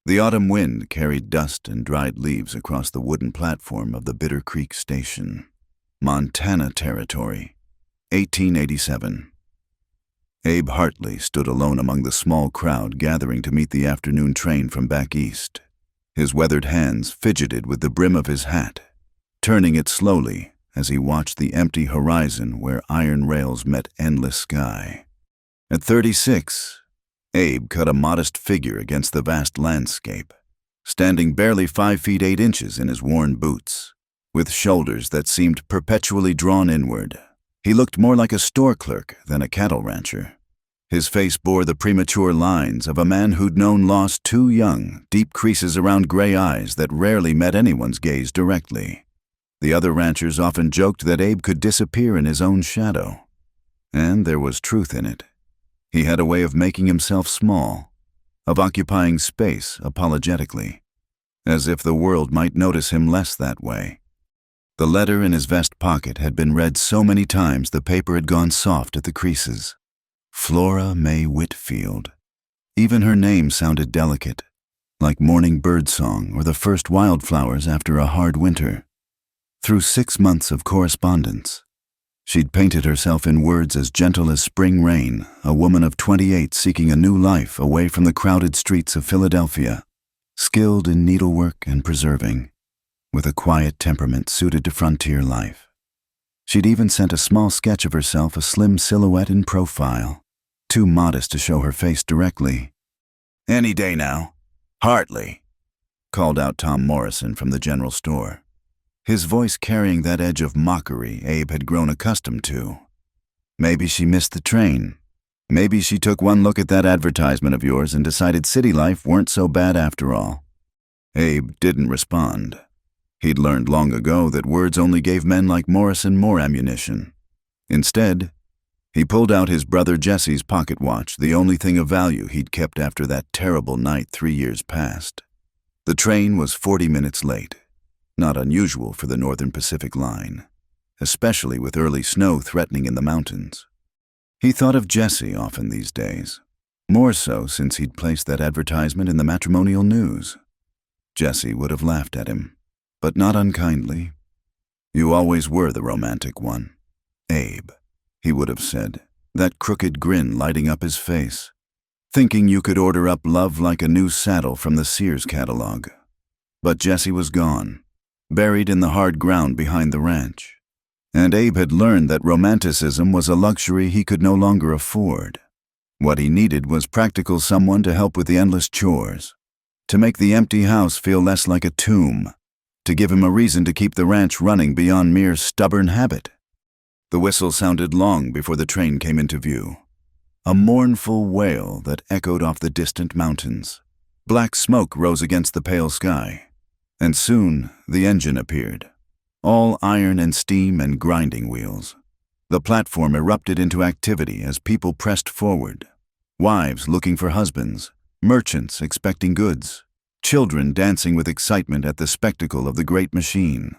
The autumn wind carried dust and dried leaves across the wooden platform of the Bitter Creek Station. Montana Territory, 1887. Abe Hartley stood alone among the small crowd gathering to meet the afternoon train from back east. His weathered hands fidgeted with the brim of his hat, turning it slowly as he watched the empty horizon where iron rails met endless sky. At 36, Abe cut a modest figure against the vast landscape, standing barely 5 feet 8 inches in his worn boots, with shoulders that seemed perpetually drawn inward. He looked more like a store clerk than a cattle rancher. His face bore the premature lines of a man who'd known loss too young, deep creases around gray eyes that rarely met anyone's gaze directly. The other ranchers often joked that Abe could disappear in his own shadow. And there was truth in it. He had a way of making himself small, of occupying space apologetically, as if the world might notice him less that way. The letter in his vest pocket had been read so many times the paper had gone soft at the creases. Flora May Whitfield. Even her name sounded delicate, like morning birdsong or the first wildflowers after a hard winter. Through 6 months of correspondence, she'd painted herself in words as gentle as spring rain, a woman of 28 seeking a new life away from the crowded streets of Philadelphia, skilled in needlework and preserving, with a quiet temperament suited to frontier life. She'd even sent a small sketch of herself, a slim silhouette in profile, too modest to show her face directly. "Any day now. Hartley," called out Tom Morrison from the general store, his voice carrying that edge of mockery Abe had grown accustomed to. Maybe she missed the train. Maybe she took one look at that advertisement of yours and decided city life weren't so bad after all. Abe didn't respond. He'd learned long ago that words only gave men like Morrison more ammunition. Instead, he pulled out his brother Jesse's pocket watch, the only thing of value he'd kept after that terrible night 3 years past. The train was 40 minutes late, not unusual for the Northern Pacific Line, especially with early snow threatening in the mountains. He thought of Jesse often these days, more so since he'd placed that advertisement in the matrimonial news. Jesse would have laughed at him, but not unkindly. "You always were the romantic one, Abe," he would have said, that crooked grin lighting up his face, "thinking you could order up love like a new saddle from the Sears catalog." But Jesse was gone, buried in the hard ground behind the ranch, and Abe had learned that romanticism was a luxury he could no longer afford. What he needed was practical someone to help with the endless chores, to make the empty house feel less like a tomb, to give him a reason to keep the ranch running beyond mere stubborn habit. The whistle sounded long before the train came into view, a mournful wail that echoed off the distant mountains. Black smoke rose against the pale sky, and soon the engine appeared, all iron and steam and grinding wheels. The platform erupted into activity as people pressed forward, wives looking for husbands, merchants expecting goods, children dancing with excitement at the spectacle of the great machine.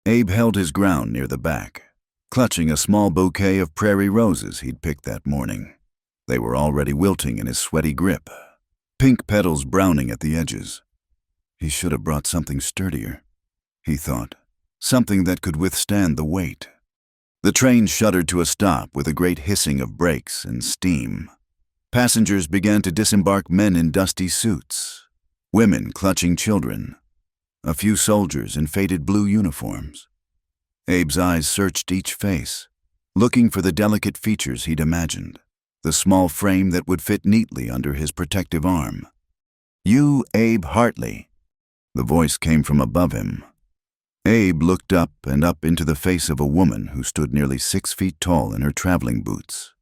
Abe held his ground near the back, clutching a small bouquet of prairie roses he'd picked that morning. They were already wilting in his sweaty grip, pink petals browning at the edges. He should have brought something sturdier, he thought, something that could withstand the weight. The train shuddered to a stop with a great hissing of brakes and steam. Passengers began to disembark, men in dusty suits, women clutching children, a few soldiers in faded blue uniforms. Abe's eyes searched each face, looking for the delicate features he'd imagined, the small frame that would fit neatly under his protective arm. "You, Abe Hartley," the voice came from above him. Abe looked up and up into the face of a woman who stood nearly 6 feet tall in her traveling boots.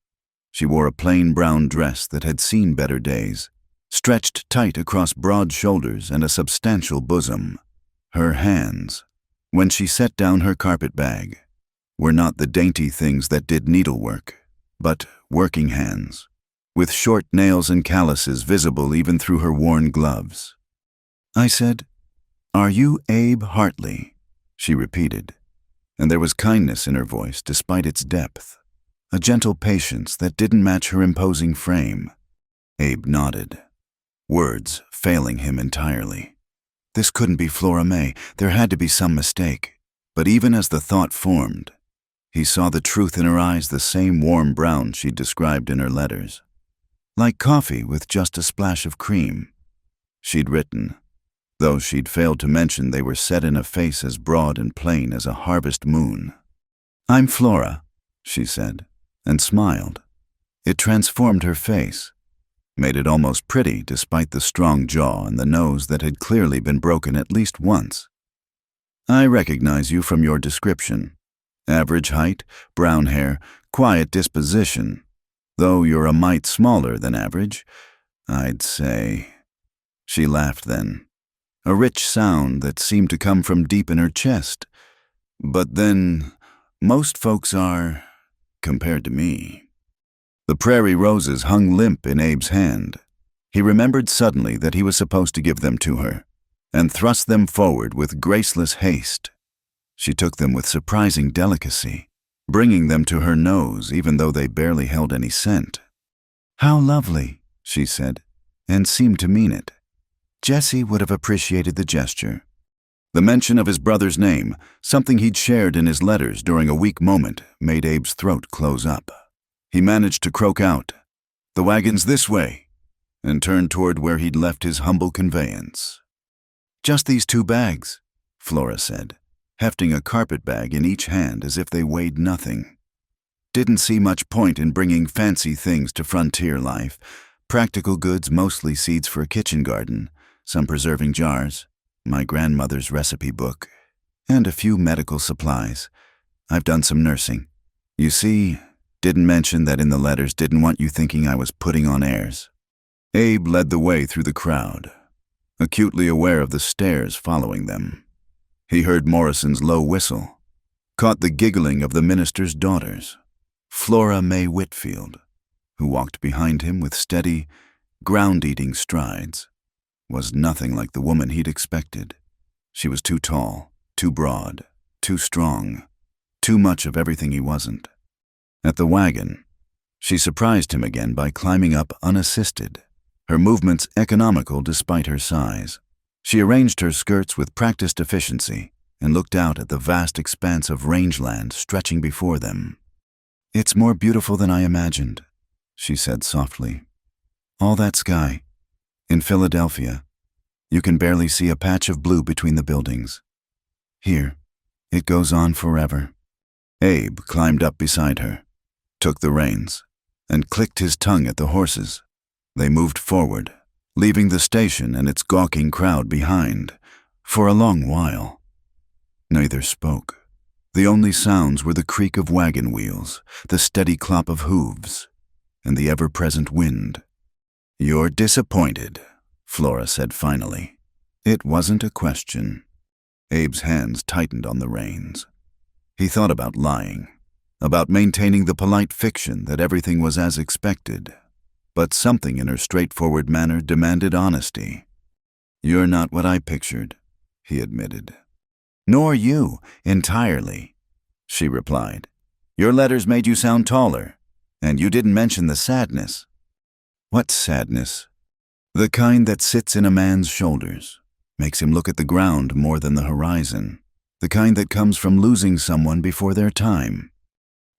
She wore a plain brown dress that had seen better days, stretched tight across broad shoulders and a substantial bosom. Her hands, when she set down her carpet bag, were not the dainty things that did needlework, but working hands, with short nails and calluses visible even through her worn gloves. I said, "Are you Abe Hartley?" she repeated, and there was kindness in her voice despite its depth, a gentle patience that didn't match her imposing frame. Abe nodded. words failing him entirely. This couldn't be Flora May. There had to be some mistake. But even as the thought formed, he saw the truth in her eyes, the same warm brown she'd described in her letters. Like coffee with just a splash of cream, she'd written, though she'd failed to mention they were set in a face as broad and plain as a harvest moon. "I'm Flora," she said, and smiled. It transformed her face, made it almost pretty despite the strong jaw and the nose that had clearly been broken at least once. "I recognize you from your description. Average height, brown hair, quiet disposition. Though you're a mite smaller than average, I'd say." She laughed then, a rich sound that seemed to come from deep in her chest. "But then, most folks are, compared to me." The prairie roses hung limp in Abe's hand. He remembered suddenly that he was supposed to give them to her, and thrust them forward with graceless haste. She took them with surprising delicacy, bringing them to her nose even though they barely held any scent. "How lovely," she said, and seemed to mean it. Jesse would have appreciated the gesture. The mention of his brother's name, something he'd shared in his letters during a weak moment, made Abe's throat close up. He managed to croak out, "The wagon's this way," and turned toward where he'd left his humble conveyance. "Just these 2 bags," Flora said, hefting a carpet bag in each hand as if they weighed nothing. "Didn't see much point in bringing fancy things to frontier life. Practical goods, mostly seeds for a kitchen garden, some preserving jars, my grandmother's recipe book, and a few medical supplies. I've done some nursing. You see, didn't mention that in the letters, didn't want you thinking I was putting on airs." Abe led the way through the crowd, acutely aware of the stares following them. He heard Morrison's low whistle, caught the giggling of the minister's daughters, Flora May Whitfield, who walked behind him with steady, ground-eating strides, was nothing like the woman he'd expected. She was too tall, too broad, too strong, too much of everything he wasn't. At the wagon, she surprised him again by climbing up unassisted, her movements economical despite her size. She arranged her skirts with practiced efficiency and looked out at the vast expanse of rangeland stretching before them. "It's more beautiful than I imagined," she said softly. "All that sky. In Philadelphia, you can barely see a patch of blue between the buildings. Here, it goes on forever." Abe climbed up beside her, took the reins, and clicked his tongue at the horses. They moved forward, leaving the station and its gawking crowd behind, for a long while. Neither spoke. The only sounds were the creak of wagon wheels, the steady clop of hooves, and the ever-present wind. "You're disappointed," Flora said finally. It wasn't a question. Abe's hands tightened on the reins. He thought about lying, about maintaining the polite fiction that everything was as expected, but something in her straightforward manner demanded honesty. "You're not what I pictured," he admitted. "Nor you, entirely," she replied. "Your letters made you sound taller, and you didn't mention the sadness." "What sadness?" "The kind that sits in a man's shoulders, makes him look at the ground more than the horizon, the kind that comes from losing someone before their time."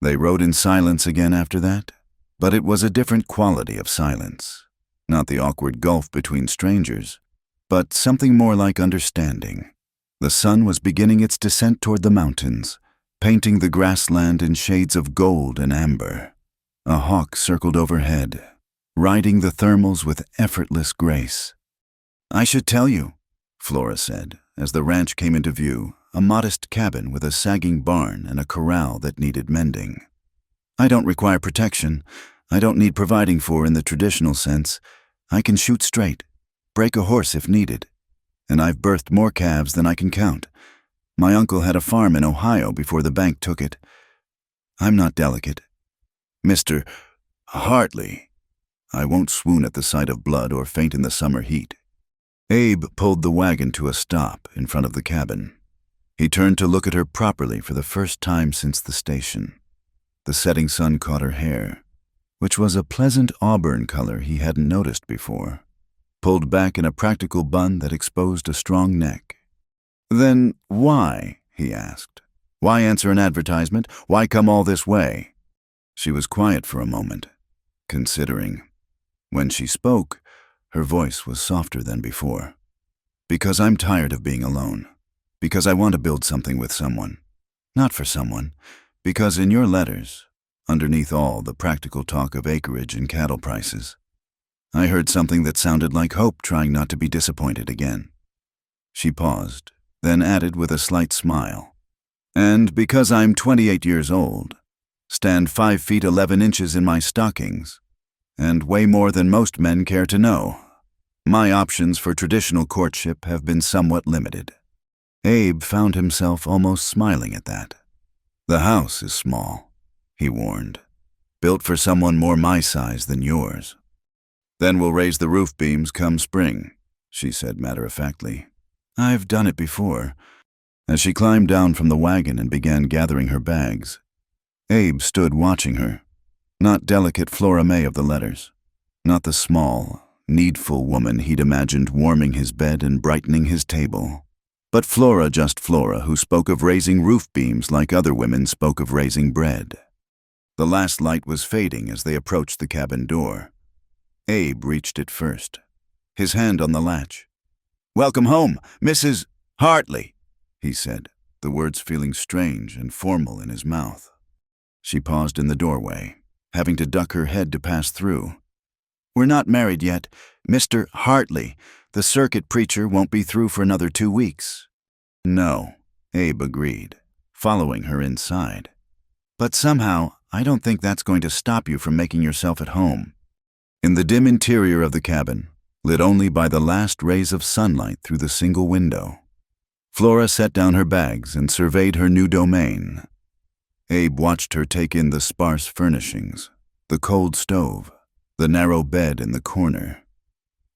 They rode in silence again after that, but it was a different quality of silence. Not the awkward gulf between strangers, but something more like understanding. The sun was beginning its descent toward the mountains, painting the grassland in shades of gold and amber. A hawk circled overhead, riding the thermals with effortless grace. "I should tell you," Flora said, as the ranch came into view, a modest cabin with a sagging barn and a corral that needed mending. "I don't require protection. I don't need providing for in the traditional sense. I can shoot straight, break a horse if needed, and I've birthed more calves than I can count. My uncle had a farm in Ohio before the bank took it. I'm not delicate. Mr. Hartley, I won't swoon at the sight of blood or faint in the summer heat." Abe pulled the wagon to a stop in front of the cabin. He turned to look at her properly for the first time since the station. The setting sun caught her hair, which was a pleasant auburn color he hadn't noticed before. pulled back in a practical bun that exposed a strong neck. "Then why?" he asked. "Why answer an advertisement? Why come all this way?" She was quiet for a moment, considering. When she spoke, her voice was softer than before. "Because I'm tired of being alone. Because I want to build something with someone. Not for someone. Because in your letters, underneath all the practical talk of acreage and cattle prices, I heard something that sounded like hope trying not to be disappointed again." She paused, then added with a slight smile. "And because I'm 28 years old, stand 5 feet 11 inches in my stockings, and weigh more than most men care to know, my options for traditional courtship have been somewhat limited." Abe found himself almost smiling at that. "The house is small," he warned. "Built for someone more my size than yours." "Then we'll raise the roof beams come spring," she said matter-of-factly. "I've done it before." As she climbed down from the wagon and began gathering her bags, Abe stood watching her. Not delicate Flora May of the letters. Not the small, needful woman he'd imagined warming his bed and brightening his table. But Flora, just Flora, who spoke of raising roof beams like other women spoke of raising bread. The last light was fading as they approached the cabin door. Abe reached it first, his hand on the latch. "Welcome home, Mrs. Hartley," he said, the words feeling strange and formal in his mouth. She paused in the doorway, having to duck her head to pass through. "We're not married yet, Mr. Hartley. The circuit preacher won't be through for another 2 weeks." "No," Abe agreed, following her inside. "But somehow, I don't think that's going to stop you from making yourself at home." In the dim interior of the cabin, lit only by the last rays of sunlight through the single window, Flora set down her bags and surveyed her new domain. Abe watched her take in the sparse furnishings, the cold stove, the narrow bed in the corner.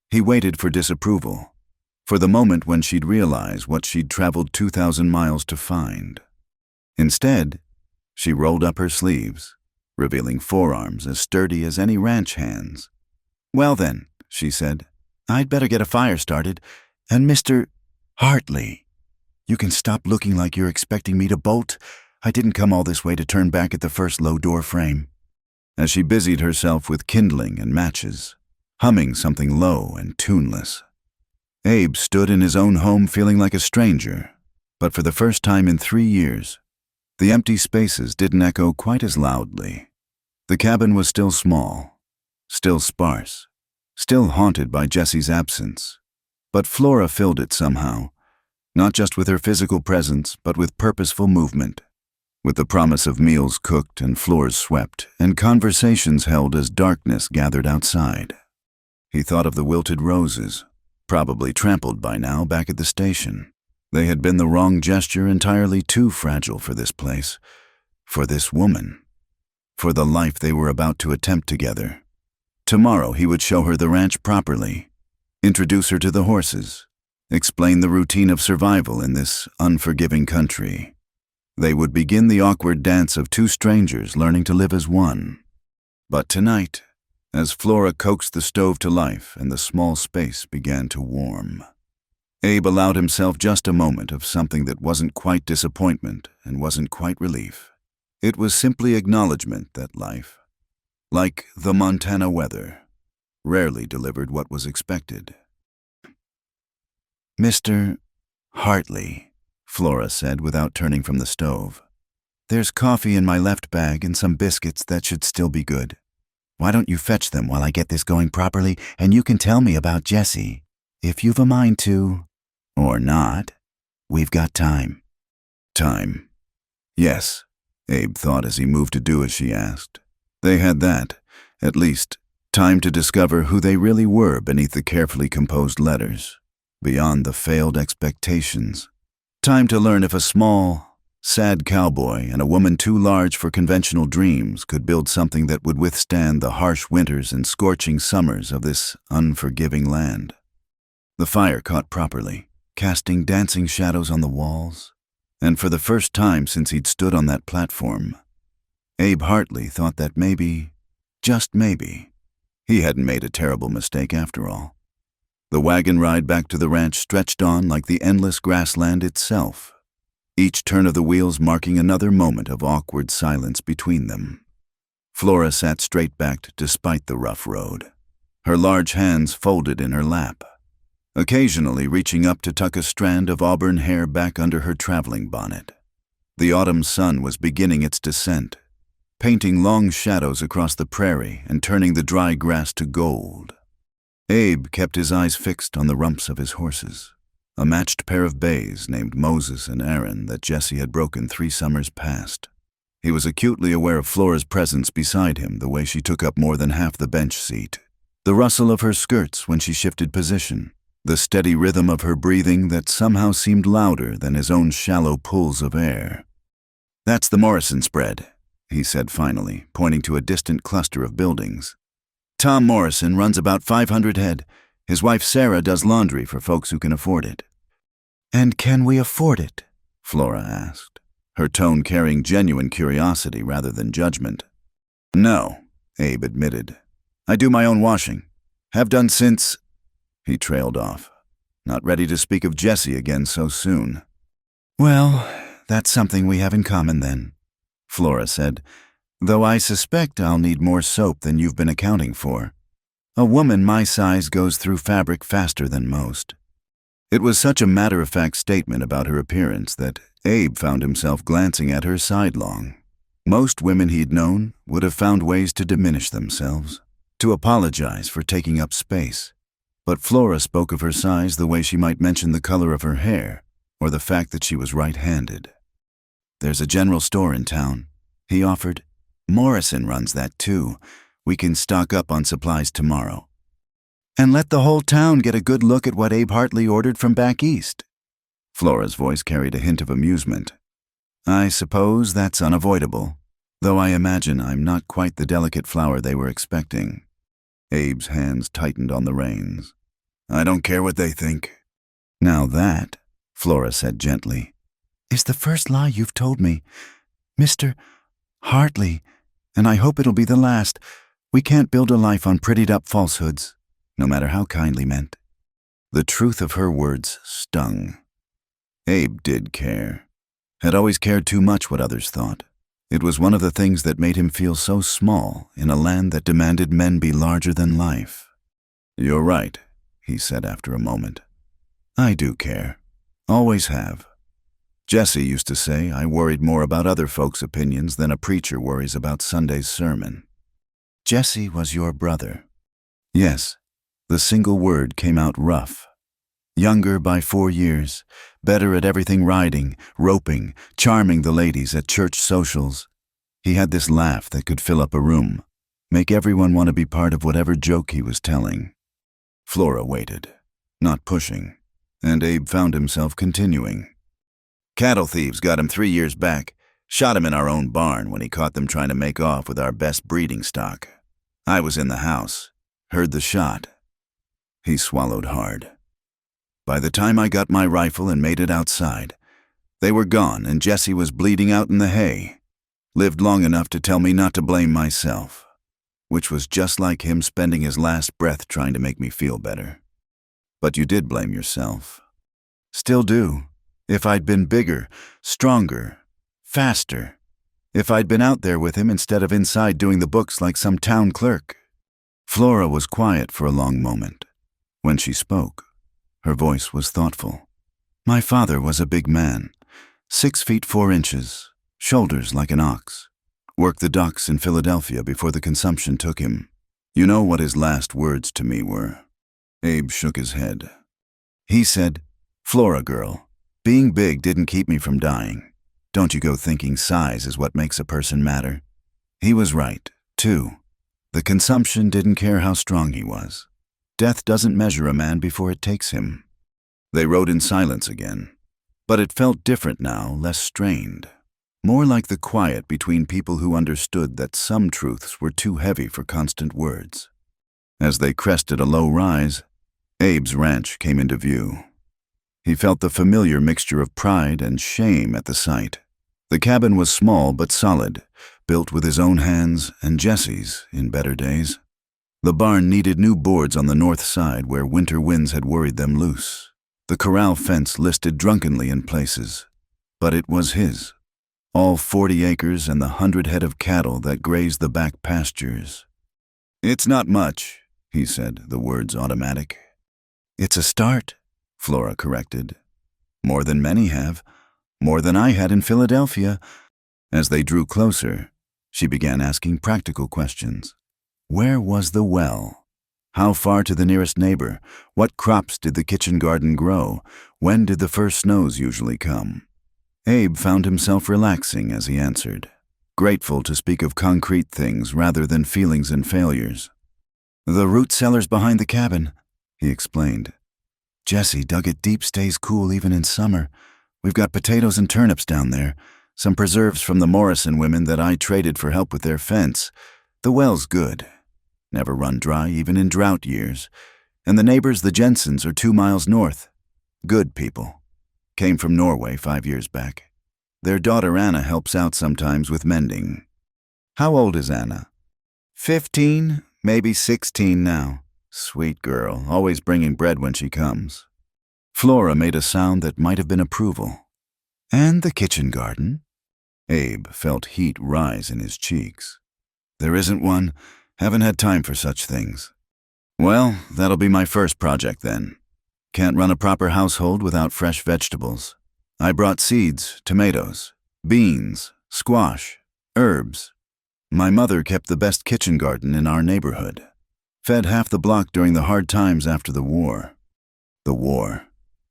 He waited for disapproval, for the moment when she'd realize what she'd traveled 2,000 miles to find. Instead, she rolled up her sleeves, revealing forearms as sturdy as any ranch hands. "Well then," she said, "I'd better get a fire started, and Mr. Hartley, you can stop looking like you're expecting me to bolt. I didn't come all this way to turn back at the first low door frame." As she busied herself with kindling and matches, humming something low and tuneless, Abe stood in his own home feeling like a stranger, but for the first time in 3 years, the empty spaces didn't echo quite as loudly. The cabin was still small, still sparse, still haunted by Jessie's absence, but Flora filled it somehow, not just with her physical presence, but with purposeful movement, with the promise of meals cooked and floors swept and conversations held as darkness gathered outside. He thought of the wilted roses, probably trampled by now back at the station. They had been the wrong gesture, entirely too fragile for this place, for this woman, for the life they were about to attempt together. Tomorrow he would show her the ranch properly, introduce her to the horses, explain the routine of survival in this unforgiving country. They would begin the awkward dance of 2 strangers learning to live as one. But tonight, as Flora coaxed the stove to life and the small space began to warm, Abe allowed himself just a moment of something that wasn't quite disappointment and wasn't quite relief. It was simply acknowledgement that life, like the Montana weather, rarely delivered what was expected. "Mr. Hartley," Flora said without turning from the stove, "there's coffee in my left bag and some biscuits that should still be good. Why don't you fetch them while I get this going properly, and you can tell me about Jessie, if you've a mind to. Or not. We've got time." Time. Yes, Abe thought as he moved to do as she asked. They had that, at least, time to discover who they really were beneath the carefully composed letters, beyond the failed expectations. Time to learn if a small, sad cowboy and a woman too large for conventional dreams could build something that would withstand the harsh winters and scorching summers of this unforgiving land. The fire caught properly, casting dancing shadows on the walls, and for the first time since he'd stood on that platform, Abe Hartley thought that maybe, just maybe, he hadn't made a terrible mistake after all. The wagon ride back to the ranch stretched on like the endless grassland itself, each turn of the wheels marking another moment of awkward silence between them. Flora sat straight-backed despite the rough road, her large hands folded in her lap, occasionally reaching up to tuck a strand of auburn hair back under her traveling bonnet. The autumn sun was beginning its descent, painting long shadows across the prairie and turning the dry grass to gold. Abe kept his eyes fixed on the rumps of his horses, a matched pair of bays named Moses and Aaron that Jesse had broken 3 summers past. He was acutely aware of Flora's presence beside him, the way she took up more than half the bench seat, the rustle of her skirts when she shifted position, the steady rhythm of her breathing that somehow seemed louder than his own shallow pulls of air. "That's the Morrison spread," he said finally, pointing to a distant cluster of buildings. "Tom Morrison runs about 500 head. His wife Sarah does laundry for folks who can afford it." "And can we afford it?" Flora asked, her tone carrying genuine curiosity rather than judgment. "No," Abe admitted. "I do my own washing. Have done since—" He trailed off, not ready to speak of Jesse again so soon. "Well, that's something we have in common then," Flora said, "though I suspect I'll need more soap than you've been accounting for. A woman my size goes through fabric faster than most." It was such a matter-of-fact statement about her appearance that Abe found himself glancing at her sidelong. Most women he'd known would have found ways to diminish themselves, to apologize for taking up space. But Flora spoke of her size the way she might mention the color of her hair or the fact that she was right-handed. "There's a general store in town," he offered. "Morrison runs that too. We can stock up on supplies tomorrow." "And let the whole town get a good look at what Abe Hartley ordered from back east." Flora's voice carried a hint of amusement. "I suppose that's unavoidable, though I imagine I'm not quite the delicate flower they were expecting." Abe's hands tightened on the reins. "I don't care what they think." "Now that," Flora said gently, "is the first lie you've told me. Mr. Hartley, and I hope it'll be the last. We can't build a life on prettied-up falsehoods, no matter how kindly meant." The truth of her words stung. Abe did care. Had always cared too much what others thought. It was one of the things that made him feel so small in a land that demanded men be larger than life. "You're right," he said after a moment. "I do care. Always have. Jesse used to say I worried more about other folks' opinions than a preacher worries about Sunday's sermon." "Jesse was your brother?" Yes, the single word came out rough. Younger by 4 years, better at everything riding, roping, charming the ladies at church socials. He had this laugh that could fill up a room, make everyone want to be part of whatever joke he was telling. Flora waited, not pushing, and Abe found himself continuing. "Cattle thieves got him 3 years back, shot him in our own barn when he caught them trying to make off with our best breeding stock. I was in the house, heard the shot." He swallowed hard. "By the time I got my rifle and made it outside, they were gone and Jesse was bleeding out in the hay. Lived long enough to tell me not to blame myself, which was just like him spending his last breath trying to make me feel better. But you did blame yourself. Still do. If I'd been bigger, stronger, faster. If I'd been out there with him instead of inside doing the books like some town clerk." Flora was quiet for a long moment. When she spoke, her voice was thoughtful. "My father was a big man, 6 feet 4 inches, shoulders like an ox. Worked the docks in Philadelphia before the consumption took him. You know what his last words to me were?" Abe shook his head. "He said, 'Flora girl, being big didn't keep me from dying. Don't you go thinking size is what makes a person matter.' He was right, too. The consumption didn't care how strong he was. Death doesn't measure a man before it takes him." They rode in silence again, but it felt different now, less strained. More like the quiet between people who understood that some truths were too heavy for constant words. As they crested a low rise, Abe's ranch came into view. He felt the familiar mixture of pride and shame at the sight. The cabin was small but solid, built with his own hands and Jesse's in better days. The barn needed new boards on the north side where winter winds had worried them loose. The corral fence listed drunkenly in places, but it was his. All 40 acres and the 100 head of cattle that grazed the back pastures. "It's not much," he said, the words automatic. "It's a start," Flora corrected. "More than many have. More than I had in Philadelphia." As they drew closer, she began asking practical questions. Where was the well? How far to the nearest neighbor? What crops did the kitchen garden grow? When did the first snows usually come? Abe found himself relaxing as he answered, grateful to speak of concrete things rather than feelings and failures. "The root cellar's behind the cabin," he explained. "Jesse dug it deep, stays cool even in summer. We've got potatoes and turnips down there, some preserves from the Morrison women that I traded for help with their fence. The well's good. Never run dry even in drought years. And the neighbors, the Jensens, are 2 miles north. Good people. Came from Norway 5 years back. Their daughter Anna helps out sometimes with mending." "How old is Anna?" 15, maybe 16 now. Sweet girl, always bringing bread when she comes." Flora made a sound that might have been approval. "And the kitchen garden?" Abe felt heat rise in his cheeks. "There isn't one. Haven't had time for such things." "Well, that'll be my first project then. Can't run a proper household without fresh vegetables. I brought seeds, tomatoes, beans, squash, herbs. My mother kept the best kitchen garden in our neighborhood. Fed half the block during the hard times after the war." The war.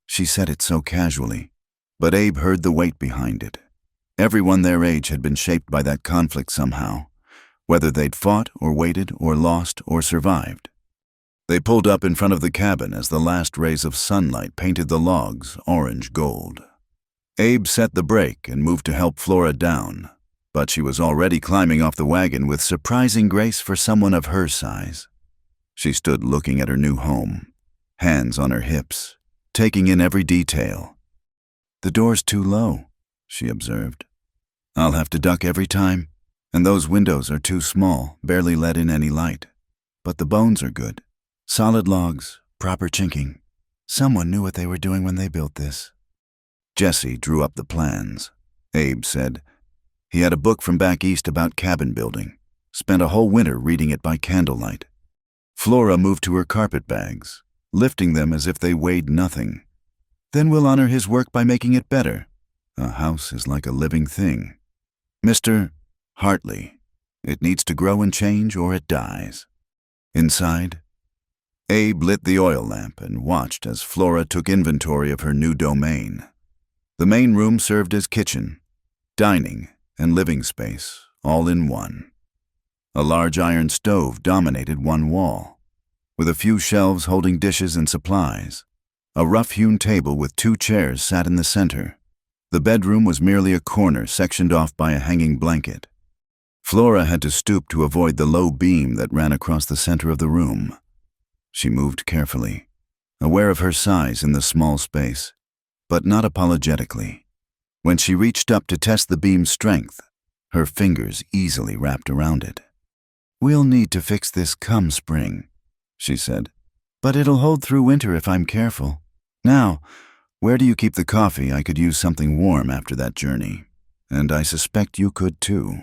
She said it so casually, but Abe heard the weight behind it. Everyone their age had been shaped by that conflict somehow, whether they'd fought or waited or lost or survived. They pulled up in front of the cabin as the last rays of sunlight painted the logs orange gold. Abe set the brake and moved to help Flora down, but she was already climbing off the wagon with surprising grace for someone of her size. She stood looking at her new home, hands on her hips, taking in every detail. "The door's too low," she observed. "I'll have to duck every time, and those windows are too small, barely let in any light. But the bones are good. Solid logs, proper chinking. Someone knew what they were doing when they built this." Jesse drew up the plans. Abe said he had a book from back east about cabin building, spent a whole winter reading it by candlelight. Flora moved to her carpet bags, lifting them as if they weighed nothing. "Then we'll honor his work by making it better. A house is like a living thing. Mr. Hartley, it needs to grow and change or it dies." Inside, Abe lit the oil lamp and watched as Flora took inventory of her new domain. The main room served as kitchen, dining, and living space, all in one. A large iron stove dominated one wall, with a few shelves holding dishes and supplies. A rough-hewn table with 2 chairs sat in the center. The bedroom was merely a corner sectioned off by a hanging blanket. Flora had to stoop to avoid the low beam that ran across the center of the room. She moved carefully, aware of her size in the small space, but not apologetically. When she reached up to test the beam's strength, her fingers easily wrapped around it. "We'll need to fix this come spring," she said, "but it'll hold through winter if I'm careful. Now, where do you keep the coffee? I could use something warm after that journey, and I suspect you could too."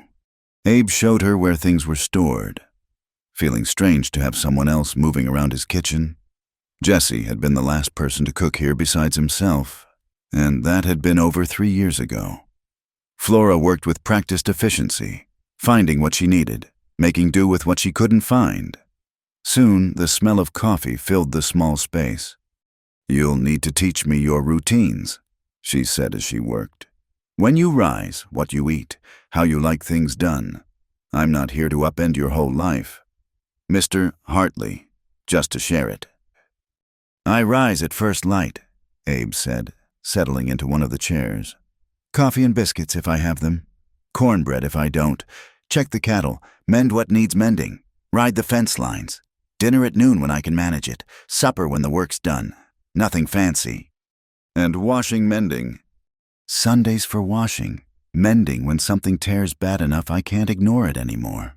Abe showed her where things were stored, feeling strange to have someone else moving around his kitchen. Jesse had been the last person to cook here besides himself, and that had been over 3 years ago. Flora worked with practiced efficiency, finding what she needed, making do with what she couldn't find. Soon, the smell of coffee filled the small space. "You'll need to teach me your routines," she said as she worked. "When you rise, what you eat, how you like things done. I'm not here to upend your whole life. Mr. Hartley, just to share it." "I rise at first light," Abe said, settling into one of the chairs. "Coffee and biscuits if I have them. Cornbread if I don't. Check the cattle, mend what needs mending, ride the fence lines. Dinner at noon when I can manage it, supper when the work's done. Nothing fancy." "And washing, mending?" "Sundays for washing, mending when something tears bad enough I can't ignore it anymore."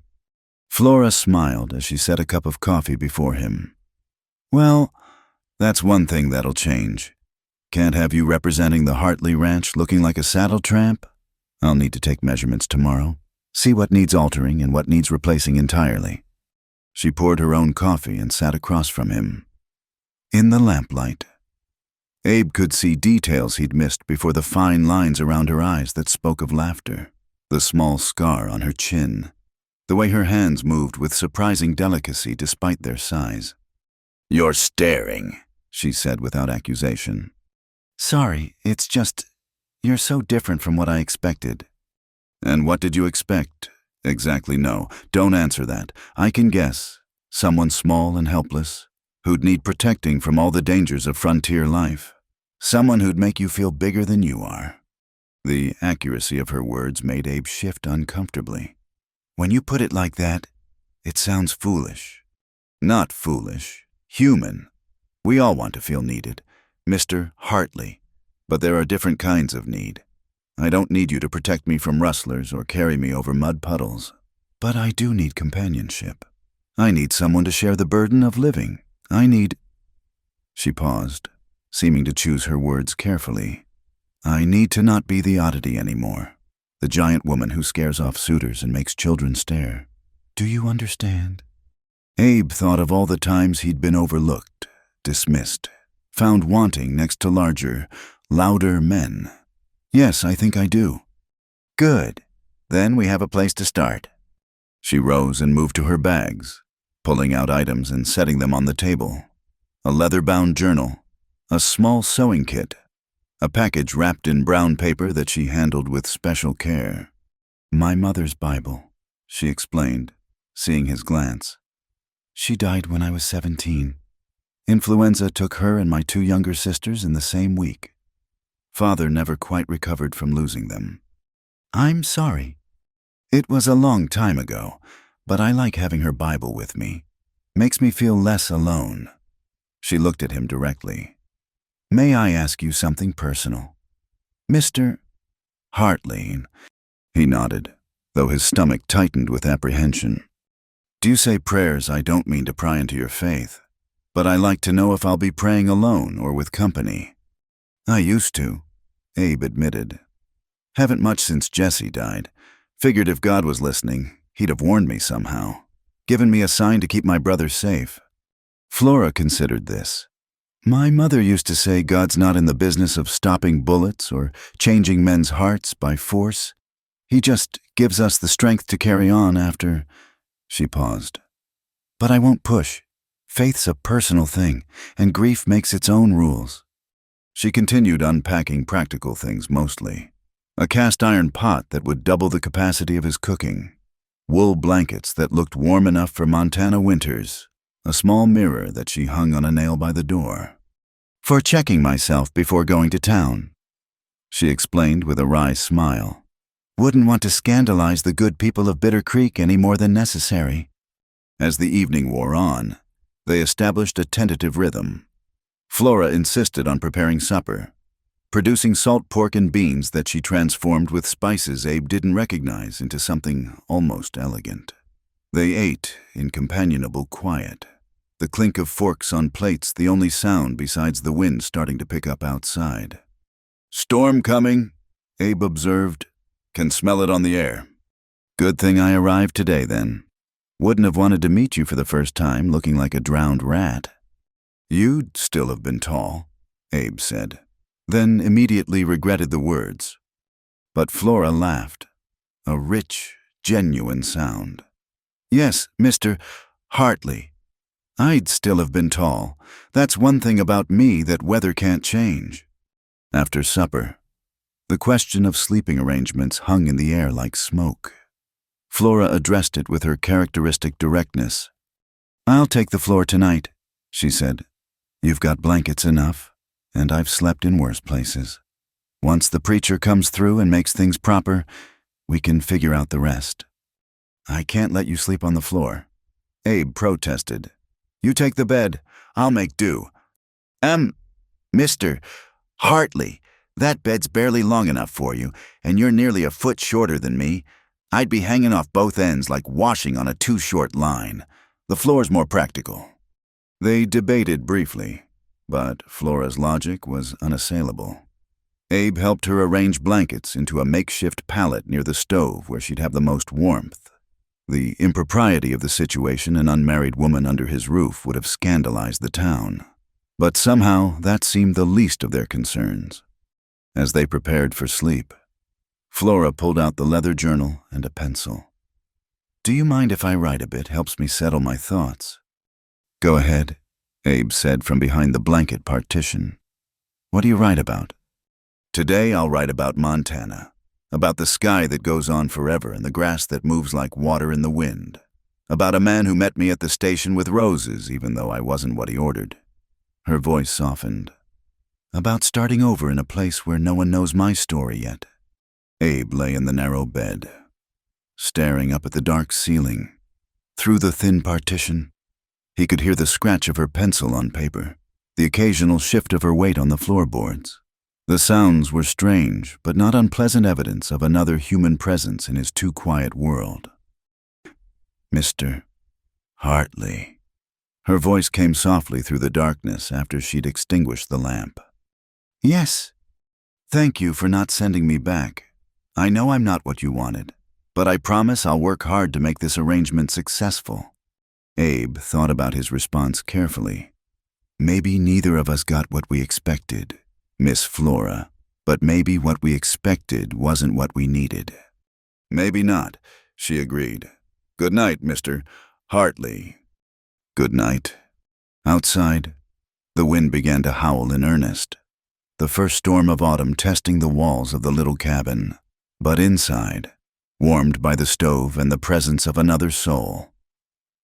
Flora smiled as she set a cup of coffee before him. Well, that's one thing that'll change. Can't have you representing the Hartley Ranch looking like a saddle tramp. I'll need to take measurements tomorrow, see what needs altering and what needs replacing entirely. She poured her own coffee and sat across from him. In the lamplight, Abe could see details he'd missed before, the fine lines around her eyes that spoke of laughter, the small scar on her chin, the way her hands moved with surprising delicacy despite their size. "You're staring," she said without accusation. "Sorry, it's just, you're so different from what I expected." "And what did you expect?" "Exactly, no. Don't answer that. I can guess. Someone small and helpless, who'd need protecting from all the dangers of frontier life. Someone who'd make you feel bigger than you are." The accuracy of her words made Abe shift uncomfortably. "When you put it like that, it sounds foolish." "Not foolish. Human. We all want to feel needed, Mr. Hartley. But there are different kinds of need. I don't need you to protect me from rustlers or carry me over mud puddles. But I do need companionship. I need someone to share the burden of living. I need—" She paused, seeming to choose her words carefully. "I need to not be the oddity anymore, the giant woman who scares off suitors and makes children stare. Do you understand?" Abe thought of all the times he'd been overlooked, dismissed, found wanting next to larger, louder men. "Yes, I think I do." "Good. Then we have a place to start." She rose and moved to her bags, pulling out items and setting them on the table. A leather-bound journal, a small sewing kit, a package wrapped in brown paper that she handled with special care. "My mother's Bible," she explained, seeing his glance. "She died when I was 17. Influenza took her and my 2 younger sisters in the same week. Father never quite recovered from losing them." "I'm sorry." "It was a long time ago, but I like having her Bible with me. Makes me feel less alone." She looked at him directly. "May I ask you something personal? Mr. Hartley?" He nodded, though his stomach tightened with apprehension. "Do you say prayers? I don't mean to pry into your faith, but I like to know if I'll be praying alone or with company." "I used to," Abe admitted. "Haven't much since Jesse died. Figured if God was listening, he'd have warned me somehow, given me a sign to keep my brother safe." Flora considered this. "My mother used to say God's not in the business of stopping bullets or changing men's hearts by force. He just gives us the strength to carry on after—" She paused. "But I won't push. Faith's a personal thing, and grief makes its own rules." She continued unpacking practical things mostly. A cast-iron pot that would double the capacity of his cooking, wool blankets that looked warm enough for Montana winters, a small mirror that she hung on a nail by the door. "For checking myself before going to town," she explained with a wry smile. "Wouldn't want to scandalize the good people of Bitter Creek any more than necessary." As the evening wore on, they established a tentative rhythm. Flora insisted on preparing supper, producing salt pork and beans that she transformed with spices Abe didn't recognize into something almost elegant. They ate in companionable quiet, the clink of forks on plates the only sound besides the wind starting to pick up outside. "Storm coming," Abe observed. "Can smell it on the air." "Good thing I arrived today, then. Wouldn't have wanted to meet you for the first time looking like a drowned rat." "You'd still have been tall," Abe said, then immediately regretted the words. But Flora laughed, a rich, genuine sound. "Yes, Mr. Hartley. I'd still have been tall. That's one thing about me that weather can't change." After supper, the question of sleeping arrangements hung in the air like smoke. Flora addressed it with her characteristic directness. "I'll take the floor tonight," she said. "You've got blankets enough, and I've slept in worse places. Once the preacher comes through and makes things proper, we can figure out the rest." "I can't let you sleep on the floor," Abe protested. "You take the bed. I'll make do." Mr. Hartley, that bed's barely long enough for you, and you're nearly a foot shorter than me. I'd be hanging off both ends like washing on a too-short line. The floor's more practical." They debated briefly, but Flora's logic was unassailable. Abe helped her arrange blankets into a makeshift pallet near the stove where she'd have the most warmth. The impropriety of the situation, an unmarried woman under his roof, would have scandalized the town. But somehow that seemed the least of their concerns. As they prepared for sleep, Flora pulled out the leather journal and a pencil. "Do you mind if I write a bit? Helps me settle my thoughts." "Go ahead," Abe said from behind the blanket partition. "What do you write about?" "Today I'll write about Montana. About the sky that goes on forever and the grass that moves like water in the wind. About a man who met me at the station with roses even though I wasn't what he ordered." Her voice softened. "About starting over in a place where no one knows my story yet." Abe lay in the narrow bed, staring up at the dark ceiling. Through the thin partition, he could hear the scratch of her pencil on paper, the occasional shift of her weight on the floorboards. The sounds were strange, but not unpleasant evidence of another human presence in his too-quiet world. "Mr. Hartley." Her voice came softly through the darkness after she'd extinguished the lamp. "Yes. Thank you for not sending me back. I know I'm not what you wanted, but I promise I'll work hard to make this arrangement successful." Abe thought about his response carefully. "Maybe neither of us got what we expected, Miss Flora, but maybe what we expected wasn't what we needed." "Maybe not," she agreed. "Good night, Mr. Hartley." "Good night." Outside, the wind began to howl in earnest, the first storm of autumn testing the walls of the little cabin. But inside, warmed by the stove and the presence of another soul,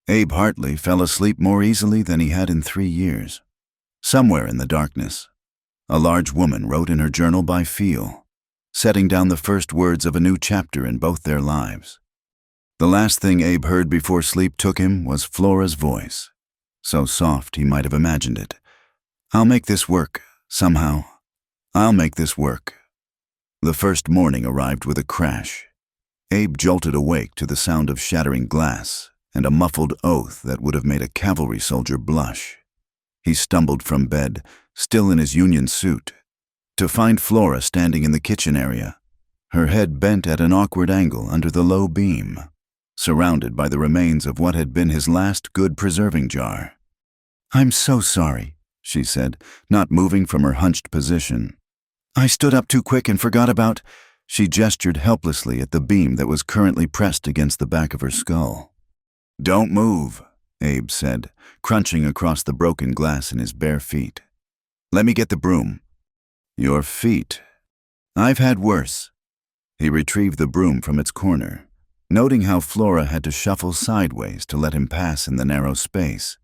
Abe Hartley fell asleep more easily than he had in 3 years. Somewhere in the darkness, a large woman wrote in her journal by feel, setting down the first words of a new chapter in both their lives. The last thing Abe heard before sleep took him was Flora's voice, so soft he might have imagined it. "I'll make this work, somehow. I'll make this work." The first morning arrived with a crash. Abe jolted awake to the sound of shattering glass and a muffled oath that would have made a cavalry soldier blush. He stumbled from bed, still in his union suit, to find Flora standing in the kitchen area, her head bent at an awkward angle under the low beam, surrounded by the remains of what had been his last good preserving jar. "I'm so sorry," she said, not moving from her hunched position. "I stood up too quick and forgot about—" She gestured helplessly at the beam that was currently pressed against the back of her skull. "Don't move," Abe said, crunching across the broken glass in his bare feet. "Let me get the broom." "Your feet. I've had worse." He retrieved the broom from its corner, noting how Flora had to shuffle sideways to let him pass in the narrow space.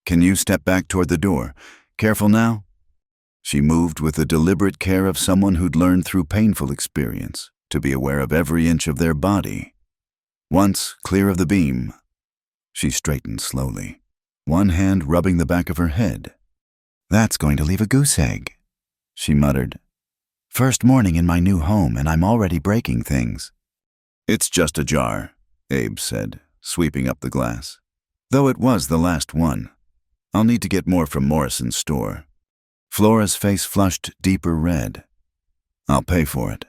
"Can you step back toward the door? Careful now." She moved with the deliberate care of someone who'd learned through painful experience to be aware of every inch of their body. Once clear of the beam, she straightened slowly, one hand rubbing the back of her head. "That's going to leave a goose egg," she muttered. "First morning in my new home, and I'm already breaking things." "It's just a jar," Abe said, sweeping up the glass. "Though it was the last one. I'll need to get more from Morrison's store." Flora's face flushed deeper red. "I'll pay for it,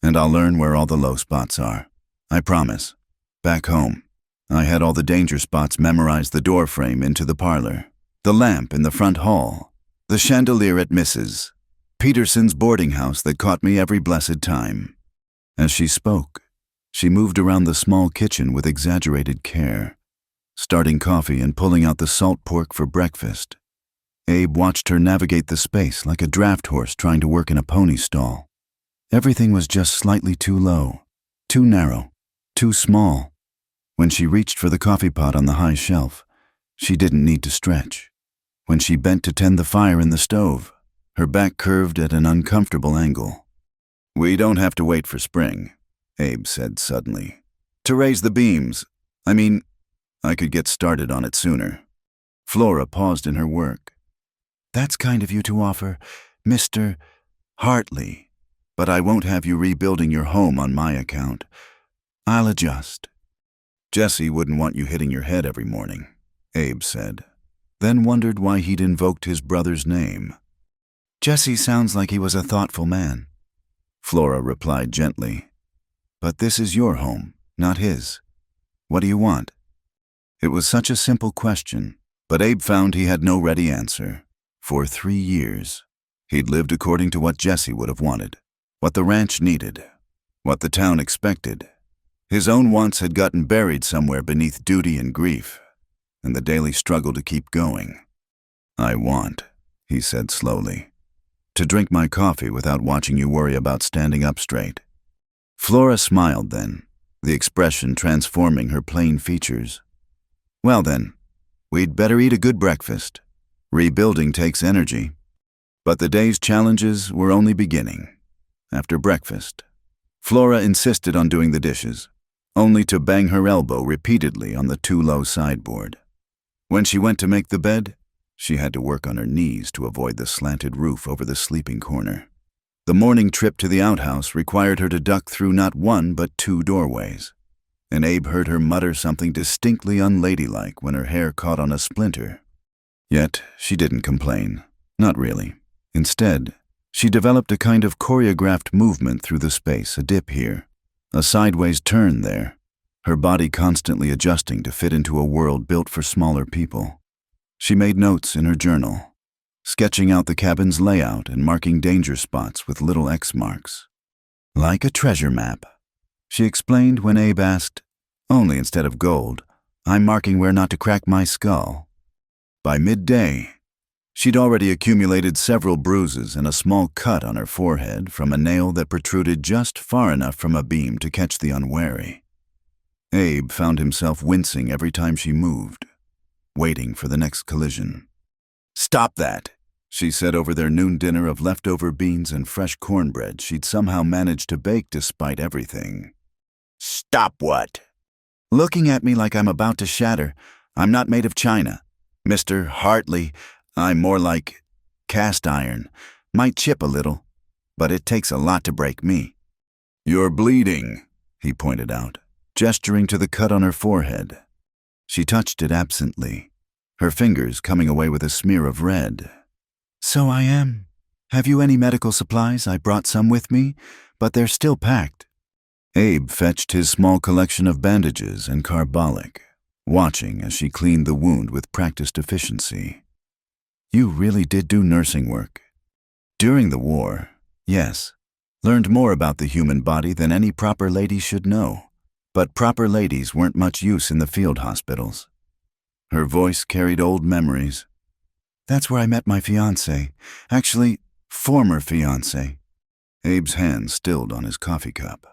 and I'll learn where all the low spots are. I promise. Back home, I had all the danger spots memorized: the door frame into the parlor, the lamp in the front hall, the chandelier at Mrs. Peterson's boarding house that caught me every blessed time." As she spoke, she moved around the small kitchen with exaggerated care, starting coffee and pulling out the salt pork for breakfast. Abe watched her navigate the space like a draft horse trying to work in a pony stall. Everything was just slightly too low, too narrow, too small. When she reached for the coffee pot on the high shelf, she didn't need to stretch. When she bent to tend the fire in the stove, her back curved at an uncomfortable angle. "We don't have to wait for spring," Abe said suddenly. "To raise the beams. I could get started on it sooner." Flora paused in her work. "That's kind of you to offer, Mr. Hartley, but I won't have you rebuilding your home on my account. I'll adjust. Jesse wouldn't want you hitting your head every morning, Abe said, then wondered why he'd invoked his brother's name. Jesse sounds like he was a thoughtful man, Flora replied gently. But this is your home, not his. What do you want? It was such a simple question, but Abe found he had no ready answer. For 3 years, he'd lived according to what Jesse would have wanted, what the ranch needed, what the town expected. His own wants had gotten buried somewhere beneath duty and grief, and the daily struggle to keep going. I want, he said slowly, to drink my coffee without watching you worry about standing up straight. Flora smiled then, the expression transforming her plain features. Well then, we'd better eat a good breakfast. Rebuilding takes energy. But the day's challenges were only beginning. After breakfast, Flora insisted on doing the dishes, only to bang her elbow repeatedly on the too-low sideboard. When she went to make the bed, she had to work on her knees to avoid the slanted roof over the sleeping corner. The morning trip to the outhouse required her to duck through not one but 2 doorways, and Abe heard her mutter something distinctly unladylike when her hair caught on a splinter. Yet she didn't complain, not really. Instead, she developed a kind of choreographed movement through the space, a dip here, a sideways turn there, her body constantly adjusting to fit into a world built for smaller people. She made notes in her journal, sketching out the cabin's layout and marking danger spots with little X marks. Like a treasure map, she explained when Abe asked, only instead of gold, I'm marking where not to crack my skull. By midday, she'd already accumulated several bruises and a small cut on her forehead from a nail that protruded just far enough from a beam to catch the unwary. Abe found himself wincing every time she moved, waiting for the next collision. Stop that, she said over their noon dinner of leftover beans and fresh cornbread she'd somehow managed to bake despite everything. Stop what? Looking at me like I'm about to shatter. I'm not made of china. Mr. Hartley, I'm more like cast iron. Might chip a little, but it takes a lot to break me. You're bleeding, he pointed out, gesturing to the cut on her forehead. She touched it absently, her fingers coming away with a smear of red. So I am. Have you any medical supplies? I brought some with me, but they're still packed. Abe fetched his small collection of bandages and carbolic, watching as she cleaned the wound with practiced efficiency. You really did do nursing work. During the war, yes, learned more about the human body than any proper lady should know, but proper ladies weren't much use in the field hospitals. Her voice carried old memories. That's where I met my fiancé. Actually, former fiancé. Abe's hand stilled on his coffee cup.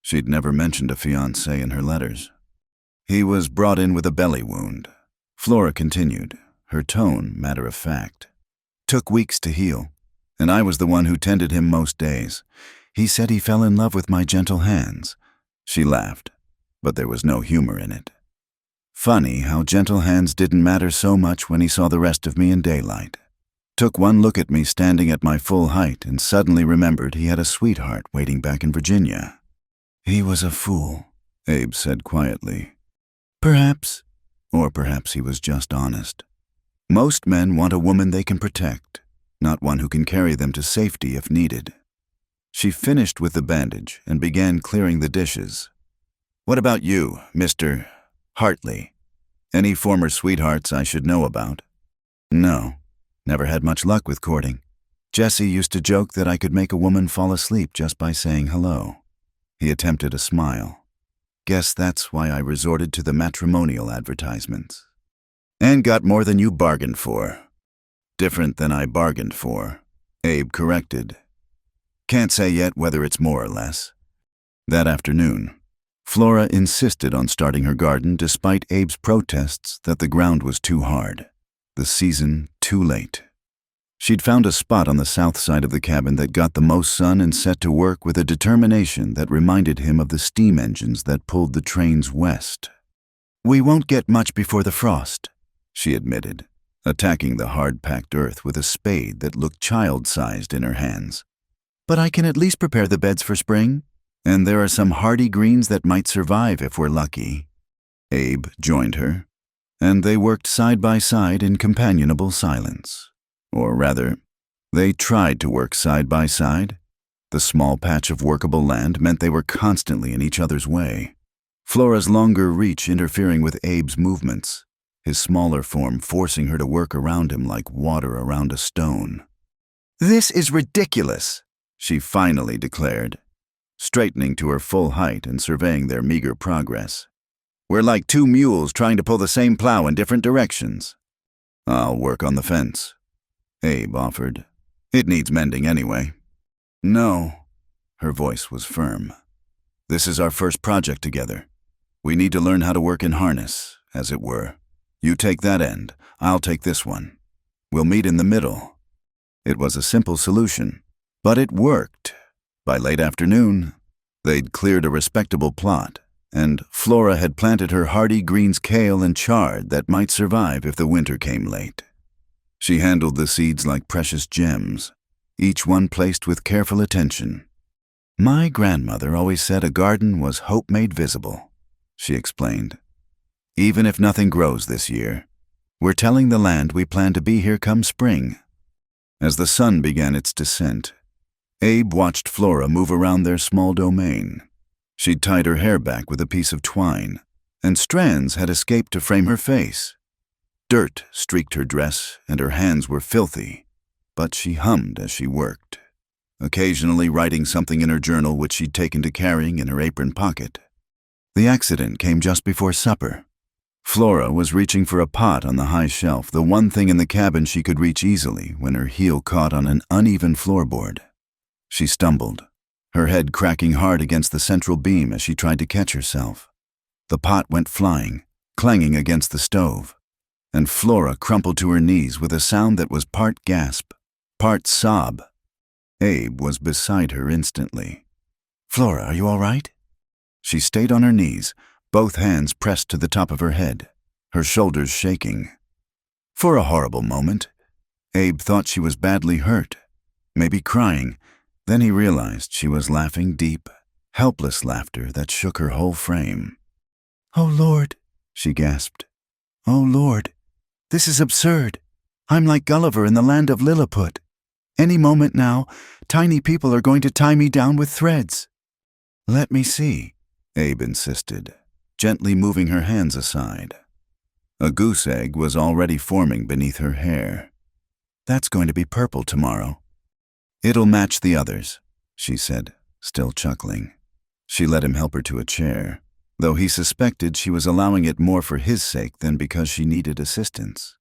She'd never mentioned a fiancé in her letters. He was brought in with a belly wound. Flora continued, her tone matter of fact. Took weeks to heal, and I was the one who tended him most days. He said he fell in love with my gentle hands. She laughed, but there was no humor in it. Funny how gentle hands didn't matter so much when he saw the rest of me in daylight. Took one look at me standing at my full height and suddenly remembered he had a sweetheart waiting back in Virginia. He was a fool, Abe said quietly. Perhaps, or perhaps he was just honest. Most men want a woman they can protect, not one who can carry them to safety if needed. She finished with the bandage and began clearing the dishes. What about you, Mr. Hartley? Any former sweethearts I should know about? No, never had much luck with courting. Jesse used to joke that I could make a woman fall asleep just by saying hello. He attempted a smile. Guess that's why I resorted to the matrimonial advertisements. And got more than you bargained for. Different than I bargained for, Abe corrected. Can't say yet whether it's more or less. That afternoon, Flora insisted on starting her garden despite Abe's protests that the ground was too hard, the season too late. She'd found a spot on the south side of the cabin that got the most sun and set to work with a determination that reminded him of the steam engines that pulled the trains west. We won't get much before the frost, she admitted, attacking the hard-packed earth with a spade that looked child-sized in her hands. But I can at least prepare the beds for spring. And there are some hardy greens that might survive if we're lucky. Abe joined her, and they worked side by side in companionable silence. Or rather, they tried to work side by side. The small patch of workable land meant they were constantly in each other's way. Flora's longer reach interfering with Abe's movements, his smaller form forcing her to work around him like water around a stone. "This is ridiculous," she finally declared, straightening to her full height and surveying their meager progress. "We're like two mules trying to pull the same plow in different directions." "I'll work on the fence," Abe offered. "It needs mending anyway." "No," her voice was firm. "This is our first project together. We need to learn how to work in harness, as it were. You take that end, I'll take this one. We'll meet in the middle." It was a simple solution, but it worked. By late afternoon, they'd cleared a respectable plot, and Flora had planted her hardy greens, kale and chard that might survive if the winter came late. She handled the seeds like precious gems, each one placed with careful attention. "My grandmother always said a garden was hope made visible," she explained. "Even if nothing grows this year, we're telling the land we plan to be here come spring." As the sun began its descent, Abe watched Flora move around their small domain. She'd tied her hair back with a piece of twine, and strands had escaped to frame her face. Dirt streaked her dress, and her hands were filthy, but she hummed as she worked, occasionally writing something in her journal which she'd taken to carrying in her apron pocket. The accident came just before supper. Flora was reaching for a pot on the high shelf, the one thing in the cabin she could reach easily, when her heel caught on an uneven floorboard. She stumbled, her head cracking hard against the central beam as she tried to catch herself. The pot went flying, clanging against the stove, and Flora crumpled to her knees with a sound that was part gasp, part sob. Abe was beside her instantly. "Flora, are you all right?" She stayed on her knees, both hands pressed to the top of her head, her shoulders shaking. For a horrible moment, Abe thought she was badly hurt, maybe crying. Then he realized she was laughing deep, helpless laughter that shook her whole frame. "Oh, Lord," she gasped. "Oh, Lord, this is absurd. I'm like Gulliver in the land of Lilliput. Any moment now, tiny people are going to tie me down with threads." "Let me see," Abe insisted, gently moving her hands aside. A goose egg was already forming beneath her hair. "That's going to be purple tomorrow." "It'll match the others," she said, still chuckling. She let him help her to a chair, though he suspected she was allowing it more for his sake than because she needed assistance.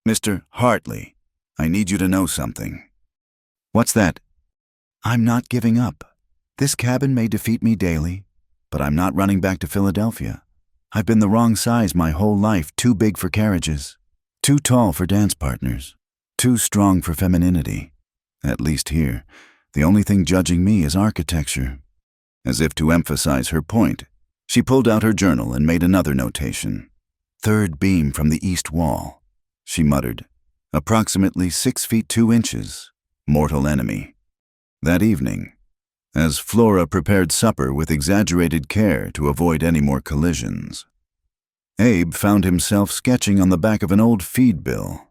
"Mr. Hartley, I need you to know something." "What's that?" "I'm not giving up. This cabin may defeat me daily, but I'm not running back to Philadelphia. I've been the wrong size my whole life, too big for carriages, too tall for dance partners, too strong for femininity. At least here, the only thing judging me is architecture." As if to emphasize her point, she pulled out her journal and made another notation. "Third beam from the east wall," she muttered. "Approximately 6 feet 2 inches. Mortal enemy." That evening, as Flora prepared supper with exaggerated care to avoid any more collisions, Abe found himself sketching on the back of an old feed bill.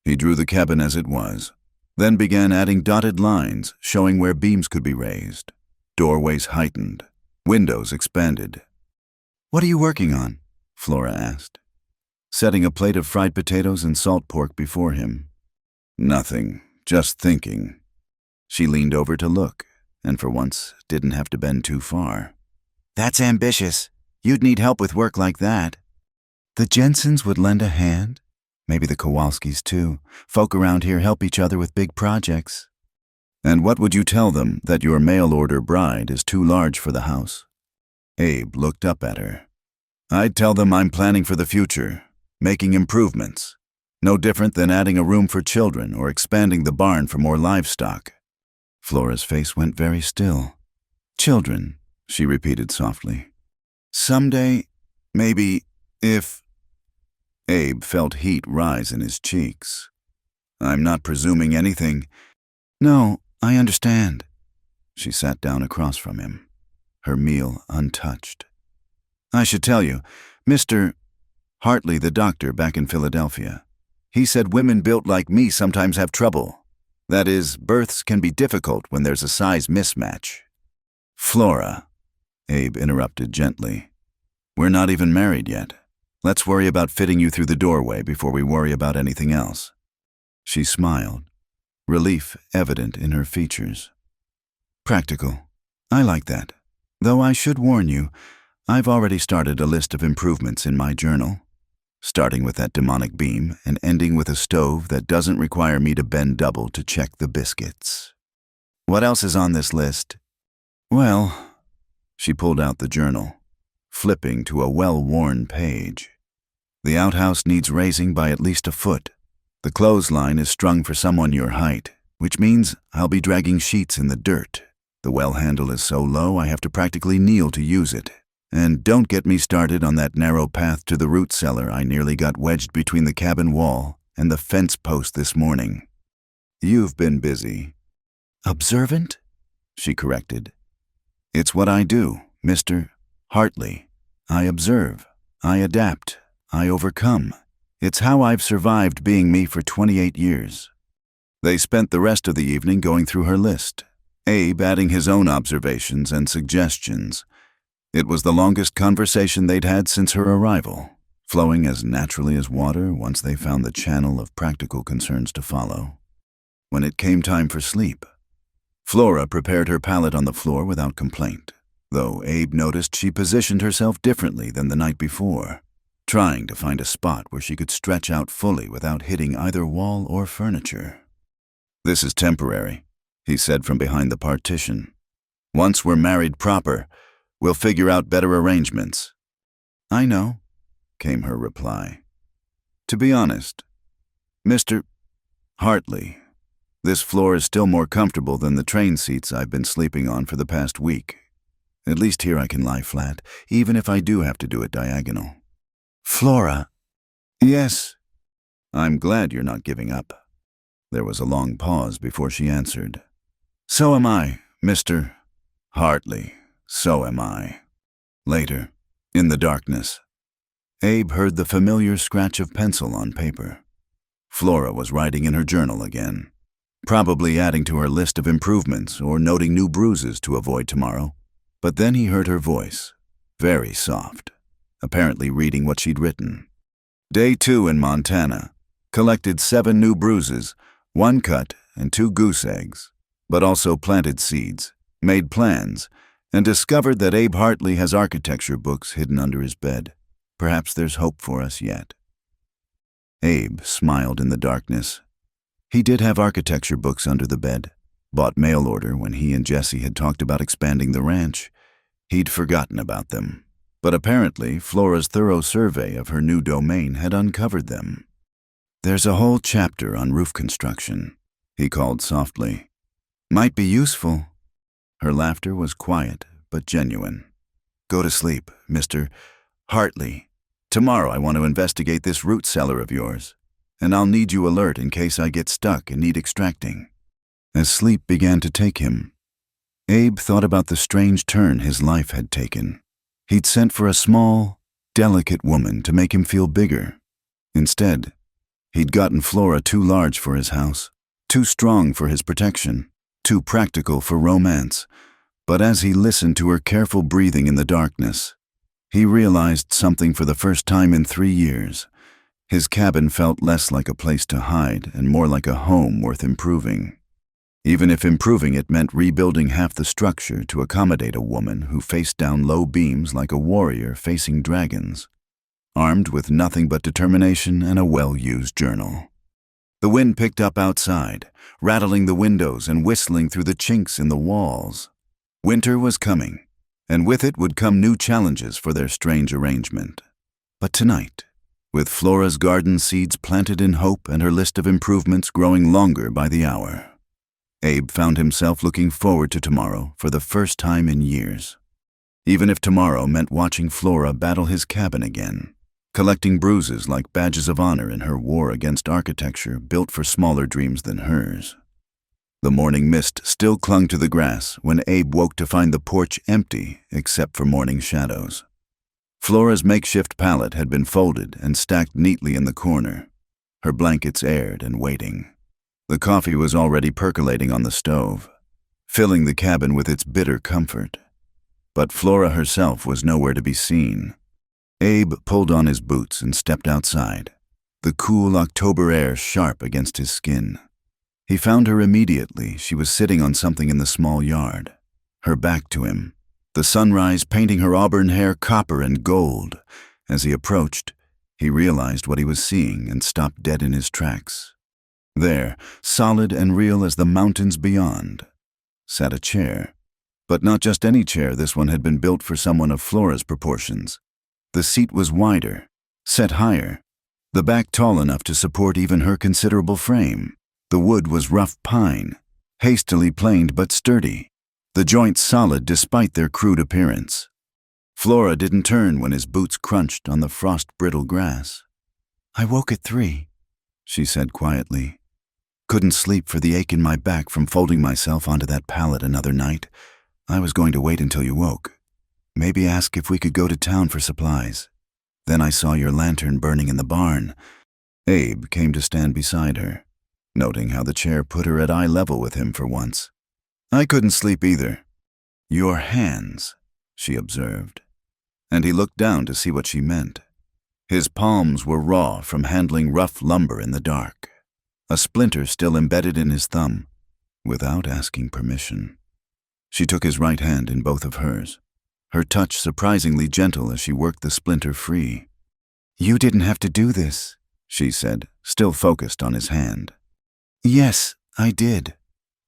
He drew the cabin as it was, then began adding dotted lines showing where beams could be raised, doorways heightened, windows expanded. "What are you working on?" Flora asked, setting a plate of fried potatoes and salt pork before him. "Nothing, just thinking." She leaned over to look, and for once didn't have to bend too far. "That's ambitious. You'd need help with work like that." "The Jensens would lend a hand. Maybe the Kowalskis, too. Folk around here help each other with big projects." "And what would you tell them, that your mail-order bride is too large for the house?" Abe looked up at her. "I'd tell them I'm planning for the future, making improvements. No different than adding a room for children or expanding the barn for more livestock." Flora's face went very still. "Children," she repeated softly. "Someday, maybe, if—" Abe felt heat rise in his cheeks. "I'm not presuming anything." "No, I understand." She sat down across from him. her meal untouched. "I should tell you, Mr. Hartley, the doctor back in Philadelphia. He said women built like me sometimes have trouble. That is, births can be difficult when there's a size mismatch." "Flora," Abe interrupted gently, "we're not even married yet. Let's worry about fitting you through the doorway before we worry about anything else." She smiled, relief evident in her features. "Practical. I like that. Though I should warn you, I've already started a list of improvements in my journal, starting with that demonic beam and ending with a stove that doesn't require me to bend double to check the biscuits." "What else is on this list?" "Well," she pulled out the journal, flipping to a well-worn page. "The outhouse needs raising by at least a foot. The clothesline is strung for someone your height, which means I'll be dragging sheets in the dirt. The well handle is so low I have to practically kneel to use it. And don't get me started on that narrow path to the root cellar I nearly got wedged between the cabin wall and the fence post this morning." "You've been busy." "Observant?" she corrected. "It's what I do, Mr. Hartley. I observe, I adapt, I overcome. It's how I've survived being me for 28 years. They spent the rest of the evening going through her list, Abe adding his own observations and suggestions. It was the longest conversation they'd had since her arrival, flowing as naturally as water once they found the channel of practical concerns to follow. When it came time for sleep, Flora prepared her pallet on the floor without complaint, though Abe noticed she positioned herself differently than the night before, trying to find a spot where she could stretch out fully without hitting either wall or furniture. "This is temporary," he said from behind the partition. "Once we're married proper, we'll figure out better arrangements." "I know," came her reply. "To be honest, Mr. Hartley, this floor is still more comfortable than the train seats I've been sleeping on for the past week. At least here I can lie flat, even if I do have to do it diagonal." "Flora." "Yes." "I'm glad you're not giving up." There was a long pause before she answered. "So am I, Mr. Hartley. So am I." Later, in the darkness, Abe heard the familiar scratch of pencil on paper. Flora was writing in her journal again, probably adding to her list of improvements or noting new bruises to avoid tomorrow. But then he heard her voice, very soft, apparently reading what she'd written. "Day 2 in Montana. Collected 7 new bruises, 1 cut, and 2 goose eggs, but also planted seeds, made plans, and discovered that Abe Hartley has architecture books hidden under his bed. Perhaps there's hope for us yet." Abe smiled in the darkness. He did have architecture books under the bed, bought mail order when he and Jesse had talked about expanding the ranch. He'd forgotten about them, but apparently Flora's thorough survey of her new domain had uncovered them. "There's a whole chapter on roof construction," he called softly. "Might be useful." Her laughter was quiet but genuine. "Go to sleep, Mr. Hartley. Tomorrow I want to investigate this root cellar of yours, and I'll need you alert in case I get stuck and need extracting." As sleep began to take him, Abe thought about the strange turn his life had taken. He'd sent for a small, delicate woman to make him feel bigger. Instead, he'd gotten Flora too large for his house, too strong for his protection, too practical for romance. But as he listened to her careful breathing in the darkness, he realized something for the first time in 3 years. His cabin felt less like a place to hide and more like a home worth improving. Even if improving it meant rebuilding half the structure to accommodate a woman who faced down low beams like a warrior facing dragons, armed with nothing but determination and a well-used journal. The wind picked up outside, rattling the windows and whistling through the chinks in the walls. Winter was coming, and with it would come new challenges for their strange arrangement. But tonight, with Flora's garden seeds planted in hope and her list of improvements growing longer by the hour, Abe found himself looking forward to tomorrow for the first time in years. Even if tomorrow meant watching Flora battle his cabin again, collecting bruises like badges of honor in her war against architecture built for smaller dreams than hers. The morning mist still clung to the grass when Abe woke to find the porch empty except for morning shadows. Flora's makeshift pallet had been folded and stacked neatly in the corner, her blankets aired and waiting. The coffee was already percolating on the stove, filling the cabin with its bitter comfort. But Flora herself was nowhere to be seen. Abe pulled on his boots and stepped outside, the cool October air sharp against his skin. He found her immediately. She was sitting on something in the small yard, her back to him, the sunrise painting her auburn hair copper and gold. As he approached, he realized what he was seeing and stopped dead in his tracks. There, solid and real as the mountains beyond, sat a chair. But not just any chair. This one had been built for someone of Flora's proportions. The seat was wider, set higher, the back tall enough to support even her considerable frame. The wood was rough pine, hastily planed but sturdy, the joints solid despite their crude appearance. Flora didn't turn when his boots crunched on the frost-brittle grass. "I woke at 3, she said quietly. "Couldn't sleep for the ache in my back from folding myself onto that pallet another night. I was going to wait until you woke. Maybe ask if we could go to town for supplies. Then I saw your lantern burning in the barn." Abe came to stand beside her, noting how the chair put her at eye level with him for once. "I couldn't sleep either." "Your hands," she observed, and he looked down to see what she meant. His palms were raw from handling rough lumber in the dark, a splinter still embedded in his thumb, without asking permission. She took his right hand in both of hers, her touch surprisingly gentle as she worked the splinter free. "You didn't have to do this," she said, still focused on his hand. "Yes, I did."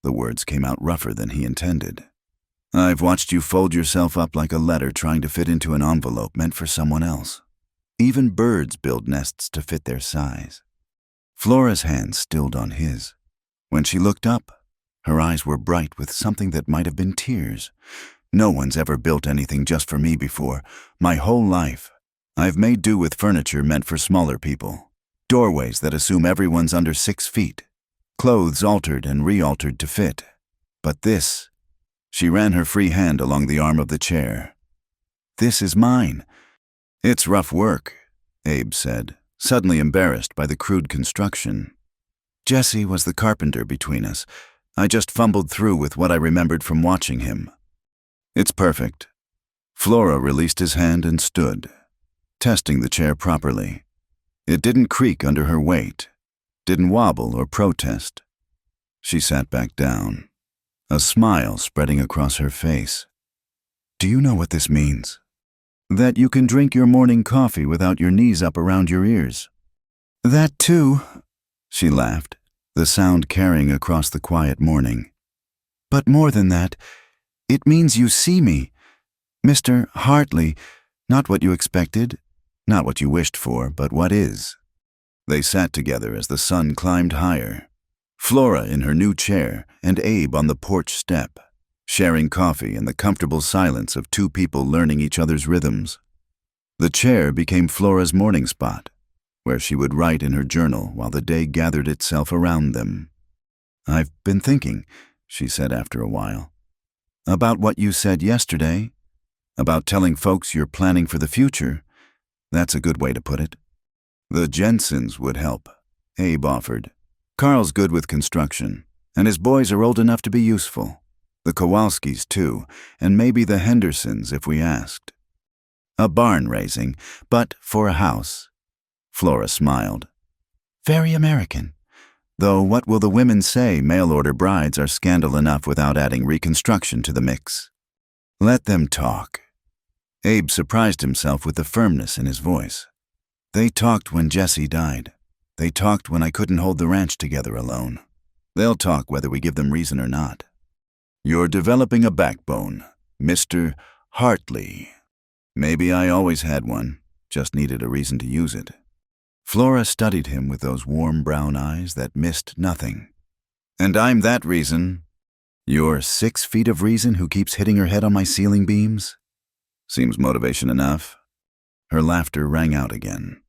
The words came out rougher than he intended. "I've watched you fold yourself up like a letter trying to fit into an envelope meant for someone else. Even birds build nests to fit their size." Flora's hand stilled on his. When she looked up, her eyes were bright with something that might have been tears. "No one's ever built anything just for me before. My whole life, I've made do with furniture meant for smaller people. Doorways that assume everyone's under 6 feet. Clothes altered and re-altered to fit. But this," she ran her free hand along the arm of the chair, "this is mine." "It's rough work," Abe said, suddenly embarrassed by the crude construction. "Jesse was the carpenter between us. I just fumbled through with what I remembered from watching him." "It's perfect." Flora released his hand and stood, testing the chair properly. It didn't creak under her weight, didn't wobble or protest. She sat back down, a smile spreading across her face. "Do you know what this means?" "That you can drink your morning coffee without your knees up around your ears." "That too," she laughed, the sound carrying across the quiet morning. "But more than that, it means you see me. Mr. Hartley, not what you expected, not what you wished for, but what is." They sat together as the sun climbed higher, Flora in her new chair and Abe on the porch step, sharing coffee in the comfortable silence of two people learning each other's rhythms. The chair became Flora's morning spot, where she would write in her journal while the day gathered itself around them. "I've been thinking," she said after a while, "about what you said yesterday, about telling folks you're planning for the future. That's a good way to put it." "The Jensens would help," Abe offered. "Carl's good with construction, and his boys are old enough to be useful. The Kowalskis, too, and maybe the Hendersons if we asked. A barn raising, but for a house." Flora smiled. "Very American. Though what will the women say? Mail-order brides are scandal enough without adding reconstruction to the mix." "Let them talk." Abe surprised himself with the firmness in his voice. "They talked when Jesse died. They talked when I couldn't hold the ranch together alone. They'll talk whether we give them reason or not." "You're developing a backbone, Mr. Hartley." "Maybe I always had one, just needed a reason to use it." Flora studied him with those warm brown eyes that missed nothing. "And I'm that reason." "You're 6 feet of reason who keeps hitting her head on my ceiling beams?" "Seems motivation enough." Her laughter rang out again,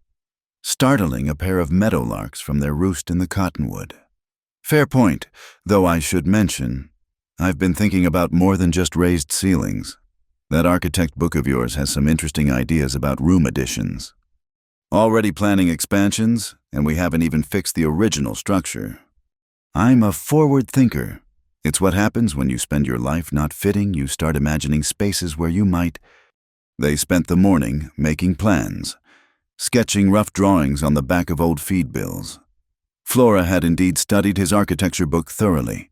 startling a pair of meadowlarks from their roost in the cottonwood. Fair point, though I should mention, I've been thinking about more than just raised ceilings. That architect book of yours has some interesting ideas about room additions. Already planning expansions, and we haven't even fixed the original structure. I'm a forward thinker. It's what happens when you spend your life not fitting, you start imagining spaces where you might. They spent the morning making plans, sketching rough drawings on the back of old feed bills. Flora had indeed studied his architecture book thoroughly,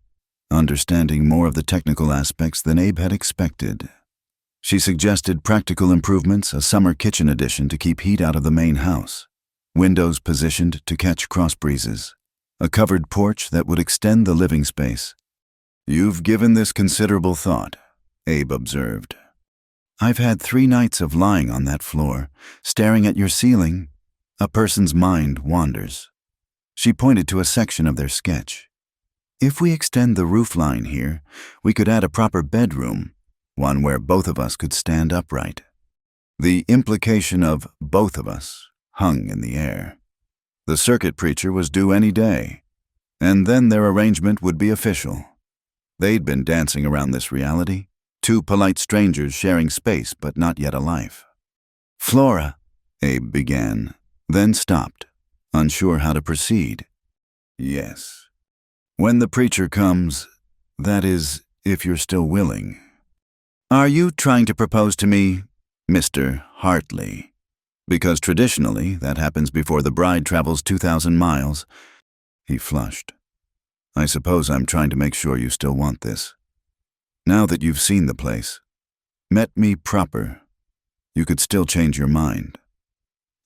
understanding more of the technical aspects than Abe had expected. She suggested practical improvements, a summer kitchen addition to keep heat out of the main house, windows positioned to catch cross breezes, a covered porch that would extend the living space. You've given this considerable thought, Abe observed. I've had 3 nights of lying on that floor, staring at your ceiling. A person's mind wanders. She pointed to a section of their sketch. If we extend the roof line here, we could add a proper bedroom, one where both of us could stand upright. The implication of both of us hung in the air. The circuit preacher was due any day, and then their arrangement would be official. They'd been dancing around this reality, 2 polite strangers sharing space but not yet a life. Flora, Abe began, then stopped, unsure how to proceed. Yes. When the preacher comes, that is, if you're still willing. Are you trying to propose to me, Mr. Hartley? Because traditionally, that happens before the bride travels 2,000 miles. He flushed. I suppose I'm trying to make sure you still want this. Now that you've seen the place, met me proper, you could still change your mind.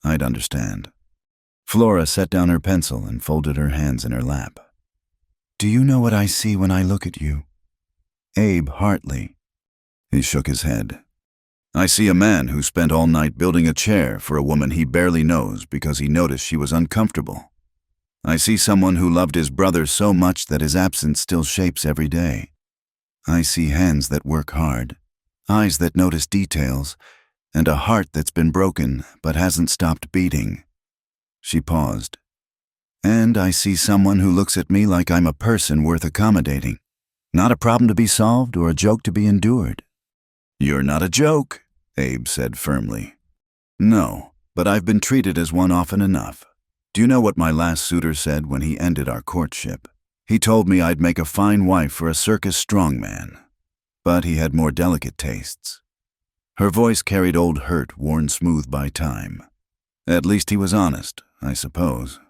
I'd understand. Flora set down her pencil and folded her hands in her lap. Do you know what I see when I look at you? Abe Hartley. He shook his head. I see a man who spent all night building a chair for a woman he barely knows because he noticed she was uncomfortable. I see someone who loved his brother so much that his absence still shapes every day. I see hands that work hard, eyes that notice details, and a heart that's been broken but hasn't stopped beating. She paused. And I see someone who looks at me like I'm a person worth accommodating, not a problem to be solved or a joke to be endured. You're not a joke, Abe said firmly. No, but I've been treated as one often enough. Do you know what my last suitor said when he ended our courtship? He told me I'd make a fine wife for a circus strongman. But he had more delicate tastes. Her voice carried old hurt worn smooth by time. At least he was honest, I suppose.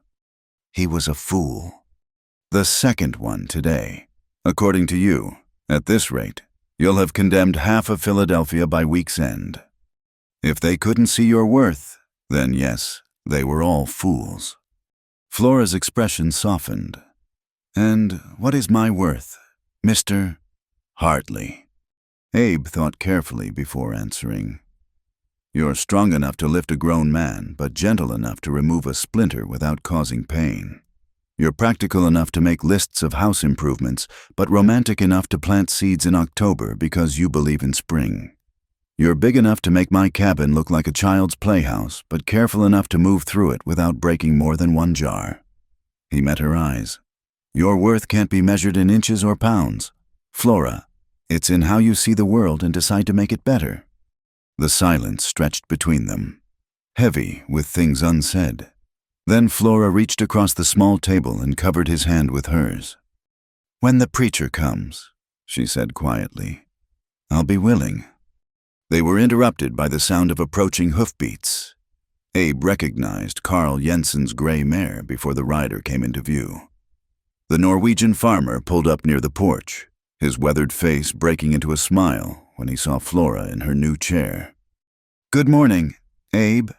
He was a fool. The second one today. According to you, at this rate, you'll have condemned half of Philadelphia by week's end. If they couldn't see your worth, then yes, they were all fools. Flora's expression softened. And what is my worth, Mr. Hartley? Abe thought carefully before answering. You're strong enough to lift a grown man, but gentle enough to remove a splinter without causing pain. You're practical enough to make lists of house improvements, but romantic enough to plant seeds in October because you believe in spring. You're big enough to make my cabin look like a child's playhouse, but careful enough to move through it without breaking more than 1 jar. He met her eyes. Your worth can't be measured in inches or pounds. Flora, it's in how you see the world and decide to make it better. The silence stretched between them, heavy with things unsaid. Then Flora reached across the small table and covered his hand with hers. When the preacher comes, she said quietly, I'll be willing. They were interrupted by the sound of approaching hoofbeats. Abe recognized Carl Jensen's gray mare before the rider came into view. The Norwegian farmer pulled up near the porch, his weathered face breaking into a smile when he saw Flora in her new chair. Good morning, Abe,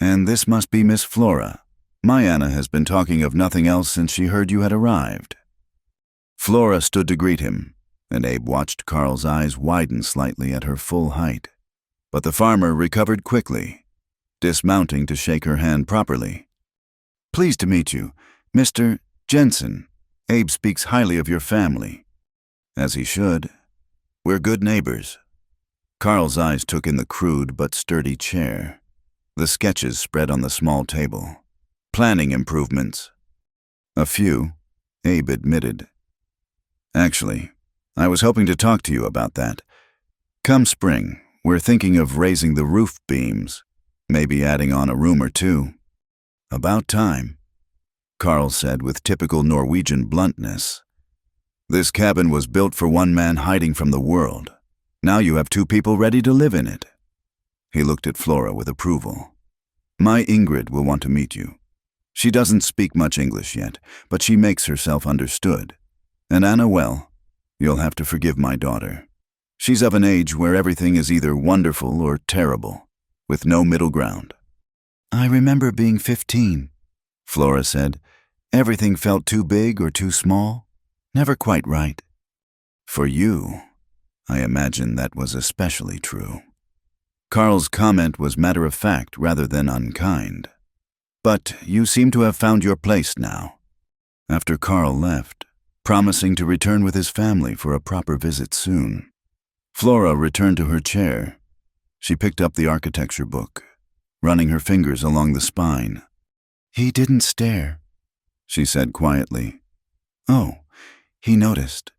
and this must be Miss Flora. My Anna has been talking of nothing else since she heard you had arrived. Flora stood to greet him, and Abe watched Carl's eyes widen slightly at her full height. But the farmer recovered quickly, dismounting to shake her hand properly. Pleased to meet you, Mr. Jensen. Abe speaks highly of your family. As he should. We're good neighbors. Carl's eyes took in the crude but sturdy chair, the sketches spread on the small table. Planning improvements. A few. Abe admitted. Actually, I was hoping to talk to you about that. Come spring, we're thinking of raising the roof beams, maybe adding on a room or two. About time, Carl said with typical Norwegian bluntness. This cabin was built for one man hiding from the world. Now you have two people ready to live in it. He looked at Flora with approval. My Ingrid will want to meet you. She doesn't speak much English yet, but she makes herself understood. And Anna, well, you'll have to forgive my daughter. She's of an age where everything is either wonderful or terrible, with no middle ground. I remember being 15, Flora said. Everything felt too big or too small, never quite right. For you, I imagine that was especially true. Carl's comment was matter-of-fact rather than unkind. But you seem to have found your place now. After Carl left, promising to return with his family for a proper visit soon, Flora returned to her chair. She picked up the architecture book, running her fingers along the spine. He didn't stare, she said quietly. Oh, he noticed.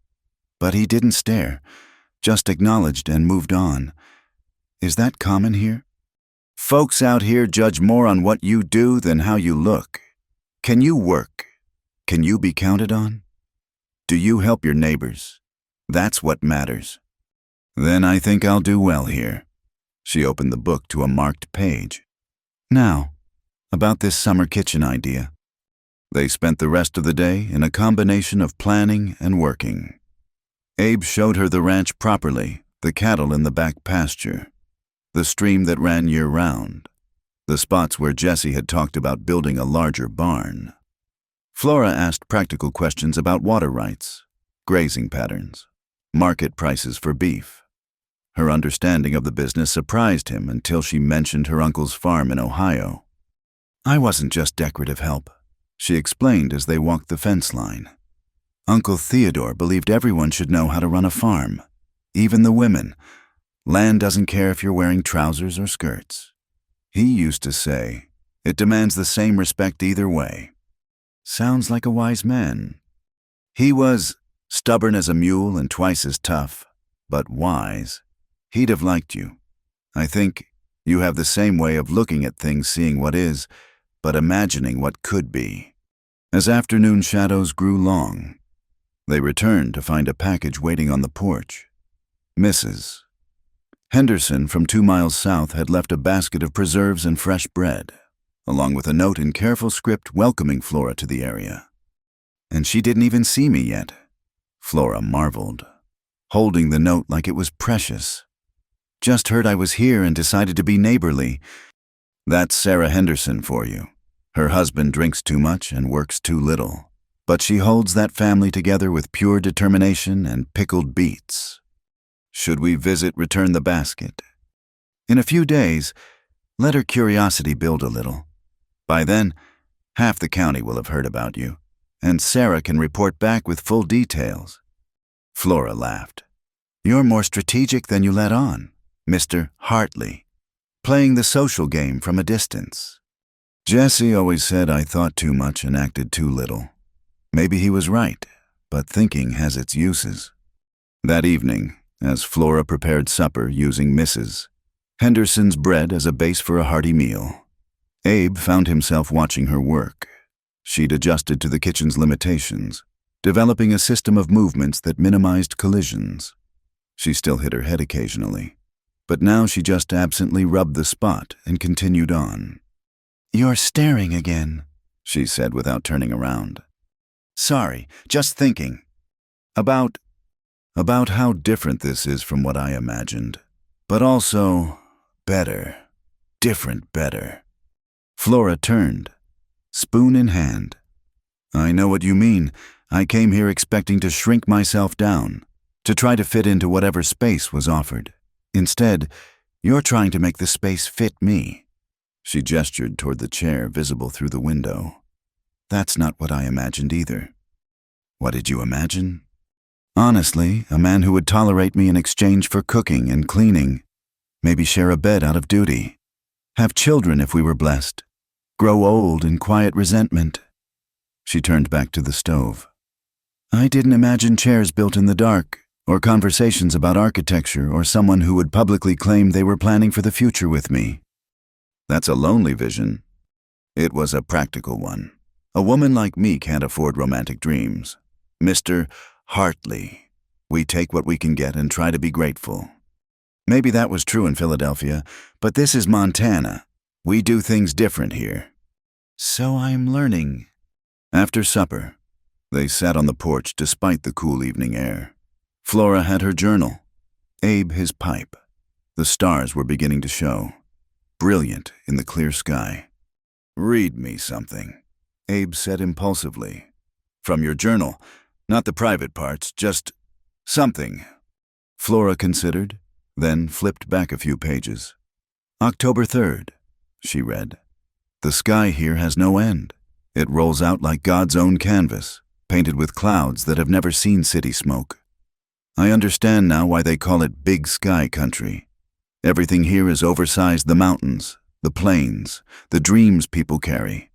But he didn't stare, just acknowledged and moved on. Is that common here? Folks out here judge more on what you do than how you look. Can you work? Can you be counted on? Do you help your neighbors? That's what matters. Then I think I'll do well here. She opened the book to a marked page. Now, about this summer kitchen idea. They spent the rest of the day in a combination of planning and working. Abe showed her the ranch properly, the cattle in the back pasture, the stream that ran year-round, the spots where Jesse had talked about building a larger barn. Flora asked practical questions about water rights, grazing patterns, market prices for beef. Her understanding of the business surprised him until she mentioned her uncle's farm in Ohio. I wasn't just decorative help, she explained as they walked the fence line. Uncle Theodore believed everyone should know how to run a farm, even the women. Land doesn't care if you're wearing trousers or skirts. He used to say, it demands the same respect either way. Sounds like a wise man. He was stubborn as a mule and twice as tough, but wise. He'd have liked you. I think you have the same way of looking at things, seeing what is, but imagining what could be. As afternoon shadows grew long, they returned to find a package waiting on the porch. Mrs. Henderson from 2 miles south had left a basket of preserves and fresh bread, along with a note in careful script welcoming Flora to the area. And she didn't even see me yet, Flora marveled, holding the note like it was precious. Just heard I was here and decided to be neighborly. That's Sarah Henderson for you. Her husband drinks too much and works too little, but she holds that family together with pure determination and pickled beets. Should we visit, return the basket? In a few days, let her curiosity build a little. By then, half the county will have heard about you, and Sarah can report back with full details. Flora laughed. You're more strategic than you let on, Mr. Hartley, playing the social game from a distance. Jesse always said I thought too much and acted too little. Maybe he was right, but thinking has its uses. That evening, as Flora prepared supper using Mrs. Henderson's bread as a base for a hearty meal, Abe found himself watching her work. She'd adjusted to the kitchen's limitations, developing a system of movements that minimized collisions. She still hit her head occasionally, but now she just absently rubbed the spot and continued on. You're staring again, she said without turning around. Sorry, just thinking. About how different this is from what I imagined, but also better, different better. Flora turned, spoon in hand. I know what you mean. I came here expecting to shrink myself down, to try to fit into whatever space was offered. Instead, you're trying to make the space fit me. She gestured toward the chair visible through the window. That's not what I imagined either. What did you imagine? Honestly, a man who would tolerate me in exchange for cooking and cleaning, maybe share a bed out of duty, have children if we were blessed, grow old in quiet resentment. She turned back to the stove. I didn't imagine chairs built in the dark, or conversations about architecture, or someone who would publicly claim they were planning for the future with me. That's a lonely vision. It was a practical one. A woman like me can't afford romantic dreams. Mr. Hartley, we take what we can get and try to be grateful. Maybe that was true in Philadelphia, but this is Montana. We do things different here. So I'm learning. After supper, they sat on the porch despite the cool evening air. Flora had her journal, Abe his pipe. The stars were beginning to show, brilliant in the clear sky. "Read me something," Abe said impulsively. "From your journal, not the private parts, just something." Flora considered, then flipped back a few pages. "October 3rd, she read. "The sky here has no end. It rolls out like God's own canvas, painted with clouds that have never seen city smoke. I understand now why they call it Big Sky Country. Everything here is oversized: the mountains, the plains, the dreams people carry.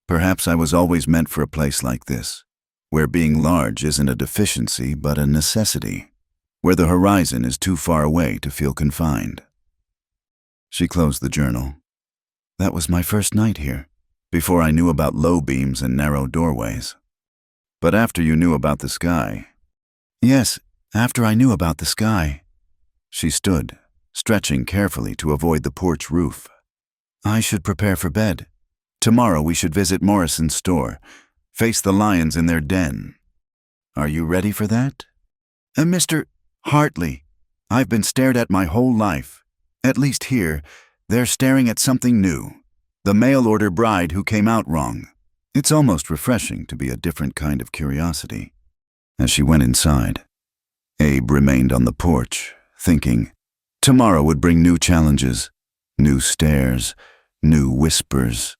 Perhaps I was always meant for a place like this, where being large isn't a deficiency but a necessity, where the horizon is too far away to feel confined." She closed the journal. "That was my first night here, before I knew about low beams and narrow doorways." "But after you knew about the sky." "Yes, after I knew about the sky." She stood, stretching carefully to avoid the porch roof. "I should prepare for bed. Tomorrow we should visit Morrison's store, face the lions in their den. Are you ready for that?" Mr. Hartley, I've been stared at my whole life. At least here, they're staring at something new. The mail-order bride who came out wrong." It's almost refreshing to be a different kind of curiosity. As she went inside, Abe remained on the porch, thinking tomorrow would bring new challenges, new stares, new whispers.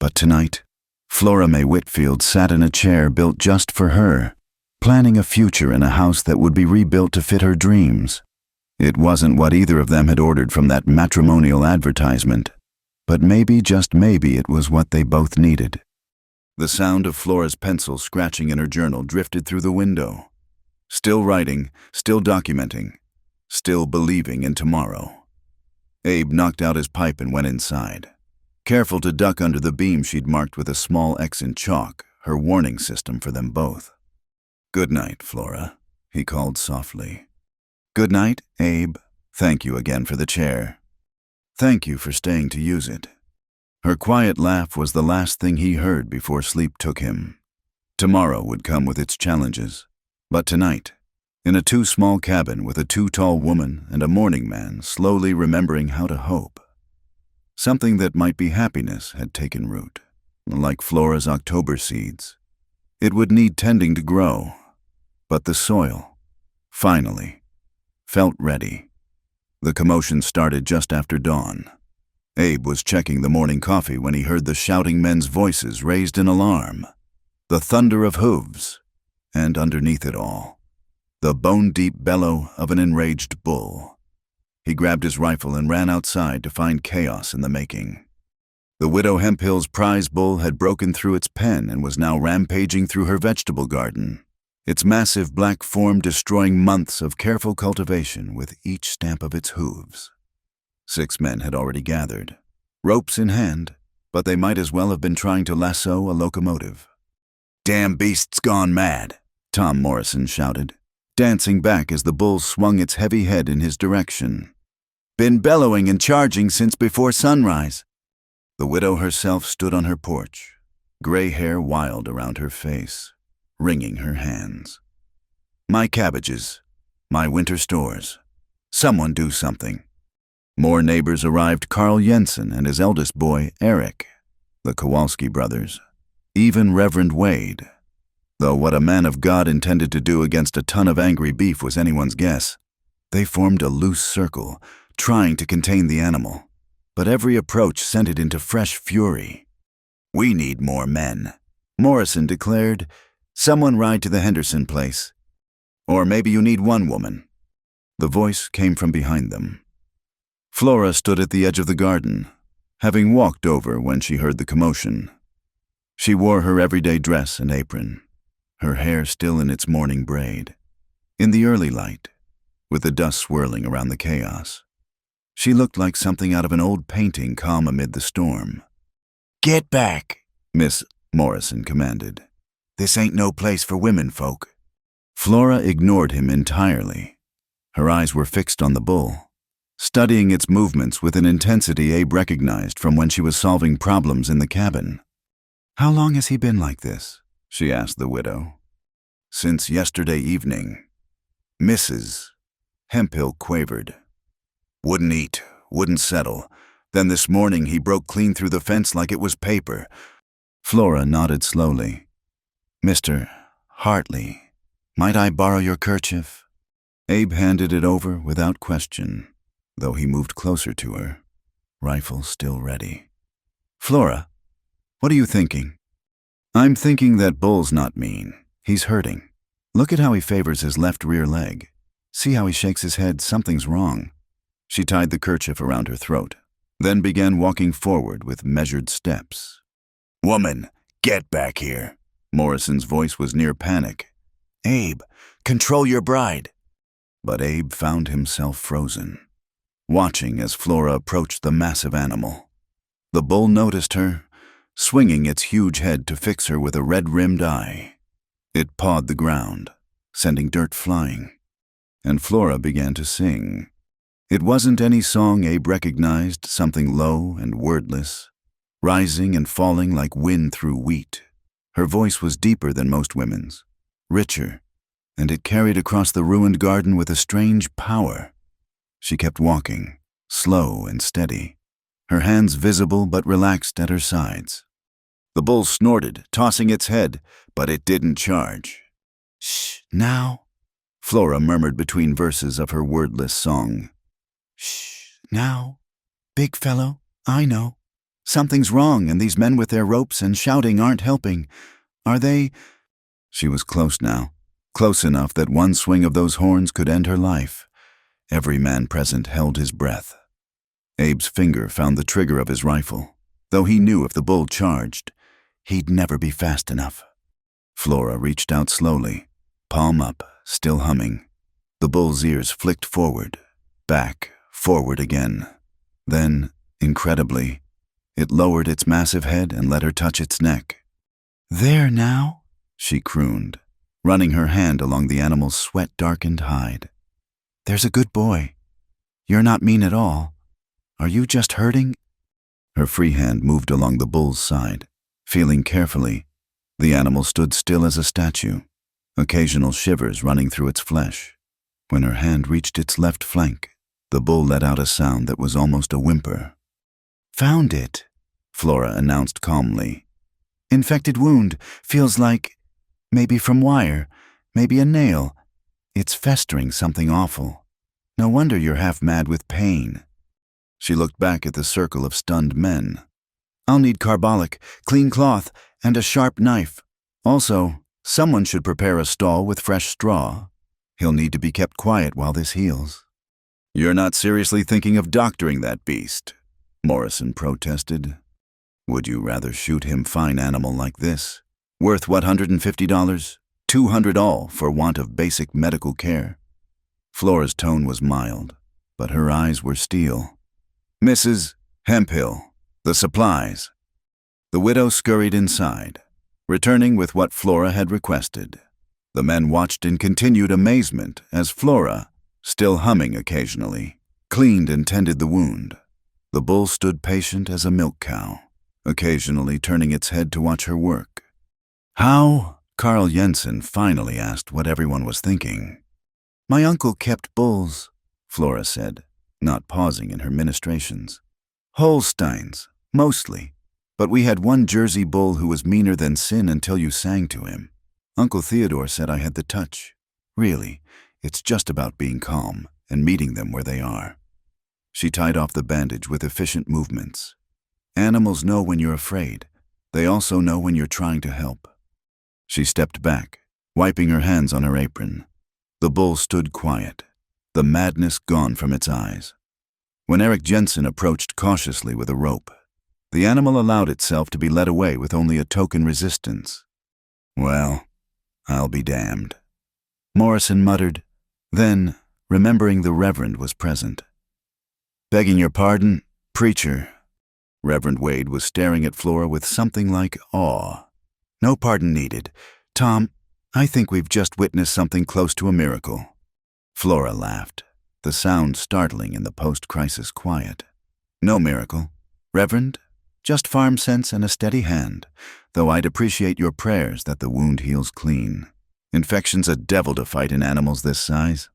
But tonight, Flora May Whitfield sat in a chair built just for her, planning a future in a house that would be rebuilt to fit her dreams. It wasn't what either of them had ordered from that matrimonial advertisement, but maybe, just maybe, it was what they both needed. The sound of Flora's pencil scratching in her journal drifted through the window. Still writing, still documenting, still believing in tomorrow. Abe knocked out his pipe and went inside, careful to duck under the beam she'd marked with a small X in chalk, her warning system for them both. "Good night, Flora," he called softly. "Good night, Abe. Thank you again for the chair. Thank you for staying to use it." Her quiet laugh was the last thing he heard before sleep took him. Tomorrow would come with its challenges. But tonight, in a too-small cabin with a too-tall woman and a morning man slowly remembering how to hope, something that might be happiness had taken root, like Flora's October seeds. It would need tending to grow, but the soil, finally, felt ready. The commotion started just after dawn. Abe was checking the morning coffee when he heard the shouting men's voices raised in alarm, the thunder of hooves, and underneath it all, the bone-deep bellow of an enraged bull. He grabbed his rifle and ran outside to find chaos in the making. The widow Hemphill's prize bull had broken through its pen and was now rampaging through her vegetable garden, its massive black form destroying months of careful cultivation with each stamp of its hooves. 6 men had already gathered, ropes in hand, but they might as well have been trying to lasso a locomotive. "Damn beast's gone mad," Tom Morrison shouted, dancing back as the bull swung its heavy head in his direction. "Been bellowing and charging since before sunrise." The widow herself stood on her porch, gray hair wild around her face, wringing her hands. "My cabbages, my winter stores. Someone do something." More neighbors arrived: Carl Jensen and his eldest boy, Eric, the Kowalski brothers, even Reverend Wade. Though what a man of God intended to do against a ton of angry beef was anyone's guess. They formed a loose circle, trying to contain the animal, but every approach sent it into fresh fury. "We need more men," Morrison declared. "Someone ride to the Henderson place. Or maybe you need one woman." The voice came from behind them. Flora stood at the edge of the garden, having walked over when she heard the commotion. She wore her everyday dress and apron. her hair still in its morning braid. In the early light, with the dust swirling around the chaos, she looked like something out of an old painting calm amid the storm. "Get back," Miss Morrison commanded. "This ain't no place for women folk." Flora ignored him entirely. Her eyes were fixed on the bull, studying its movements with an intensity Abe recognized from when she was solving problems in the cabin. "How long has he been like this?" she asked the widow. "Since yesterday evening," Mrs. Hemphill quavered. "Wouldn't eat, wouldn't settle. Then this morning he broke clean through the fence like it was paper." Flora nodded slowly. "Mr. Hartley, might I borrow your kerchief?" Abe handed it over without question, though he moved closer to her, rifle still ready. "Flora, what are you thinking?" "I'm thinking that Bull's not mean. He's hurting. Look at how he favors his left rear leg. See how he shakes his head. Something's wrong." She tied the kerchief around her throat, then began walking forward with measured steps. "Woman, get back here." Morrison's voice was near panic. "Abe, control your bride." But Abe found himself frozen, watching as Flora approached the massive animal. The bull noticed her, swinging its huge head to fix her with a red-rimmed eye. It pawed the ground, sending dirt flying, and Flora began to sing. It wasn't any song Abe recognized, something low and wordless, rising and falling like wind through wheat. Her voice was deeper than most women's, richer, and it carried across the ruined garden with a strange power. She kept walking, slow and steady, her hands visible but relaxed at her sides. The bull snorted, tossing its head, but it didn't charge. "Shh, now," Flora murmured between verses of her wordless song. "Shh, now. Big fellow, I know. Something's wrong, and these men with their ropes and shouting aren't helping. Are they—" She was close now, close enough that one swing of those horns could end her life. Every man present held his breath. Abe's finger found the trigger of his rifle, though he knew if the bull charged, he'd never be fast enough. Flora reached out slowly, palm up, still humming. The bull's ears flicked forward, back, forward again. Then, incredibly, it lowered its massive head and let her touch its neck. "There now," she crooned, running her hand along the animal's sweat-darkened hide. "There's a good boy. You're not mean at all. Are you just hurting?" Her free hand moved along the bull's side. Feeling carefully, the animal stood still as a statue, occasional shivers running through its flesh. When her hand reached its left flank, the bull let out a sound that was almost a whimper. "Found it," Flora announced calmly. "Infected wound, feels like, maybe from wire, maybe a nail. It's festering something awful. No wonder you're half mad with pain." She looked back at the circle of stunned men. "I'll need carbolic, clean cloth, and a sharp knife. Also, someone should prepare a stall with fresh straw. He'll need to be kept quiet while this heals." "You're not seriously thinking of doctoring that beast?" Morrison protested. "Would you rather shoot him fine animal like this? Worth what, $150? $200 all for want of basic medical care?" Flora's tone was mild, but her eyes were steel. "Mrs. Hemphill, the supplies." The widow scurried inside, returning with what Flora had requested. The men watched in continued amazement as Flora, still humming occasionally, cleaned and tended the wound. The bull stood patient as a milk cow, occasionally turning its head to watch her work. "How?" Carl Jensen finally asked what everyone was thinking. "My uncle kept bulls," Flora said, not pausing in her ministrations. "Holsteins, mostly, but we had one Jersey bull who was meaner than sin until you sang to him. Uncle Theodore said I had the touch. Really, it's just about being calm and meeting them where they are." She tied off the bandage with efficient movements. "Animals know when you're afraid. They also know when you're trying to help." She stepped back, wiping her hands on her apron. The bull stood quiet, the madness gone from its eyes. When Eric Jensen approached cautiously with a rope, the animal allowed itself to be led away with only a token resistance. "Well, I'll be damned. Morrison muttered. Then, remembering the Reverend was present. Begging your pardon, preacher. Reverend Wade was staring at Flora with something like awe. No pardon needed. Tom, I think we've just witnessed something close to a miracle. Flora laughed, the sound startling in the post-crisis quiet. No miracle. Reverend, just farm sense and a steady hand, though I'd appreciate your prayers that the wound heals clean. Infection's a devil to fight in animals this size.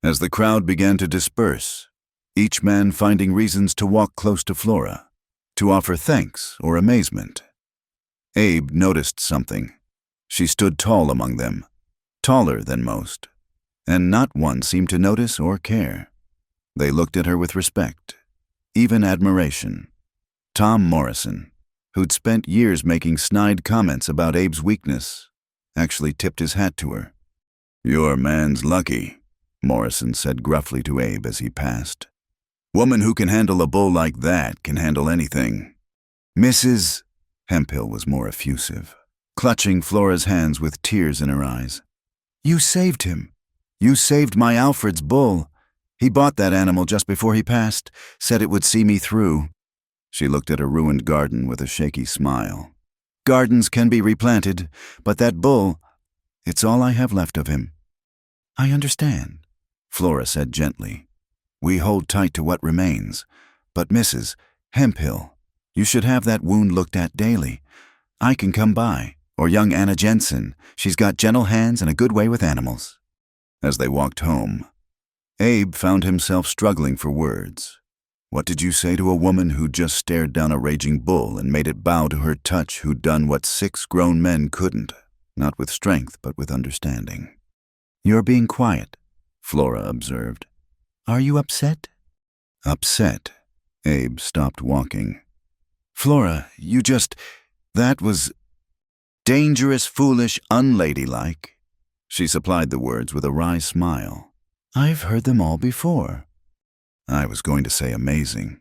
As the crowd began to disperse, each man finding reasons to walk close to Flora, to offer thanks or amazement, Abe noticed something. She stood tall among them, taller than most, and not one seemed to notice or care. They looked at her with respect, even admiration. Tom Morrison, who'd spent years making snide comments about Abe's weakness, actually tipped his hat to her. Your man's lucky, Morrison said gruffly to Abe as he passed. Woman who can handle a bull like that can handle anything. Mrs. Hemphill was more effusive, clutching Flora's hands with tears in her eyes. You saved him. You saved my Alfred's bull. He bought that animal just before he passed, said it would see me through. She looked at her ruined garden with a shaky smile. Gardens can be replanted, but that bull, it's all I have left of him. I understand, Flora said gently. We hold tight to what remains. But Mrs. Hemphill, you should have that wound looked at daily. I can come by, or young Anna Jensen. She's got gentle hands and a good way with animals. As they walked home, Abe found himself struggling for words. What did you say to a woman who just stared down a raging bull and made it bow to her touch, who'd done what 6 grown men couldn't, not with strength but with understanding? You're being quiet, Flora observed. Are you upset? Upset? Abe stopped walking. Flora, that was dangerous, foolish, unladylike. She supplied the words with a wry smile. I've heard them all before. I was going to say amazing.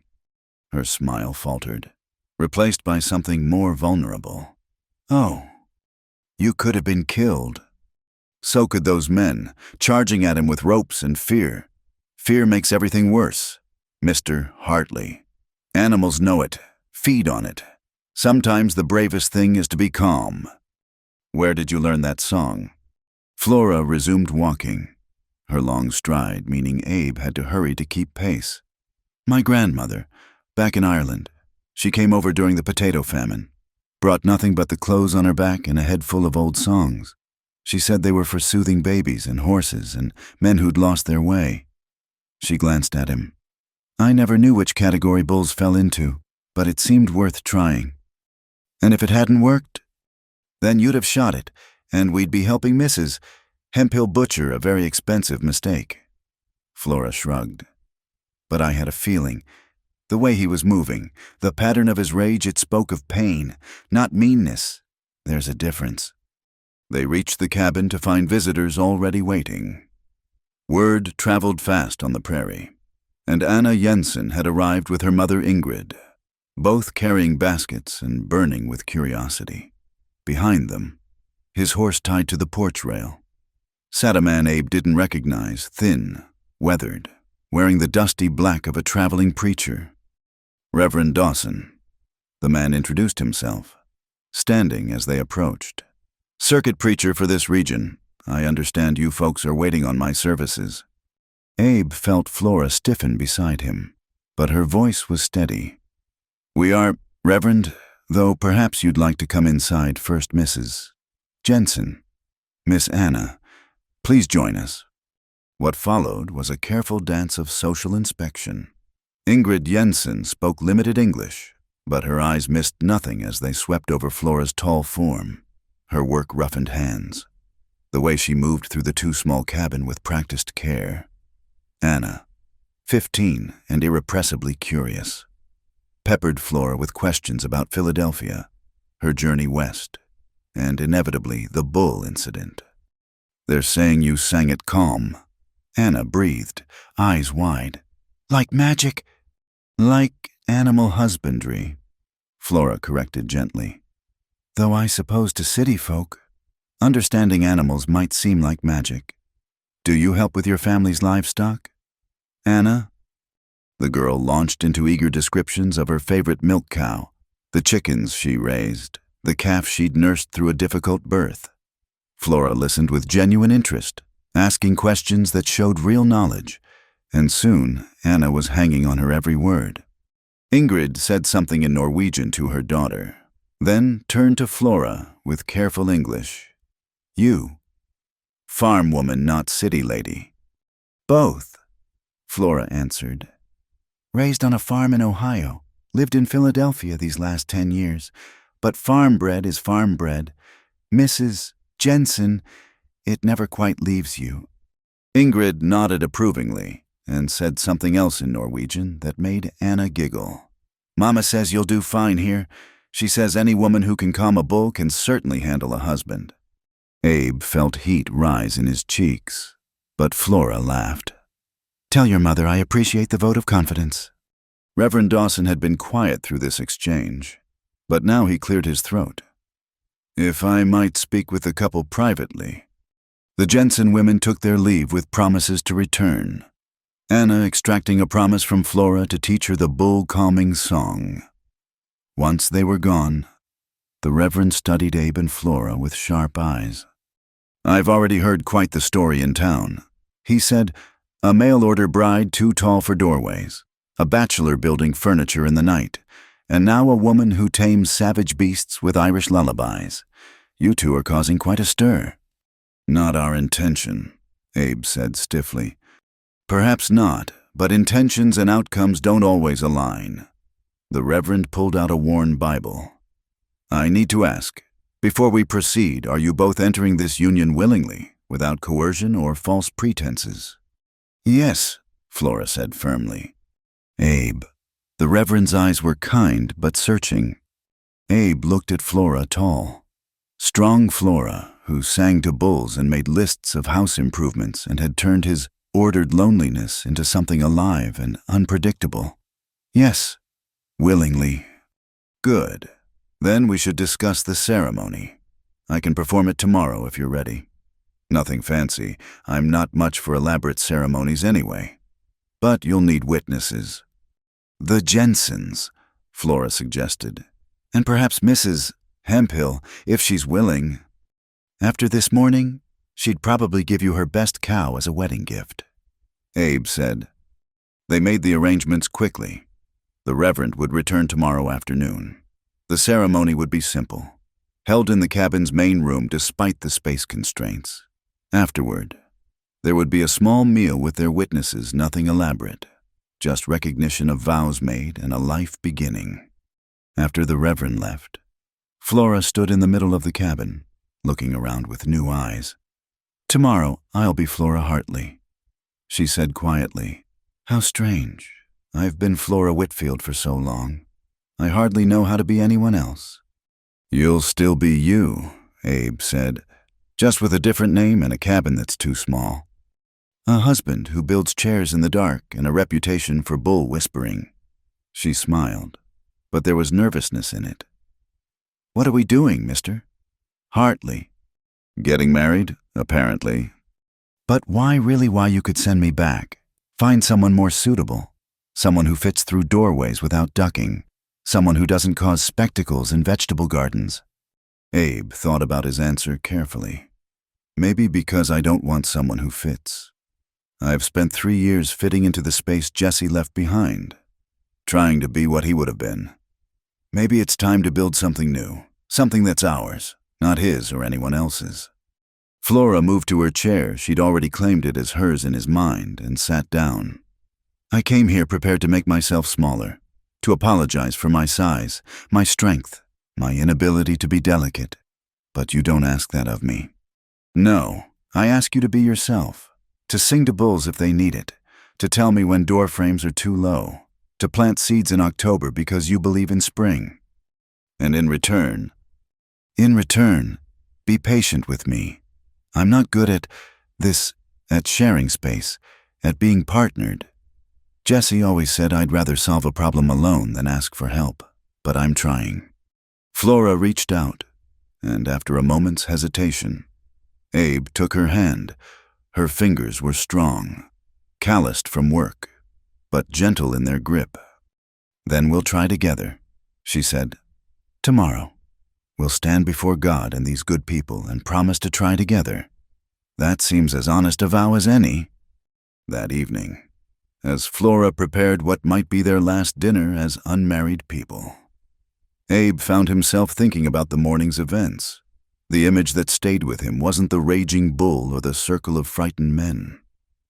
Her smile faltered, replaced by something more vulnerable. Oh, you could have been killed. So could those men, charging at him with ropes and fear. Fear makes everything worse, Mr. Hartley. Animals know it, feed on it. Sometimes the bravest thing is to be calm. Where did you learn that song? Flora resumed walking, her long stride meaning Abe had to hurry to keep pace. My grandmother, back in Ireland. She came over during the potato famine. Brought nothing but the clothes on her back and a head full of old songs. She said they were for soothing babies and horses and men who'd lost their way. She glanced at him. I never knew which category bulls fell into, but it seemed worth trying. And if it hadn't worked, then you'd have shot it, and we'd be helping Mrs. Hemphill butcher a very expensive mistake. Flora shrugged. But I had a feeling. The way he was moving, the pattern of his rage, it spoke of pain, not meanness. There's a difference. They reached the cabin to find visitors already waiting. Word traveled fast on the prairie, and Anna Jensen had arrived with her mother Ingrid, both carrying baskets and burning with curiosity. Behind them, his horse tied to the porch rail, sat a man Abe didn't recognize, thin, weathered, wearing the dusty black of a traveling preacher. Reverend Dawson. The man introduced himself, standing as they approached. Circuit preacher for this region. I understand you folks are waiting on my services. Abe felt Flora stiffen beside him, but her voice was steady. We are, Reverend, though perhaps you'd like to come inside first, Mrs. Jensen. Miss Anna, please join us. What followed was a careful dance of social inspection. Ingrid Jensen spoke limited English, but her eyes missed nothing as they swept over Flora's tall form, her work-roughened hands, the way she moved through the too small cabin with practiced care. Anna, 15 and irrepressibly curious, peppered Flora with questions about Philadelphia, her journey west, and inevitably the bull incident. They're saying you sang it calm. Anna breathed, eyes wide. Like magic? Like animal husbandry, Flora corrected gently. Though I suppose to city folk, Understanding animals might seem like magic. Do you help with your family's livestock? Anna? The girl launched into eager descriptions of her favorite milk cow, the chickens she raised, the calf she'd nursed through a difficult birth. Flora listened with genuine interest, asking questions that showed real knowledge, and soon Anna was hanging on her every word. Ingrid said something in Norwegian to her daughter, then turned to Flora with careful English. You. Farm woman, not city lady. Both, Flora answered. Raised on a farm in Ohio, lived in Philadelphia these last 10 years, but farm bread is farm bread. Mrs. Jensen, it never quite leaves you. Ingrid nodded approvingly and said something else in Norwegian that made Anna giggle. Mama says you'll do fine here. She says any woman who can calm a bull can certainly handle a husband. Abe felt heat rise in his cheeks, but Flora laughed. Tell your mother I appreciate the vote of confidence. Reverend Dawson had been quiet through this exchange, but now he cleared his throat. If I might speak with the couple privately. The Jensen women took their leave with promises to return, Anna extracting a promise from Flora to teach her the bull-calming song. Once they were gone, the Reverend studied Abe and Flora with sharp eyes. I've already heard quite the story in town. He said, a mail-order bride too tall for doorways, a bachelor building furniture in the night, and now a woman who tames savage beasts with Irish lullabies. You two are causing quite a stir. Not our intention, Abe said stiffly. Perhaps not, but intentions and outcomes don't always align. The Reverend pulled out a worn Bible. I need to ask, before we proceed, are you both entering this union willingly, without coercion or false pretenses? Yes, Flora said firmly. Abe. The Reverend's eyes were kind but searching. Abe looked at Flora tall. Strong Flora, who sang to bulls and made lists of house improvements and had turned his ordered loneliness into something alive and unpredictable. Yes, willingly. Good. Then we should discuss the ceremony. I can perform it tomorrow if you're ready. Nothing fancy. I'm not much for elaborate ceremonies anyway. But you'll need witnesses. The Jensens, Flora suggested. And perhaps Mrs. Hemphill, if she's willing. After this morning, she'd probably give you her best cow as a wedding gift. Abe said. They made the arrangements quickly. The Reverend would return tomorrow afternoon. The ceremony would be simple, held in the cabin's main room despite the space constraints. Afterward, there would be a small meal with their witnesses, nothing elaborate, just recognition of vows made and a life beginning. After the Reverend left, Flora stood in the middle of the cabin, looking around with new eyes. Tomorrow, I'll be Flora Hartley, she said quietly. How strange. I've been Flora Whitfield for so long. I hardly know how to be anyone else. You'll still be you, Abe said, just with a different name and a cabin that's too small. A husband who builds chairs in the dark and a reputation for bull whispering. She smiled, but there was nervousness in it. What are we doing, mister? Hartley. Getting married, apparently. But why you could send me back? Find someone more suitable. Someone who fits through doorways without ducking. Someone who doesn't cause spectacles in vegetable gardens. Abe thought about his answer carefully. Maybe because I don't want someone who fits. I've spent 3 years fitting into the space Jesse left behind, trying to be what he would have been. Maybe it's time to build something new, something that's ours, not his or anyone else's. Flora moved to her chair. She'd already claimed it as hers in his mind and sat down. I came here prepared to make myself smaller, to apologize for my size, my strength, my inability to be delicate. But you don't ask that of me. No, I ask you to be yourself, to sing to bulls if they need it, to tell me when door frames are too low, to plant seeds in October because you believe in spring. And in return, be patient with me. I'm not good at sharing space, at being partnered. Jesse always said I'd rather solve a problem alone than ask for help, but I'm trying. Flora reached out, and after a moment's hesitation, Abe took her hand. Her fingers were strong, calloused from work, but gentle in their grip. "Then we'll try together," she said. "Tomorrow. We'll stand before God and these good people and promise to try together. That seems as honest a vow as any." That evening, as Flora prepared what might be their last dinner as unmarried people, Abe found himself thinking about the morning's events. The image that stayed with him wasn't the raging bull or the circle of frightened men.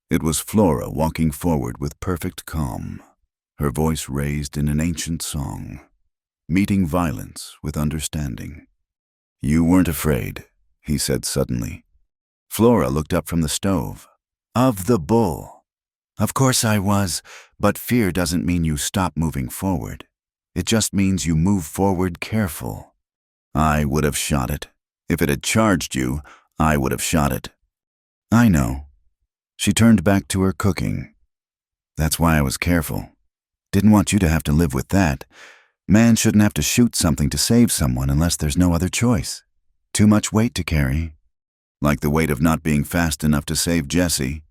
It was Flora walking forward with perfect calm, her voice raised in an ancient song, meeting violence with understanding. "You weren't afraid," he said suddenly. Flora looked up from the stove. "Of the bull. Of course I was, but fear doesn't mean you stop moving forward. It just means you move forward careful. I would have shot it. If it had charged you, I would have shot it." "I know." She turned back to her cooking. "That's why I was careful. Didn't want you to have to live with that. Man shouldn't have to shoot something to save someone unless there's no other choice. Too much weight to carry." Like the weight of not being fast enough to save Jesse.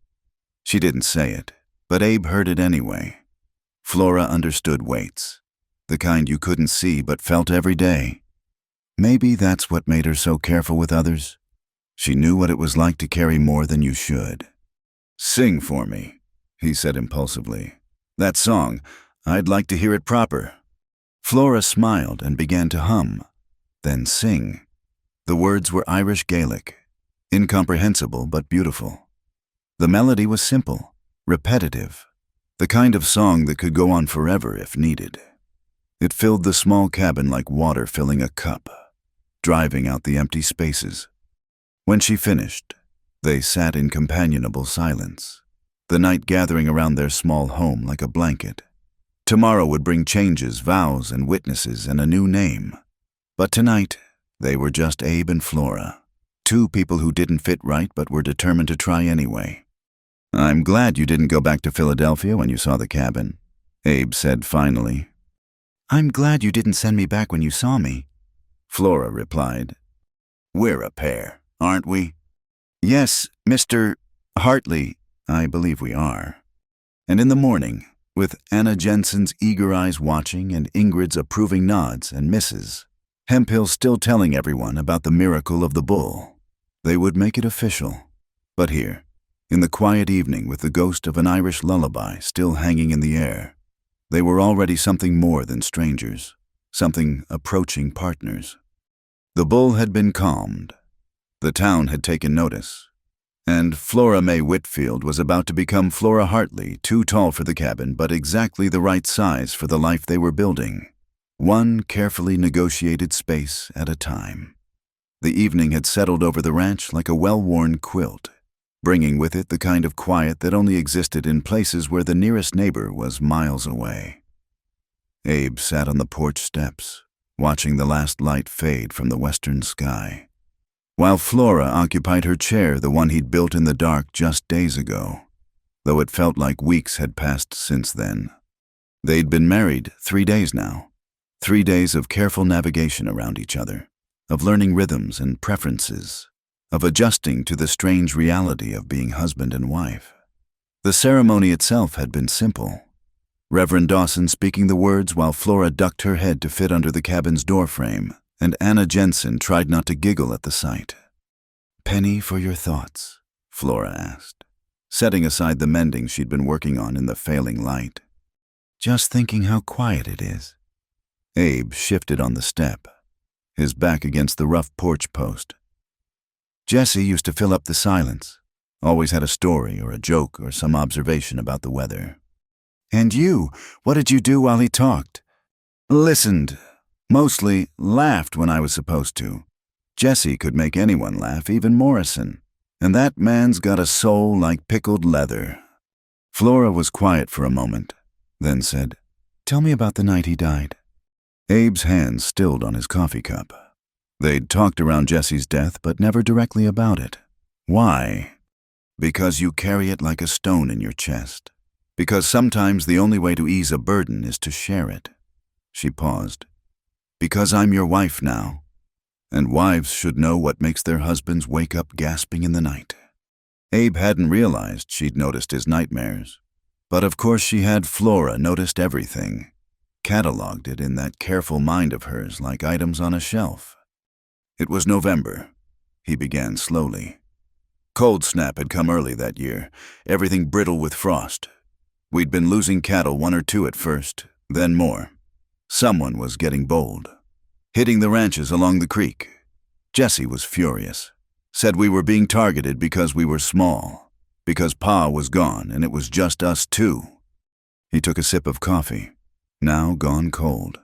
She didn't say it, but Abe heard it anyway. Flora understood weights, the kind you couldn't see but felt every day. Maybe that's what made her so careful with others. She knew what it was like to carry more than you should. "Sing for me," he said impulsively. "That song, I'd like to hear it proper." Flora smiled and began to hum, then sing. The words were Irish Gaelic, incomprehensible but beautiful. The melody was simple, repetitive, the kind of song that could go on forever if needed. It filled the small cabin like water filling a cup, driving out the empty spaces. When she finished, they sat in companionable silence, the night gathering around their small home like a blanket. Tomorrow would bring changes, vows, and witnesses, and a new name. But tonight, they were just Abe and Flora, two people who didn't fit right but were determined to try anyway. "I'm glad you didn't go back to Philadelphia when you saw the cabin," Abe said finally. "I'm glad you didn't send me back when you saw me," Flora replied. "We're a pair, aren't we?" "Yes, Mr. Hartley, I believe we are." And in the morning, with Anna Jensen's eager eyes watching and Ingrid's approving nods and misses, Hemphill still telling everyone about the miracle of the bull, they would make it official. But here, in the quiet evening with the ghost of an Irish lullaby still hanging in the air, they were already something more than strangers, something approaching partners. The bull had been calmed. The town had taken notice. And Flora May Whitfield was about to become Flora Hartley, too tall for the cabin but exactly the right size for the life they were building, one carefully negotiated space at a time. The evening had settled over the ranch like a well-worn quilt, bringing with it the kind of quiet that only existed in places where the nearest neighbor was miles away. Abe sat on the porch steps, watching the last light fade from the western sky, while Flora occupied her chair, the one he'd built in the dark just days ago, though it felt like weeks had passed since then. They'd been married 3 days now, 3 days of careful navigation around each other, of learning rhythms and preferences, of adjusting to the strange reality of being husband and wife. The ceremony itself had been simple. Reverend Dawson speaking the words while Flora ducked her head to fit under the cabin's doorframe, and Anna Jensen tried not to giggle at the sight. "Penny for your thoughts?" Flora asked, setting aside the mending she'd been working on in the failing light. "Just thinking how quiet it is." Abe shifted on the step, his back against the rough porch post. Jesse used to fill up the silence, always had a story or a joke or some observation about the weather. "And you, what did you do while he talked?" "Listened. Mostly laughed when I was supposed to. Jesse could make anyone laugh, even Morrison. And that man's got a soul like pickled leather." Flora was quiet for a moment, then said, "Tell me about the night he died." Abe's hand stilled on his coffee cup. They'd talked around Jesse's death, but never directly about it. Why? Because you carry it like a stone in your chest. Because sometimes the only way to ease a burden is to share it. She paused. "Because I'm your wife now." And wives should know what makes their husbands wake up gasping in the night. Abe hadn't realized she'd noticed his nightmares. But of course she had. Flora noticed everything, cataloged it in that careful mind of hers like items on a shelf. It was November. He began slowly. Cold snap had come early that year, everything brittle with frost. We'd been losing cattle, one or two at first, then more. Someone was getting bold, hitting the ranches along the creek. Jesse was furious, said we were being targeted because we were small, because Pa was gone and it was just us two. He took a sip of coffee, now gone cold.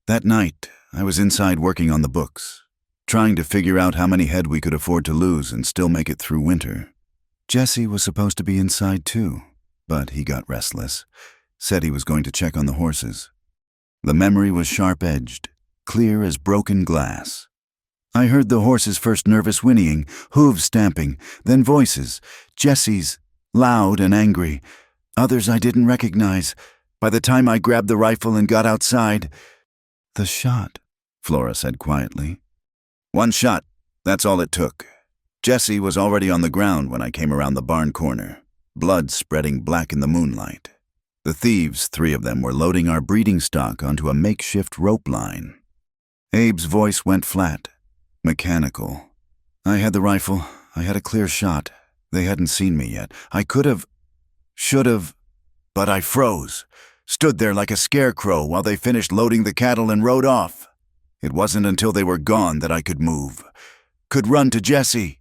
That night, I was inside working on the books, trying to figure out how many head we could afford to lose and still make it through winter. Jesse was supposed to be inside too, but he got restless, said he was going to check on the horses. The memory was sharp-edged, clear as broken glass. I heard the horses' first nervous whinnying, hooves stamping, then voices, Jesse's, loud and angry. Others I didn't recognize. By the time I grabbed the rifle and got outside, "The shot," Flora said quietly. "One shot, that's all it took." Jesse was already on the ground when I came around the barn corner, blood spreading black in the moonlight. The thieves, 3 of them, were loading our breeding stock onto a makeshift rope line. Abe's voice went flat, mechanical. "I had the rifle. I had a clear shot. They hadn't seen me yet. I could have, should have, but I froze, stood there like a scarecrow while they finished loading the cattle and rode off. It wasn't until they were gone that I could move, could run to Jesse."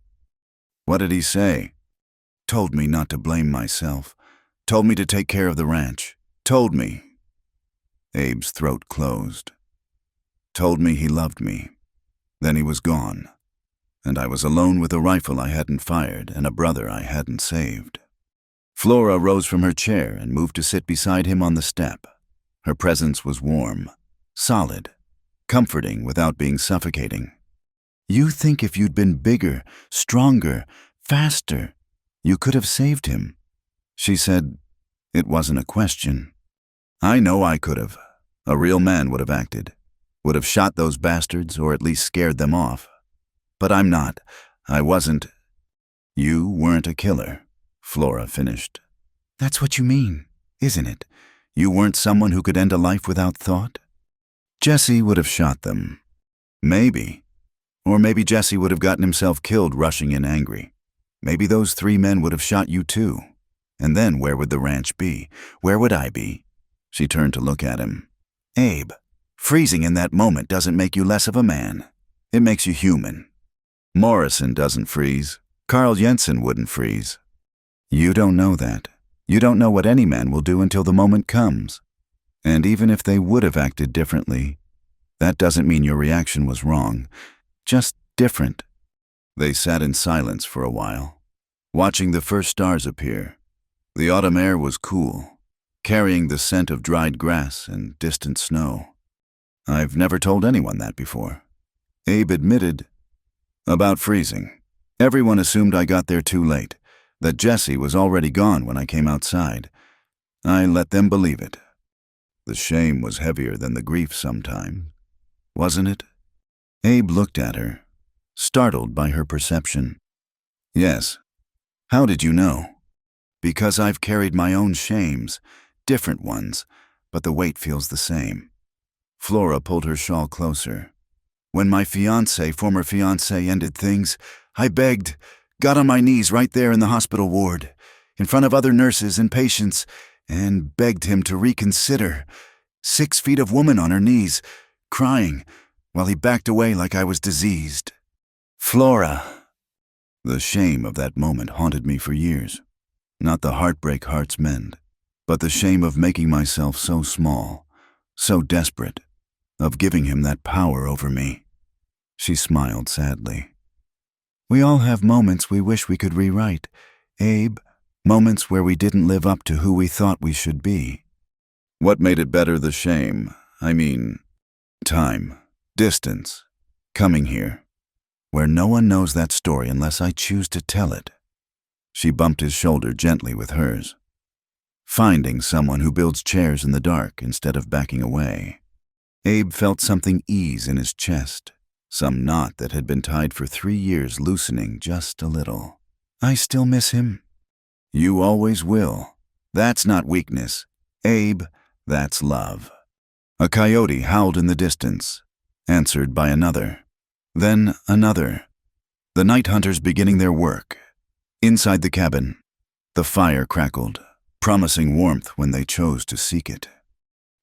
"What did he say?" "Told me not to blame myself. Told me to take care of the ranch. Told me." Abe's throat closed. "Told me he loved me. Then he was gone. And I was alone with a rifle I hadn't fired and a brother I hadn't saved." Flora rose from her chair and moved to sit beside him on the step. Her presence was warm, solid, comforting without being suffocating. "You think if you'd been bigger, stronger, faster, you could have saved him?" She said, "It wasn't a question. I know I could have. A real man would have acted, would have shot those bastards or at least scared them off. But I'm not. I wasn't." "You weren't a killer," Flora finished. "That's what you mean, isn't it? You weren't someone who could end a life without thought?" "Jesse would have shot them. Maybe. Or maybe Jesse would have gotten himself killed rushing in angry. Maybe those 3 men would have shot you too. And then where would the ranch be? Where would I be?" She turned to look at him. "Abe, freezing in that moment doesn't make you less of a man. It makes you human. Morrison doesn't freeze. Carl Jensen wouldn't freeze. You don't know that. You don't know what any man will do until the moment comes. And even if they would have acted differently, that doesn't mean your reaction was wrong. Just different." They sat in silence for a while, watching the first stars appear. The autumn air was cool, carrying the scent of dried grass and distant snow. "I've never told anyone that before." Abe admitted, "About freezing. Everyone assumed I got there too late, that Jesse was already gone when I came outside. I let them believe it. The shame was heavier than the grief sometimes, wasn't it?" Abe looked at her, startled by her perception. "Yes. How did you know?" "Because I've carried my own shames, different ones, but the weight feels the same." Flora pulled her shawl closer. "When my former fiancé ended things, I begged, got on my knees right there in the hospital ward, in front of other nurses and patients, and begged him to reconsider. 6 feet of woman on her knees, crying, while he backed away like I was diseased. Flora." The shame of that moment haunted me for years. Not the heartbreak hearts mend, but the shame of making myself so small, so desperate, of giving him that power over me. She smiled sadly. "We all have moments we wish we could rewrite, Abe. Moments where we didn't live up to who we thought we should be." "What made it better, the shame? I mean, time, distance, coming here, where no one knows that story unless I choose to tell it." She bumped his shoulder gently with hers. "Finding someone who builds chairs in the dark instead of backing away." Abe felt something ease in his chest, some knot that had been tied for 3 years loosening just a little. I still miss him. You always will. That's not weakness. Abe, that's love. A coyote howled in the distance, answered by another. Then another. The night hunters beginning their work. Inside the cabin, the fire crackled, promising warmth when they chose to seek it.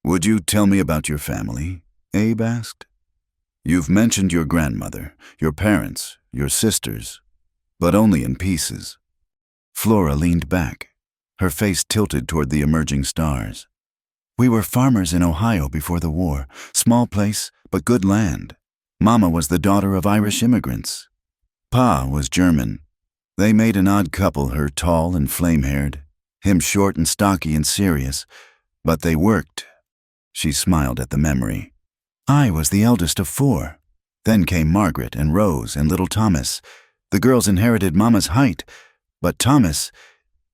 Would you tell me about your family? Abe asked. You've mentioned your grandmother, your parents, your sisters, but only in pieces. Flora leaned back, her face tilted toward the emerging stars. We were farmers in Ohio before the war, small place, but good land. Mama was the daughter of Irish immigrants. Pa was German. They made an odd couple, her tall and flame-haired, him short and stocky and serious, but they worked. She smiled at the memory. I was the eldest of 4. Then came Margaret and Rose and little Thomas. The girls inherited Mama's height, but Thomas,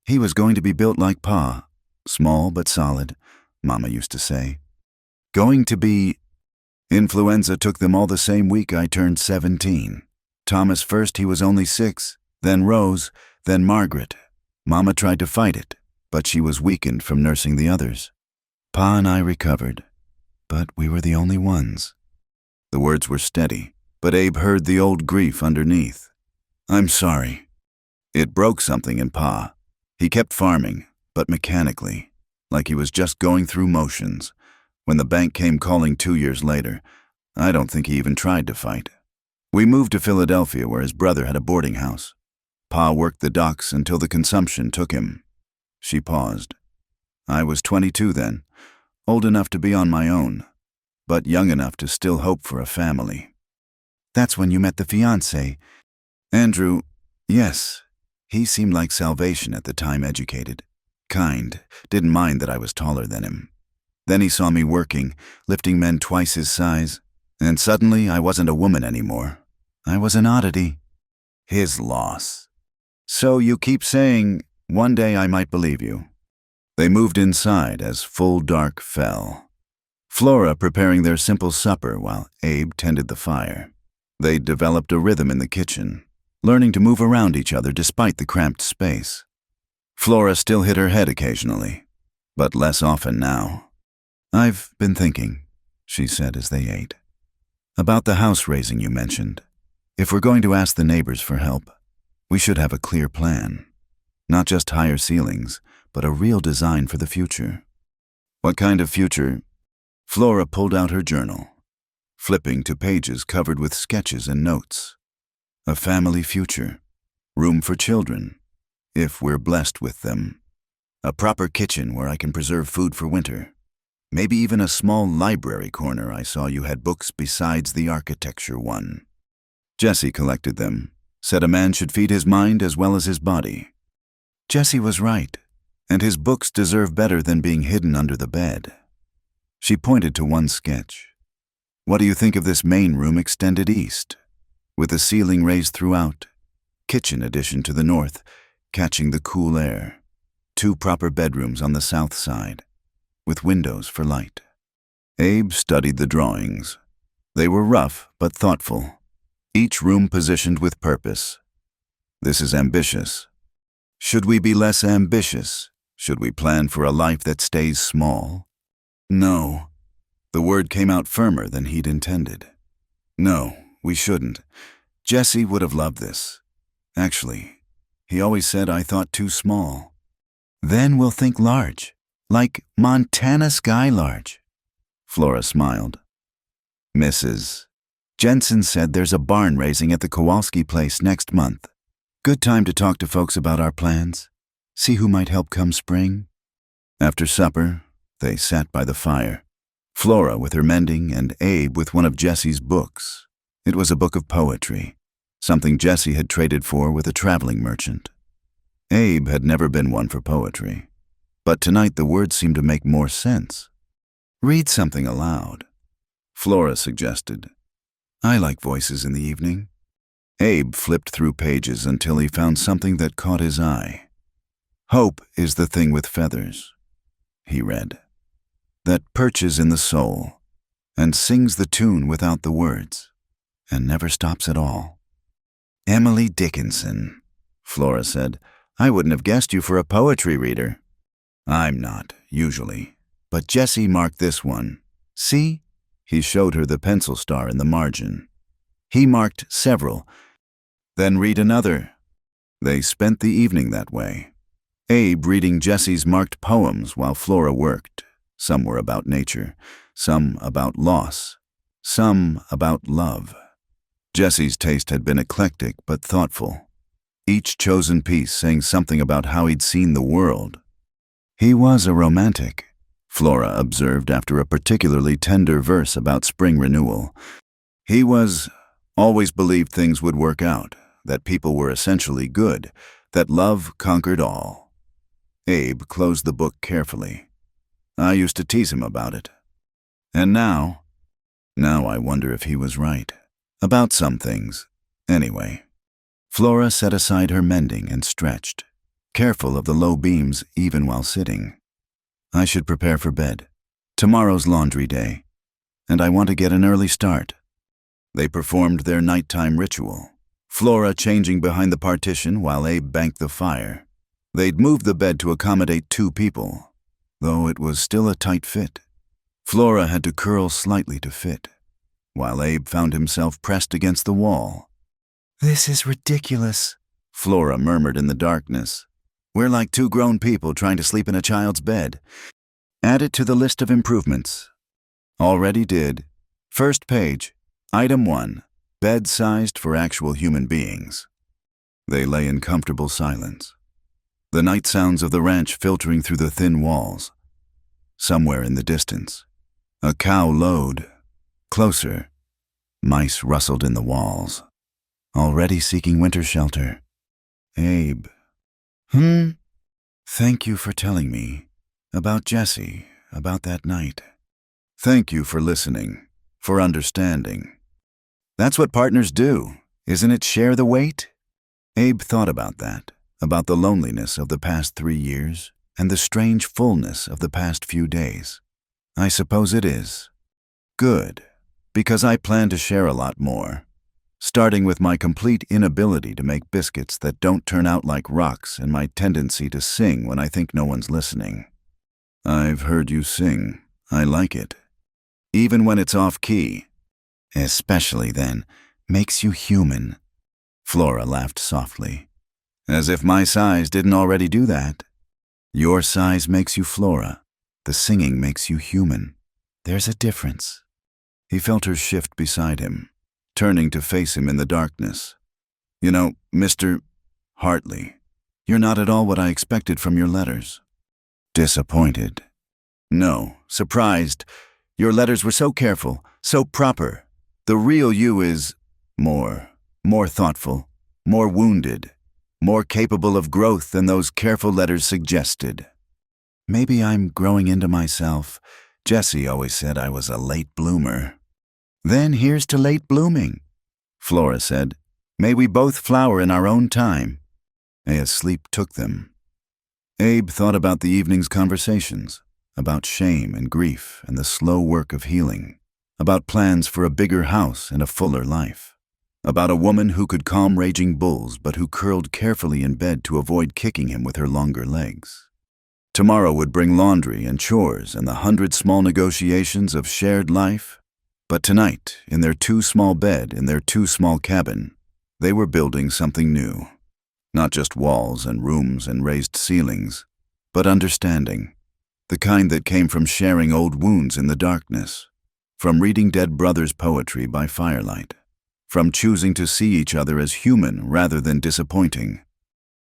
he was going to be built like Pa, small but solid, Mama used to say. Going to be... Influenza took them all the same week I turned 17. Thomas first, he was only 6, then Rose, then Margaret. Mama tried to fight it, but she was weakened from nursing the others. Pa and I recovered, but we were the only ones. The words were steady, but Abe heard the old grief underneath. I'm sorry. It broke something in Pa. He kept farming, but mechanically, like he was just going through motions. When the bank came calling 2 years later, I don't think he even tried to fight. We moved to Philadelphia where his brother had a boarding house. Pa worked the docks until the consumption took him. She paused. I was 22 then, old enough to be on my own, but young enough to still hope for a family. That's when you met the fiancé. Andrew, yes, he seemed like salvation at the time, educated, kind, didn't mind that I was taller than him. Then he saw me working, lifting men twice his size, and suddenly I wasn't a woman anymore. I was an oddity. His loss. So you keep saying, one day I might believe you. They moved inside as full dark fell. Flora preparing their simple supper while Abe tended the fire. They developed a rhythm in the kitchen, learning to move around each other despite the cramped space. Flora still hit her head occasionally, but less often now. I've been thinking, she said as they ate, about the house raising you mentioned. If we're going to ask the neighbors for help, we should have a clear plan. Not just higher ceilings, but a real design for the future. What kind of future? Flora pulled out her journal, flipping to pages covered with sketches and notes. A family future. Room for children, if we're blessed with them. A proper kitchen where I can preserve food for winter. Maybe even a small library corner. I saw you had books besides the architecture one. Jesse collected them, said a man should feed his mind as well as his body. Jesse was right, and his books deserve better than being hidden under the bed. She pointed to one sketch. What do you think of this main room extended east, with the ceiling raised throughout, kitchen addition to the north, catching the cool air, 2 proper bedrooms on the south side, with windows for light. Abe studied the drawings. They were rough but thoughtful, each room positioned with purpose. This is ambitious. Should we be less ambitious? Should we plan for a life that stays small? No. The word came out firmer than he'd intended. No, we shouldn't. Jesse would have loved this. Actually, he always said I thought too small. Then we'll think large. Like Montana sky large. Flora smiled. Mrs. Jensen said there's a barn raising at the Kowalski place next month. Good time to talk to folks about our plans. See who might help come spring. After supper, they sat by the fire. Flora with her mending and Abe with one of Jesse's books. It was a book of poetry, something Jesse had traded for with a traveling merchant. Abe had never been one for poetry. But tonight the words seemed to make more sense. Read something aloud, Flora suggested. I like voices in the evening. Abe flipped through pages until he found something that caught his eye. Hope is the thing with feathers, he read, that perches in the soul and sings the tune without the words. and never stops at all. Emily Dickinson, Flora said. I wouldn't have guessed you for a poetry reader. I'm not, usually. But Jessie marked this one. See? He showed her the pencil star in the margin. He marked several. Then read another. They spent the evening that way. Abe reading Jessie's marked poems while Flora worked. Some were about nature, some about loss, some about love. Jessie's taste had been eclectic but thoughtful. Each chosen piece saying something about how he'd seen the world. He was a romantic, Flora observed after a particularly tender verse about spring renewal. He always believed things would work out, that people were essentially good, that love conquered all. Abe closed the book carefully. I used to tease him about it. And now I wonder if he was right. About some things, anyway. Flora set aside her mending and stretched, careful of the low beams even while sitting. I should prepare for bed. Tomorrow's laundry day, and I want to get an early start. They performed their nighttime ritual, Flora changing behind the partition while Abe banked the fire. They'd moved the bed to accommodate 2 people, though it was still a tight fit. Flora had to curl slightly to fit, while Abe found himself pressed against the wall. This is ridiculous, Flora murmured in the darkness. We're like 2 grown people trying to sleep in a child's bed. Add it to the list of improvements. Already did. First page, item 1, bed sized for actual human beings. They lay in comfortable silence, the night sounds of the ranch filtering through the thin walls. Somewhere in the distance, a cow lowed. Closer, mice rustled in the walls, already seeking winter shelter. Abe. Thank you for telling me about Jessie, about that night. Thank you for listening, for understanding. That's what partners do, isn't it? Share the weight? Abe thought about that, about the loneliness of the past 3 years and the strange fullness of the past few days. I suppose it is. Good, because I plan to share a lot more, starting with my complete inability to make biscuits that don't turn out like rocks and my tendency to sing when I think no one's listening. I've heard you sing. I like it. Even when it's off-key. Especially then, makes you human. Flora laughed softly. As if my size didn't already do that. Your size makes you Flora. The singing makes you human. There's a difference. He felt her shift beside him, turning to face him in the darkness. You know, Mr. Hartley, you're not at all what I expected from your letters. Disappointed. No, surprised. Your letters were so careful, so proper. The real you is more thoughtful, more wounded, more capable of growth than those careful letters suggested. Maybe I'm growing into myself. Jessie always said I was a late bloomer. Then here's to late blooming, Flora said. May we both flower in our own time. As sleep took them. Abe thought about the evening's conversations, about shame and grief and the slow work of healing, about plans for a bigger house and a fuller life, about a woman who could calm raging bulls but who curled carefully in bed to avoid kicking him with her longer legs. Tomorrow would bring laundry and chores and the 100 small negotiations of shared life. But tonight, in their too small bed, in their too small cabin, they were building something new. Not just walls and rooms and raised ceilings, but understanding. The kind that came from sharing old wounds in the darkness, from reading dead brothers' poetry by firelight, from choosing to see each other as human rather than disappointing.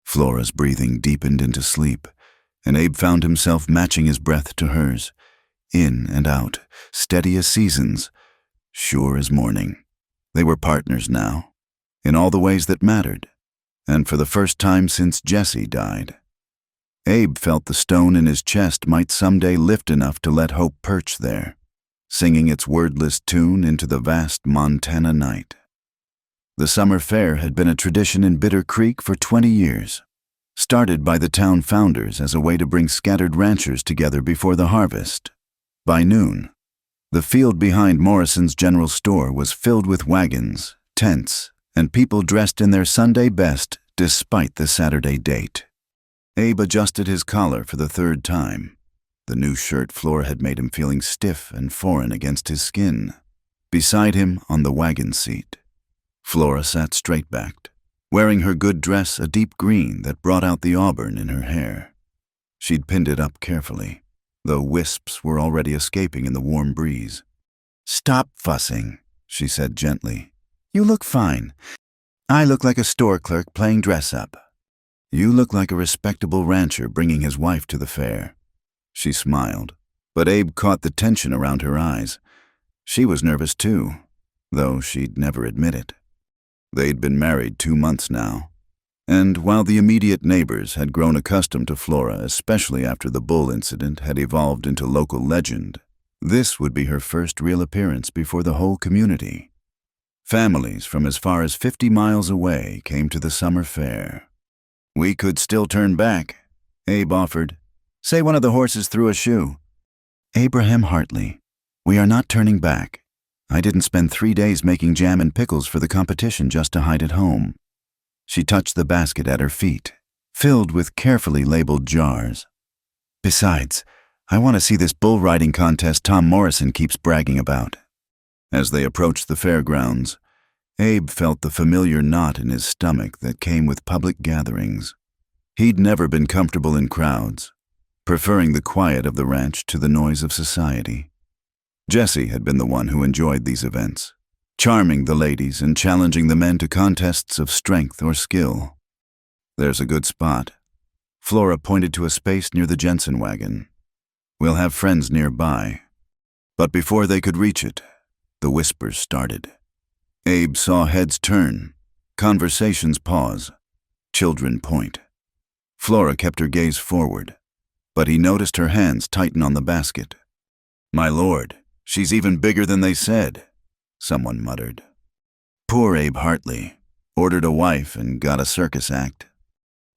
Flora's breathing deepened into sleep, and Abe found himself matching his breath to hers, in and out, steady as seasons, sure as morning. They were partners now, in all the ways that mattered, and for the first time since Jessie died. Abe felt the stone in his chest might someday lift enough to let hope perch there, singing its wordless tune into the vast Montana night. The summer fair had been a tradition in Bitter Creek for 20 years, started by the town founders as a way to bring scattered ranchers together before the harvest. By noon, The field behind Morrison's general store was filled with wagons, tents, and people dressed in their Sunday best despite the Saturday date. Abe adjusted his collar for the third time. The new shirt Flora had made him feeling stiff and foreign against his skin. Beside him, on the wagon seat, Flora sat straight-backed, wearing her good dress a deep green that brought out the auburn in her hair. She'd pinned it up carefully, though wisps were already escaping in the warm breeze. "Stop fussing," she said gently. "You look fine. I look like a store clerk playing dress-up. You look like a respectable rancher bringing his wife to the fair." She smiled, but Abe caught the tension around her eyes. She was nervous too, though she'd never admit it. They'd been married 2 months now, and while the immediate neighbors had grown accustomed to Flora, especially after the bull incident had evolved into local legend, this would be her first real appearance before the whole community. Families from as far as 50 miles away came to the summer fair. "We could still turn back," Abe offered. "Say one of the horses threw a shoe." "Abraham Hartley, we are not turning back. I didn't spend 3 days making jam and pickles for the competition just to hide at home." She touched the basket at her feet, filled with carefully labeled jars. "Besides, I want to see this bull riding contest Tom Morrison keeps bragging about." As they approached the fairgrounds, Abe felt the familiar knot in his stomach that came with public gatherings. He'd never been comfortable in crowds, preferring the quiet of the ranch to the noise of society. Jesse had been the one who enjoyed these events, charming the ladies and challenging the men to contests of strength or skill. "There's a good spot." Flora pointed to a space near the Jensen wagon. "We'll have friends nearby." But before they could reach it, the whispers started. Abe saw heads turn, conversations pause, children point. Flora kept her gaze forward, but he noticed her hands tighten on the basket. "My lord, she's even bigger than they said," someone muttered. "Poor Abe Hartley. Ordered a wife and got a circus act."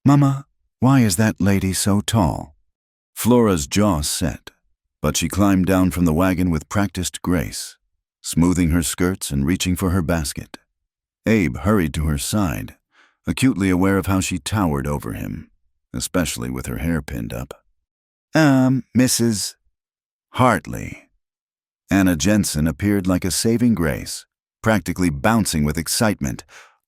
"Mama, why is that lady so tall?" Flora's jaw set, but she climbed down from the wagon with practiced grace, smoothing her skirts and reaching for her basket. Abe hurried to her side, acutely aware of how she towered over him, especially with her hair pinned up. Mrs. Hartley." Anna Jensen appeared like a saving grace, practically bouncing with excitement.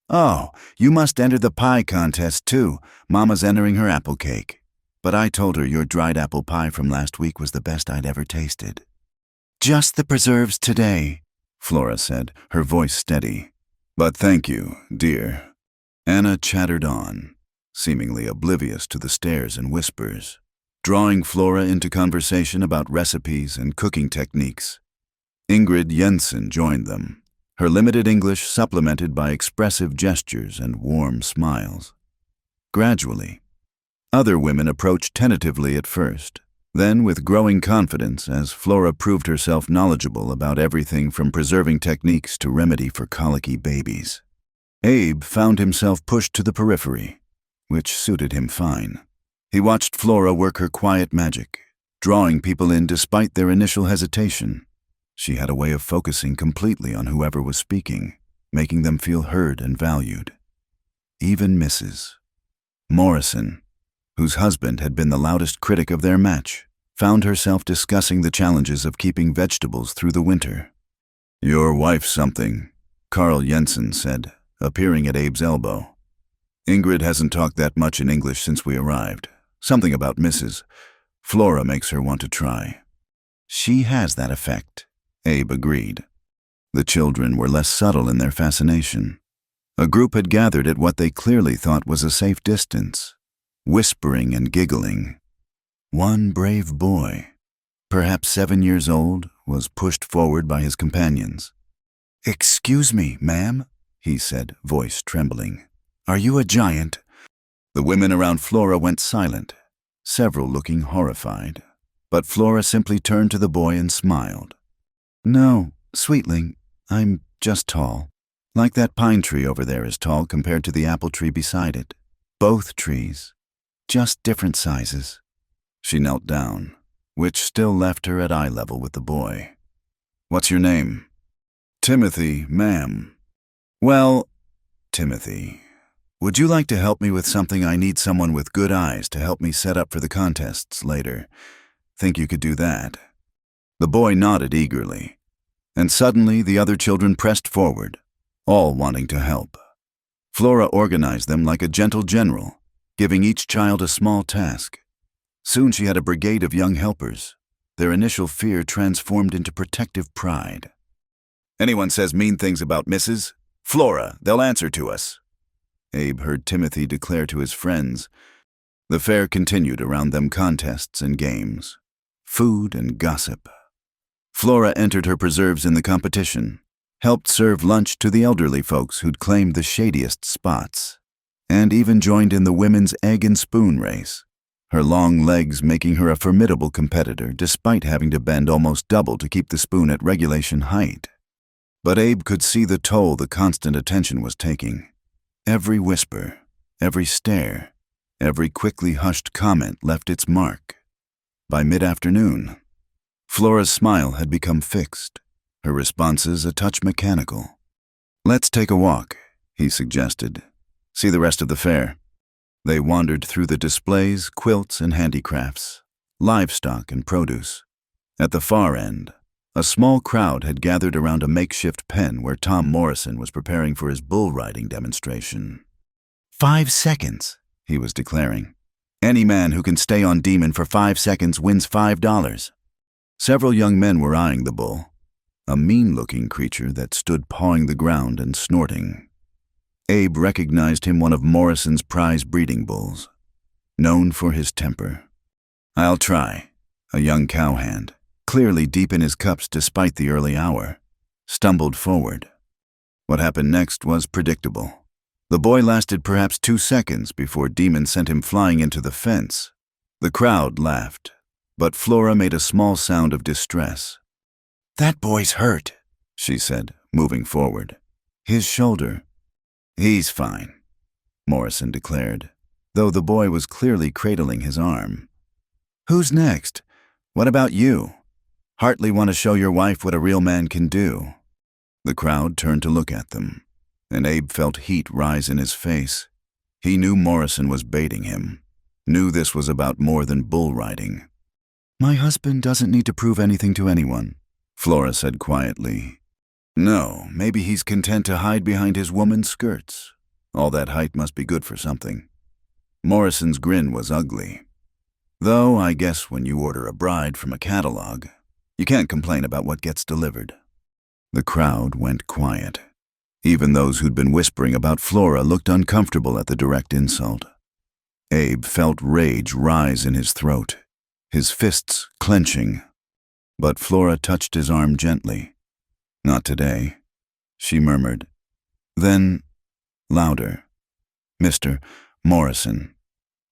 "Oh, you must enter the pie contest too. Mama's entering her apple cake. But I told her your dried apple pie from last week was the best I'd ever tasted." "Just the preserves today," Flora said, her voice steady. "But thank you, dear." Anna chattered on, seemingly oblivious to the stares and whispers, drawing Flora into conversation about recipes and cooking techniques. Ingrid Jensen joined them, her limited English supplemented by expressive gestures and warm smiles. Gradually, other women approached tentatively at first, then with growing confidence as Flora proved herself knowledgeable about everything from preserving techniques to remedy for colicky babies. Abe found himself pushed to the periphery, which suited him fine. He watched Flora work her quiet magic, drawing people in despite their initial hesitation. She had a way of focusing completely on whoever was speaking, making them feel heard and valued. Even Mrs. Morrison, whose husband had been the loudest critic of their match, found herself discussing the challenges of keeping vegetables through the winter. "Your wife's something," Carl Jensen said, appearing at Abe's elbow. "Ingrid hasn't talked that much in English since we arrived. Something about Mrs. Flora makes her want to try." "She has that effect," Abe agreed. The children were less subtle in their fascination. A group had gathered at what they clearly thought was a safe distance, whispering and giggling. One brave boy, perhaps 7 years old, was pushed forward by his companions. "Excuse me, ma'am," he said, voice trembling. "Are you a giant?" The women around Flora went silent, several looking horrified, but Flora simply turned to the boy and smiled. "No, sweetling, I'm just tall. Like that pine tree over there is tall compared to the apple tree beside it. Both trees, just different sizes." She knelt down, which still left her at eye level with the boy. What's your name? Timothy, ma'am. Well, Timothy, would you like to help me with something? I need someone with good eyes to help me set up for the contests later. Think you could do that? The boy nodded eagerly, and suddenly the other children pressed forward, all wanting to help. Flora organized them like a gentle general, giving each child a small task. Soon she had a brigade of young helpers, their initial fear transformed into protective pride. Anyone says mean things about Mrs. Flora, they'll answer to us, Abe heard Timothy declare to his friends. The fair continued around them, contests and games, food and gossip. Flora entered her preserves in the competition, helped serve lunch to the elderly folks who'd claimed the shadiest spots, and even joined in the women's egg and spoon race, her long legs making her a formidable competitor despite having to bend almost double to keep the spoon at regulation height. But Abe could see the toll the constant attention was taking. Every whisper, every stare, every quickly hushed comment left its mark. By mid-afternoon, Flora's smile had become fixed, her responses a touch mechanical. "Let's take a walk," he suggested. "See the rest of the fair." They wandered through the displays, quilts and handicrafts, livestock and produce. At the far end, a small crowd had gathered around a makeshift pen where Tom Morrison was preparing for his bull riding demonstration. 5 seconds, he was declaring. "Any man who can stay on Demon for 5 seconds wins $5. Several young men were eyeing the bull, a mean-looking creature that stood pawing the ground and snorting. Abe recognized him one of Morrison's prize breeding bulls, known for his temper. "I'll try," a young cowhand, clearly deep in his cups despite the early hour, stumbled forward. What happened next was predictable. The boy lasted perhaps 2 seconds before Demon sent him flying into the fence. The crowd laughed, but Flora made a small sound of distress. "That boy's hurt," she said, moving forward. "His shoulder." "He's fine," Morrison declared, though the boy was clearly cradling his arm. "Who's next? What about you? Hardly want to show your wife what a real man can do?" The crowd turned to look at them, and Abe felt heat rise in his face. He knew Morrison was baiting him, knew this was about more than bull riding. "My husband doesn't need to prove anything to anyone," Flora said quietly. "No, maybe he's content to hide behind his woman's skirts. All that height must be good for something." Morrison's grin was ugly. "Though I guess when you order a bride from a catalog, you can't complain about what gets delivered." The crowd went quiet. Even those who'd been whispering about Flora looked uncomfortable at the direct insult. Abe felt rage rise in his throat, his fists clenching. But Flora touched his arm gently. "Not today," she murmured. Then, louder, "Mr. Morrison.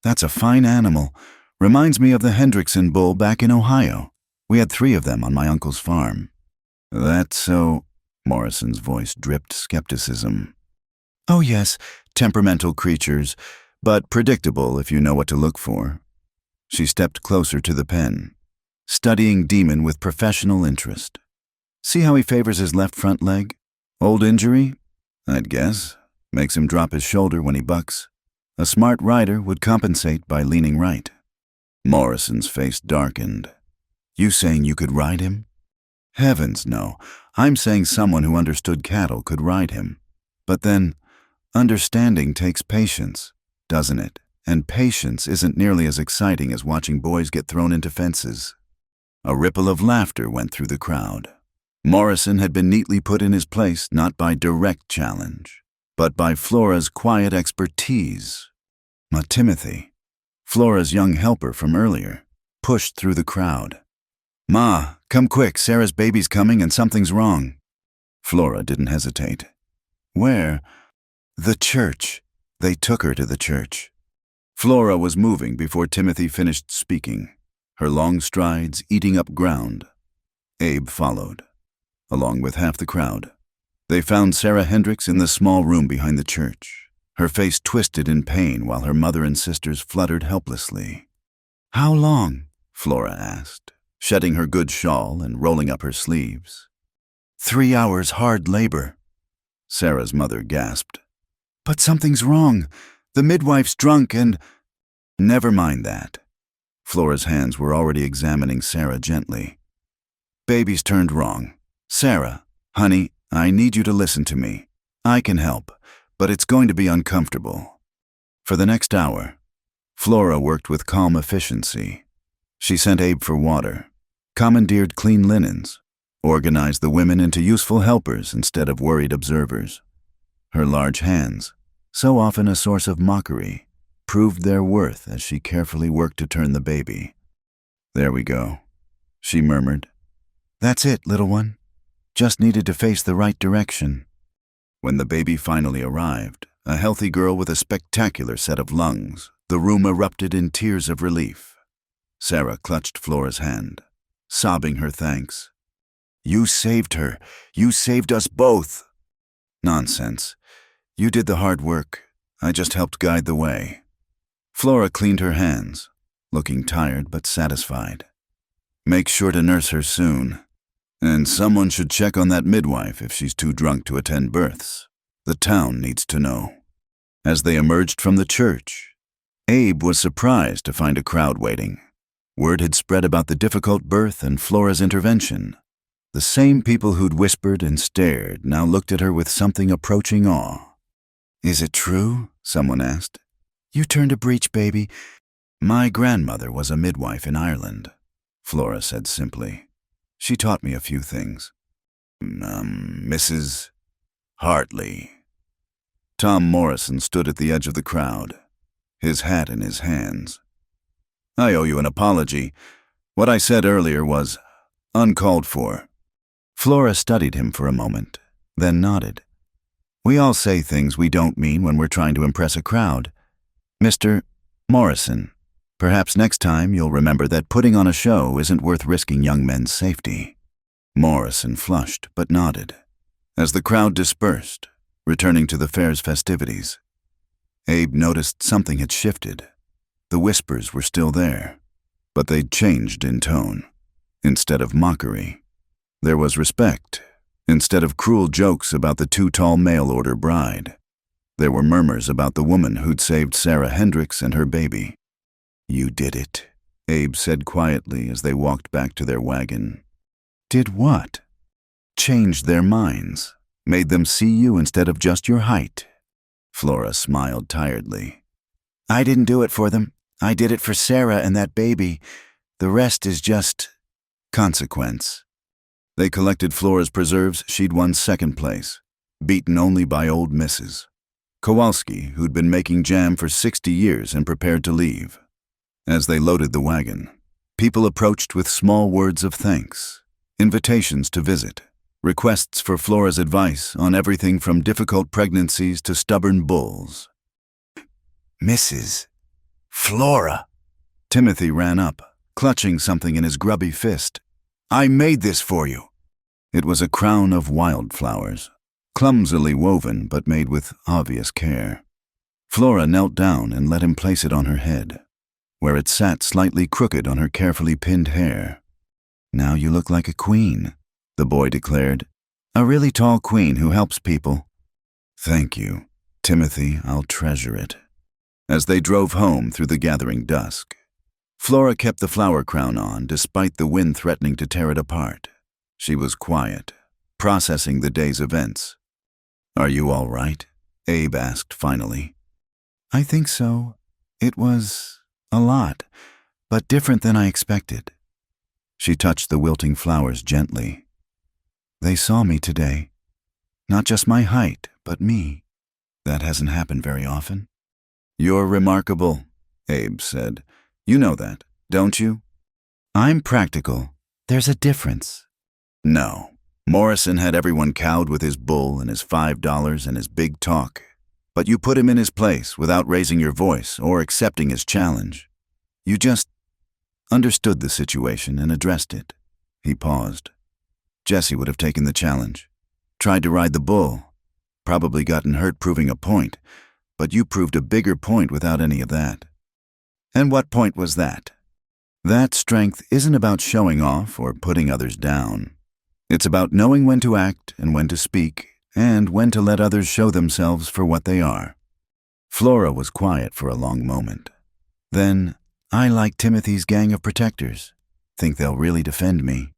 That's a fine animal. Reminds me of the Hendrickson bull back in Ohio. We had 3 of them on my uncle's farm." "That's so," Morrison's voice dripped skepticism. "Oh yes, temperamental creatures, but predictable if you know what to look for." She stepped closer to the pen, studying Demon with professional interest. "See how he favors his left front leg? Old injury? I'd guess. Makes him drop his shoulder when he bucks. A smart rider would compensate by leaning right." Morrison's face darkened. "You saying you could ride him?" "Heavens, no. I'm saying someone who understood cattle could ride him. But then, understanding takes patience, doesn't it? And patience isn't nearly as exciting as watching boys get thrown into fences." A ripple of laughter went through the crowd. Morrison had been neatly put in his place not by direct challenge, but by Flora's quiet expertise. Timothy, Flora's young helper from earlier, pushed through the crowd. "Ma, come quick, Sarah's baby's coming and something's wrong." Flora didn't hesitate. "Where?" "The church." They took her to the church. Flora was moving before Timothy finished speaking, her long strides eating up ground. Abe followed, along with half the crowd. They found Sarah Hendricks in the small room behind the church, her face twisted in pain while her mother and sisters fluttered helplessly. "How long?" Flora asked, shedding her good shawl and rolling up her sleeves. 3 hours hard labor. Sarah's mother gasped. But something's wrong. The midwife's drunk and... Never mind that. Flora's hands were already examining Sarah gently. Baby's turned wrong. Sarah, honey, I need you to listen to me. I can help, but it's going to be uncomfortable. For the next hour, Flora worked with calm efficiency. She sent Abe for water, commandeered clean linens, organized the women into useful helpers instead of worried observers. Her large hands, so often a source of mockery, proved their worth as she carefully worked to turn the baby. There we go, she murmured. That's it, little one. Just needed to face the right direction. When the baby finally arrived, a healthy girl with a spectacular set of lungs, the room erupted in tears of relief. Sarah clutched Flora's hand, sobbing her thanks. You saved her. You saved us both. Nonsense. You did the hard work. I just helped guide the way. Flora cleaned her hands, looking tired but satisfied. Make sure to nurse her soon. And someone should check on that midwife if she's too drunk to attend births. The town needs to know. As they emerged from the church, Abe was surprised to find a crowd waiting. Word had spread about the difficult birth and Flora's intervention. The same people who'd whispered and stared now looked at her with something approaching awe. Is it true? Someone asked. You turned a breech, baby. My grandmother was a midwife in Ireland, Flora said simply. She taught me a few things. Mrs. Hartley. Tom Morrison stood at the edge of the crowd, his hat in his hands. I owe you an apology. What I said earlier was uncalled for. Flora studied him for a moment, then nodded. We all say things we don't mean when we're trying to impress a crowd. Mr. Morrison, perhaps next time you'll remember that putting on a show isn't worth risking young men's safety. Morrison flushed but nodded. As the crowd dispersed, returning to the fair's festivities, Abe noticed something had shifted. The whispers were still there, but they'd changed in tone. Instead of mockery, there was respect. Instead of cruel jokes about the too-tall mail-order bride, there were murmurs about the woman who'd saved Sarah Hendricks and her baby. You did it, Abe said quietly as they walked back to their wagon. Did what? Changed their minds, made them see you instead of just your height. Flora smiled tiredly. I didn't do it for them. I did it for Sarah and that baby. The rest is just consequence. They collected Flora's preserves. She'd won second place, beaten only by old Mrs. Kowalski, who'd been making jam for 60 years and prepared to leave. As they loaded the wagon, people approached with small words of thanks, invitations to visit, requests for Flora's advice on everything from difficult pregnancies to stubborn bulls. Mrs. Flora! Timothy ran up, clutching something in his grubby fist. I made this for you. It was a crown of wildflowers, clumsily woven but made with obvious care. Flora knelt down and let him place it on her head, where it sat slightly crooked on her carefully pinned hair. Now you look like a queen, the boy declared. A really tall queen who helps people. Thank you, Timothy, I'll treasure it. As they drove home through the gathering dusk, Flora kept the flower crown on despite the wind threatening to tear it apart. She was quiet, processing the day's events. Are you all right? Abe asked finally. I think so. It was a lot, but different than I expected. She touched the wilting flowers gently. They saw me today. Not just my height, but me. That hasn't happened very often. You're remarkable, Abe said. You know that, don't you? I'm practical. There's a difference. No. Morrison had everyone cowed with his bull and his $5 and his big talk. But you put him in his place without raising your voice or accepting his challenge. You just understood the situation and addressed it. He paused. Jesse would have taken the challenge. Tried to ride the bull. Probably gotten hurt proving a point. But you proved a bigger point without any of that. And what point was that? That strength isn't about showing off or putting others down. It's about knowing when to act and when to speak, and when to let others show themselves for what they are. Flora was quiet for a long moment. Then, I like Timothy's gang of protectors. Think they'll really defend me?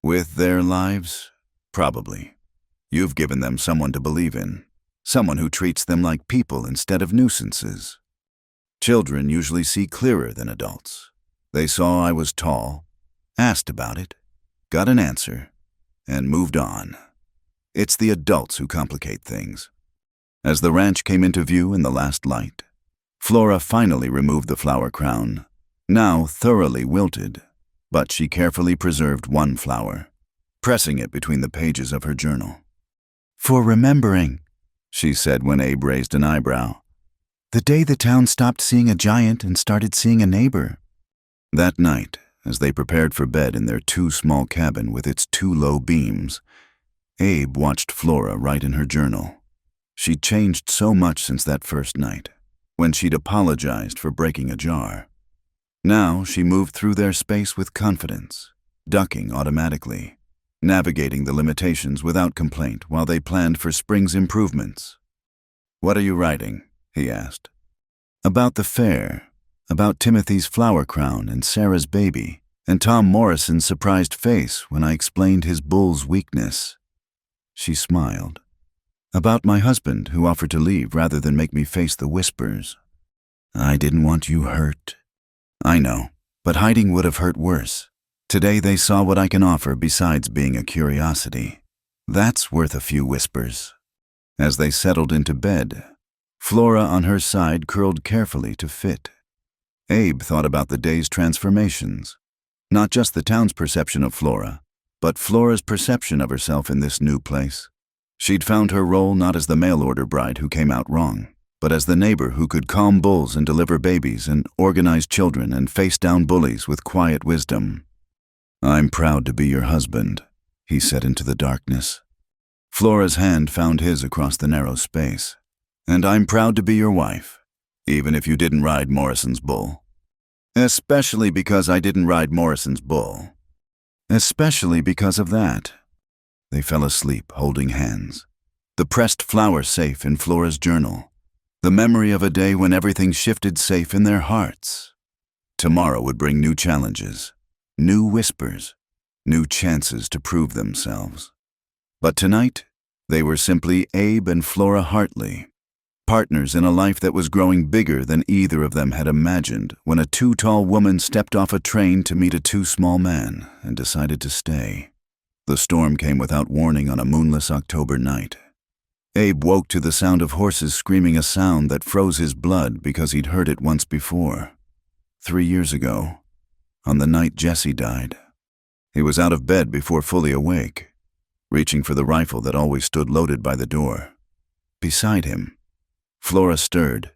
With their lives? Probably. You've given them someone to believe in. Someone who treats them like people instead of nuisances. Children usually see clearer than adults. They saw I was tall, asked about it, got an answer, and moved on. It's the adults who complicate things. As the ranch came into view in the last light, Flora finally removed the flower crown, now thoroughly wilted, but she carefully preserved one flower, pressing it between the pages of her journal. "For remembering," she said when Abe raised an eyebrow. "The day the town stopped seeing a giant and started seeing a neighbor." That night, as they prepared for bed in their too small cabin with its too low beams, Abe watched Flora write in her journal. She'd changed so much since that first night, when she'd apologized for breaking a jar. Now she moved through their space with confidence, ducking automatically, navigating the limitations without complaint while they planned for spring's improvements. "What are you writing?" he asked. "About the fair, about Timothy's flower crown and Sarah's baby, and Tom Morrison's surprised face when I explained his bull's weakness." She smiled. "About my husband who offered to leave rather than make me face the whispers. I didn't want you hurt." "I know, but hiding would have hurt worse. Today they saw what I can offer besides being a curiosity. That's worth a few whispers." As they settled into bed, Flora on her side curled carefully to fit. Abe thought about the day's transformations. Not just the town's perception of Flora, but Flora's perception of herself in this new place. She'd found her role not as the mail-order bride who came out wrong, but as the neighbor who could calm bulls and deliver babies and organize children and face down bullies with quiet wisdom. "I'm proud to be your husband," he said into the darkness. Flora's hand found his across the narrow space. "And I'm proud to be your wife, even if you didn't ride Morrison's bull." "Especially because I didn't ride Morrison's bull." "Especially because of that." They fell asleep, holding hands. The pressed flower safe in Flora's journal. The memory of a day when everything shifted safe in their hearts. Tomorrow would bring new challenges, new whispers, new chances to prove themselves. But tonight, they were simply Abe and Flora Hartley, partners in a life that was growing bigger than either of them had imagined when a too tall woman stepped off a train to meet a too small man and decided to stay. The storm came without warning on a moonless October night. Abe woke to the sound of horses screaming, a sound that froze his blood because he'd heard it once before. 3 years ago, on the night Jesse died. He was out of bed before fully awake, reaching for the rifle that always stood loaded by the door. Beside him, Flora stirred,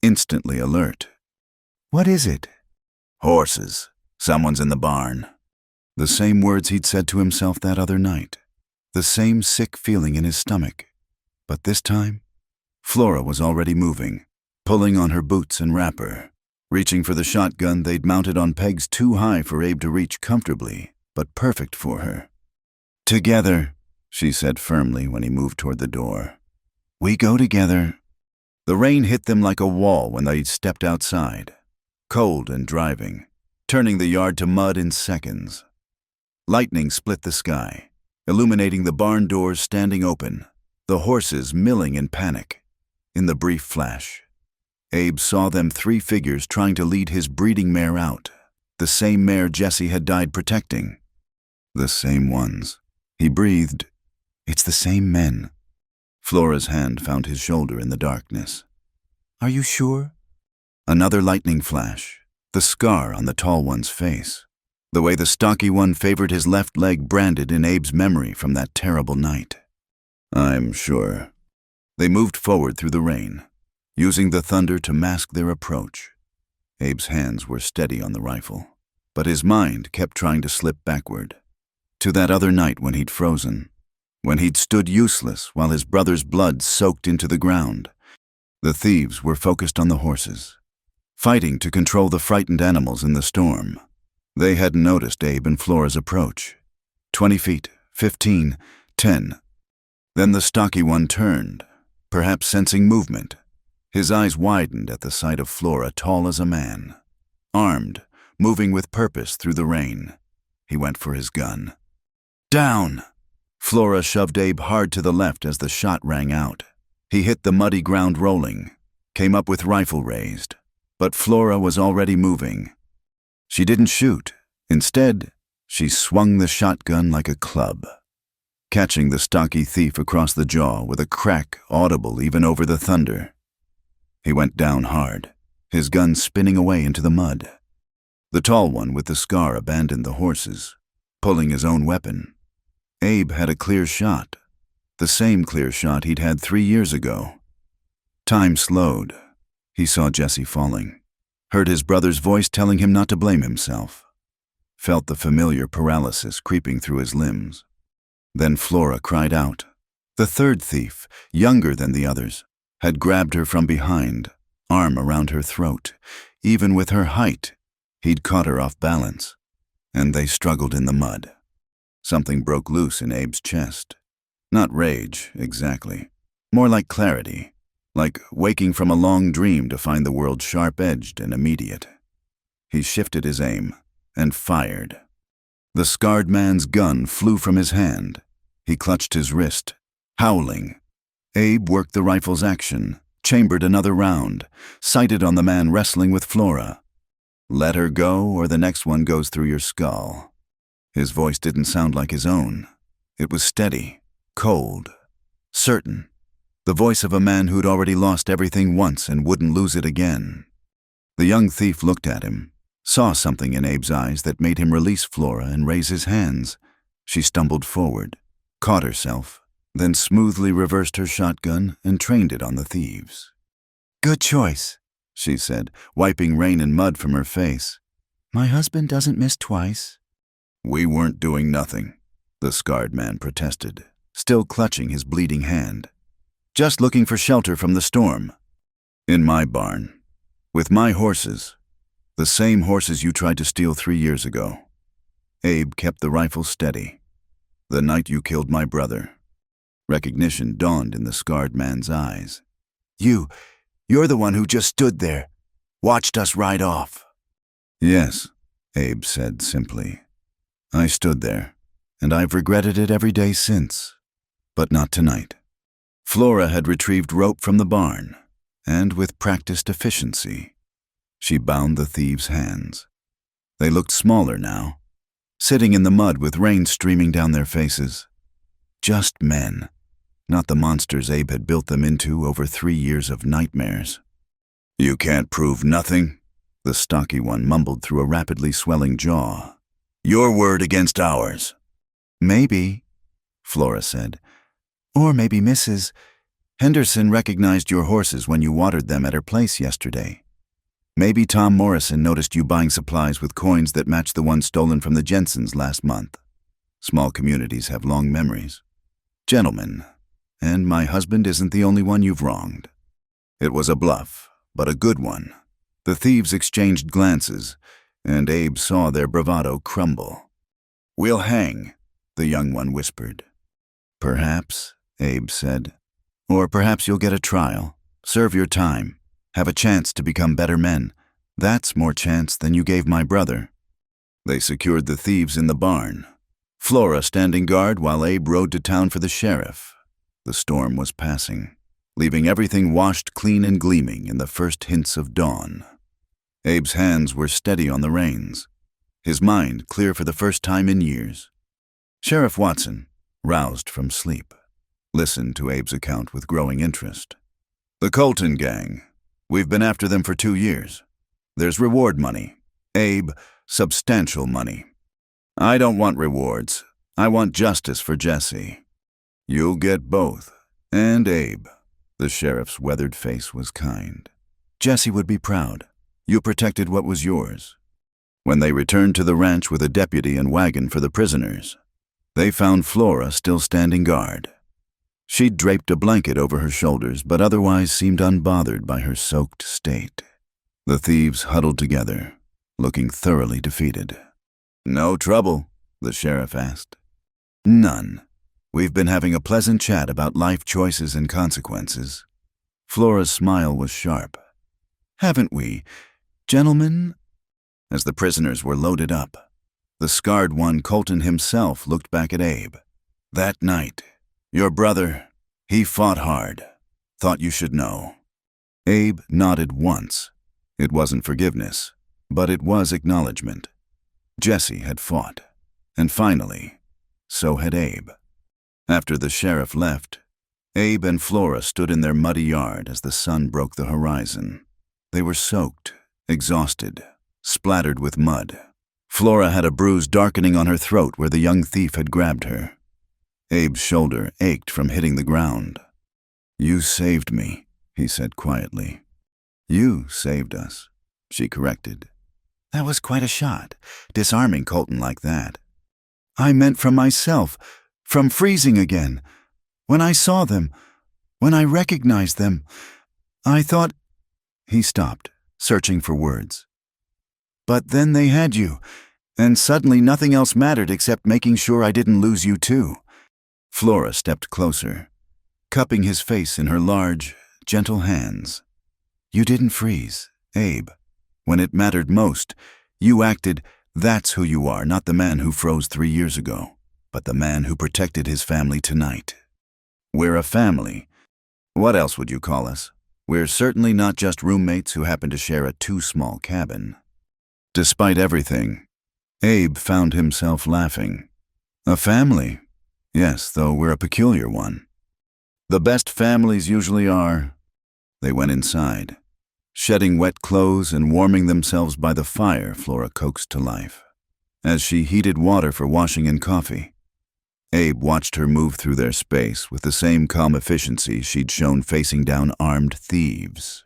instantly alert. "What is it?" "Horses. Someone's in the barn." The same words he'd said to himself that other night. The same sick feeling in his stomach. But this time, Flora was already moving, pulling on her boots and wrapper, reaching for the shotgun they'd mounted on pegs too high for Abe to reach comfortably, but perfect for her. "Together," she said firmly when he moved toward the door. "We go together." The rain hit them like a wall when they stepped outside, cold and driving, turning the yard to mud in seconds. Lightning split the sky, illuminating the barn doors standing open, the horses milling in panic. In the brief flash, Abe saw them 3 figures trying to lead his breeding mare out, the same mare Jesse had died protecting. The same ones. He breathed, "It's the same men." Flora's hand found his shoulder in the darkness. "Are you sure?" Another lightning flash, the scar on the tall one's face. The way the stocky one favored his left leg branded in Abe's memory from that terrible night. "I'm sure." They moved forward through the rain, using the thunder to mask their approach. Abe's hands were steady on the rifle, but his mind kept trying to slip backward. To that other night when he'd frozen, when he'd stood useless while his brother's blood soaked into the ground. The thieves were focused on the horses, fighting to control the frightened animals in the storm. They hadn't noticed Abe and Flora's approach. 20 feet, 15, 10. Then the stocky one turned, perhaps sensing movement. His eyes widened at the sight of Flora, tall as a man. Armed, moving with purpose through the rain. He went for his gun. Down! Flora shoved Abe hard to the left as the shot rang out. He hit the muddy ground rolling, came up with rifle raised. But Flora was already moving. She didn't shoot. Instead, she swung the shotgun like a club, catching the stocky thief across the jaw with a crack audible even over the thunder. He went down hard, his gun spinning away into the mud. The tall one with the scar abandoned the horses, pulling his own weapon. Abe had a clear shot, the same clear shot he'd had 3 years ago. Time slowed. He saw Jesse falling, heard his brother's voice telling him not to blame himself, felt the familiar paralysis creeping through his limbs. Then Flora cried out. The third thief, younger than the others, had grabbed her from behind, arm around her throat. Even with her height, he'd caught her off balance, and they struggled in the mud. Something broke loose in Abe's chest. Not rage, exactly. More like clarity, like waking from a long dream to find the world sharp-edged and immediate. He shifted his aim and fired. The scarred man's gun flew from his hand. He clutched his wrist, howling. Abe worked the rifle's action, chambered another round, sighted on the man wrestling with Flora. Let her go or the next one goes through your skull. His voice didn't sound like his own. It was steady, cold, certain. The voice of a man who'd already lost everything once and wouldn't lose it again. The young thief looked at him, saw something in Abe's eyes that made him release Flora and raise his hands. She stumbled forward, caught herself, then smoothly reversed her shotgun and trained it on the thieves. Good choice, she said, wiping rain and mud from her face. My husband doesn't miss twice. We weren't doing nothing, the scarred man protested, still clutching his bleeding hand. Just looking for shelter from the storm. In my barn. With my horses. The same horses you tried to steal 3 years ago. Abe kept the rifle steady. The night you killed my brother. Recognition dawned in the scarred man's eyes. You're the one who just stood there, watched us ride off. Yes, Abe said simply. I stood there, and I've regretted it every day since. But not tonight. Flora had retrieved rope from the barn, and with practiced efficiency, she bound the thieves' hands. They looked smaller now, sitting in the mud with rain streaming down their faces. Just men, not the monsters Abe had built them into over 3 years of nightmares. You can't prove nothing, the stocky one mumbled through a rapidly swelling jaw. Your word against ours. Maybe, Flora said. Or maybe Mrs. Henderson recognized your horses when you watered them at her place yesterday. Maybe Tom Morrison noticed you buying supplies with coins that matched the ones stolen from the Jensens last month. Small communities have long memories. Gentlemen, and my husband isn't the only one you've wronged. It was a bluff, but a good one. The thieves exchanged glances, and Abe saw their bravado crumble. We'll hang, the young one whispered. Perhaps, Abe said. Or perhaps you'll get a trial, serve your time, have a chance to become better men. That's more chance than you gave my brother. They secured the thieves in the barn, Flora standing guard while Abe rode to town for the sheriff. The storm was passing, leaving everything washed clean and gleaming in the first hints of dawn. Abe's hands were steady on the reins, his mind clear for the first time in years. Sheriff Watson, roused from sleep, listened to Abe's account with growing interest. The Colton gang. We've been after them for 2 years. There's reward money. Abe, substantial money. I don't want rewards. I want justice for Jesse. You'll get both. And Abe. The sheriff's weathered face was kind. Jesse would be proud. You protected what was yours. When they returned to the ranch with a deputy and wagon for the prisoners, they found Flora still standing guard. She'd draped a blanket over her shoulders, but otherwise seemed unbothered by her soaked state. The thieves huddled together, looking thoroughly defeated. No trouble, the sheriff asked. None. We've been having a pleasant chat about life choices and consequences. Flora's smile was sharp. Haven't we, gentlemen? As the prisoners were loaded up, the scarred one, Colton himself, looked back at Abe. That night, your brother, he fought hard. Thought you should know. Abe nodded once. It wasn't forgiveness, but it was acknowledgement. Jesse had fought. And finally, so had Abe. After the sheriff left, Abe and Flora stood in their muddy yard as the sun broke the horizon. They were soaked, exhausted, splattered with mud. Flora had a bruise darkening on her throat where the young thief had grabbed her. Abe's shoulder ached from hitting the ground. "You saved me," he said quietly. "You saved us," she corrected. "That was quite a shot, disarming Colton like that." "I meant from myself, from freezing again. When I saw them, when I recognized them, I thought—" He stopped, searching for words. "But then they had you, and suddenly nothing else mattered except making sure I didn't lose you too." Flora stepped closer, cupping his face in her large, gentle hands. "You didn't freeze, Abe. When it mattered most, you acted. That's who you are, not the man who froze 3 years ago, but the man who protected his family tonight. We're a family. What else would you call us? We're certainly not just roommates who happen to share a too-small cabin." Despite everything, Abe found himself laughing. "A family? Yes, though we're a peculiar one. The best families usually are." They went inside. Shedding wet clothes and warming themselves by the fire Flora coaxed to life. As she heated water for washing and coffee, Abe watched her move through their space with the same calm efficiency she'd shown facing down armed thieves.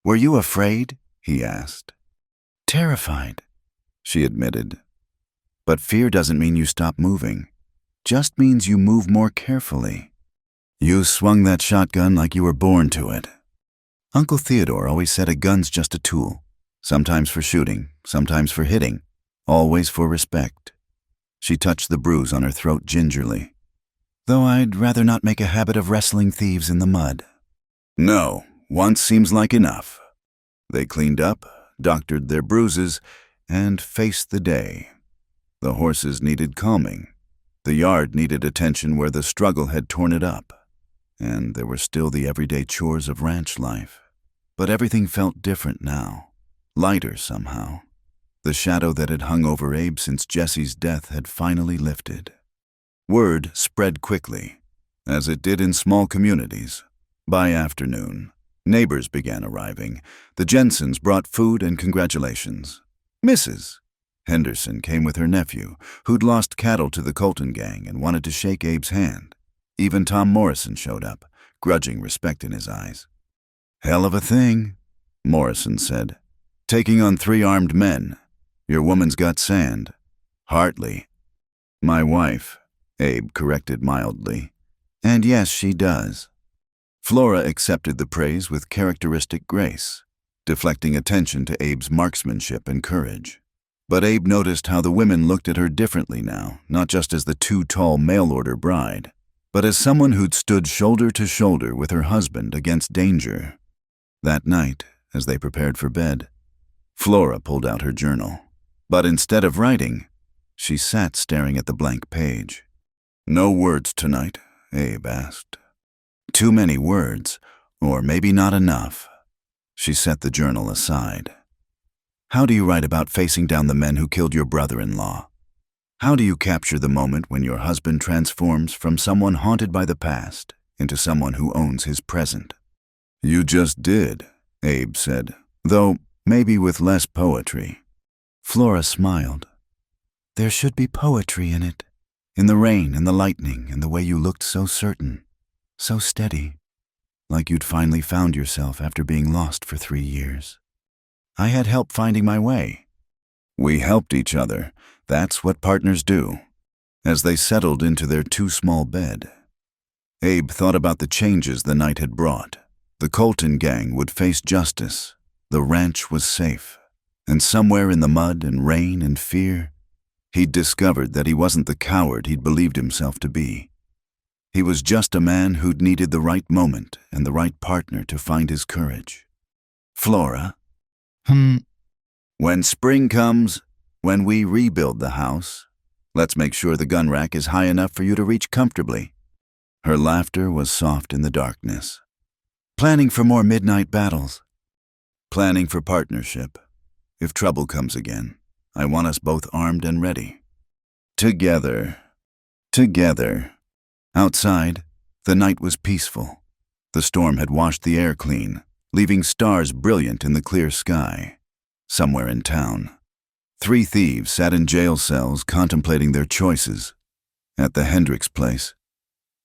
"Were you afraid?" he asked. "Terrified," she admitted. "But fear doesn't mean you stop moving. Just means you move more carefully. You swung that shotgun like you were born to it. Uncle Theodore always said a gun's just a tool, sometimes for shooting, sometimes for hitting, always for respect." She touched the bruise on her throat gingerly. "Though I'd rather not make a habit of wrestling thieves in the mud." "No, once seems like enough." They cleaned up, doctored their bruises, and faced the day. The horses needed calming. The yard needed attention where the struggle had torn it up. And there were still the everyday chores of ranch life. But everything felt different now, lighter somehow. The shadow that had hung over Abe since Jesse's death had finally lifted. Word spread quickly, as it did in small communities. By afternoon, neighbors began arriving. The Jensens brought food and congratulations. Mrs. Henderson came with her nephew, who'd lost cattle to the Colton gang and wanted to shake Abe's hand. Even Tom Morrison showed up, grudging respect in his eyes. "Hell of a thing," Morrison said. "Taking on 3 armed men. Your woman's got sand." "Hartley." "My wife," Abe corrected mildly. "And yes, she does." Flora accepted the praise with characteristic grace, deflecting attention to Abe's marksmanship and courage. But Abe noticed how the women looked at her differently now, not just as the too-tall mail-order bride, but as someone who'd stood shoulder to shoulder with her husband against danger. That night, as they prepared for bed, Flora pulled out her journal. But instead of writing, she sat staring at the blank page. "No words tonight?" Abe asked. "Too many words, or maybe not enough." She set the journal aside. "How do you write about facing down the men who killed your brother-in-law? How do you capture the moment when your husband transforms from someone haunted by the past into someone who owns his present?" "You just did," Abe said, though maybe with less poetry. Flora smiled. "There should be poetry in it, in the rain and the lightning and the way you looked so certain, so steady, like you'd finally found yourself after being lost for 3 years. I had help finding my way." "We helped each other. That's what partners do." As they settled into their too-small bed, Abe thought about the changes the night had brought. The Colton gang would face justice. The ranch was safe. And somewhere in the mud and rain and fear, He'd discovered that he wasn't the coward he'd believed himself to be. He was just a man who'd needed the right moment and the right partner to find his courage. Flora. When spring comes, when we rebuild the house, let's make sure the gun rack is high enough for you to reach comfortably. Her laughter was soft in the darkness. Planning for more midnight battles. Planning for partnership. If trouble comes again, I want us both armed and ready. Together. Together. Outside, the night was peaceful. The storm had washed the air clean, leaving stars brilliant in the clear sky. Somewhere in town, 3 thieves sat in jail cells contemplating their choices. At the Hendricks place,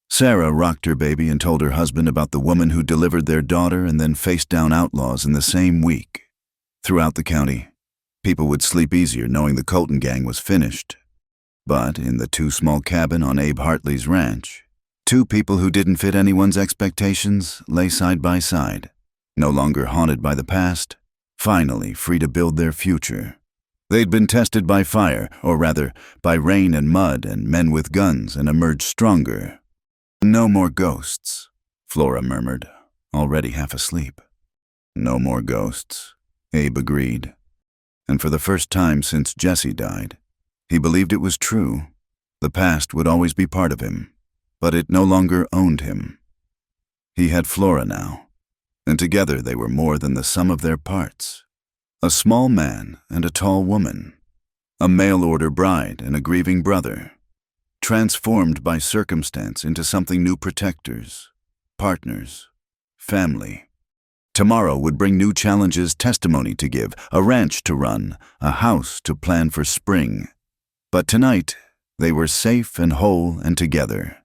Sarah rocked her baby and told her husband about the woman who delivered their daughter and then faced down outlaws in the same week. Throughout the county, people would sleep easier knowing the Colton gang was finished. But in the too small cabin on Abe Hartley's ranch, 2 people who didn't fit anyone's expectations lay side by side, no longer haunted by the past, finally free to build their future. They'd been tested by fire, or rather, by rain and mud and men with guns, and emerged stronger. No more ghosts, Flora murmured, already half asleep. No more ghosts, Abe agreed. And for the first time since Jesse died, he believed it was true. The past would always be part of him, but it no longer owned him. He had Flora now, and together they were more than the sum of their parts. A small man and a tall woman, a mail-order bride and a grieving brother, transformed by circumstance into something new: protectors, partners, family. Tomorrow would bring new challenges, testimony to give, a ranch to run, a house to plan for spring. But tonight, they were safe and whole and together.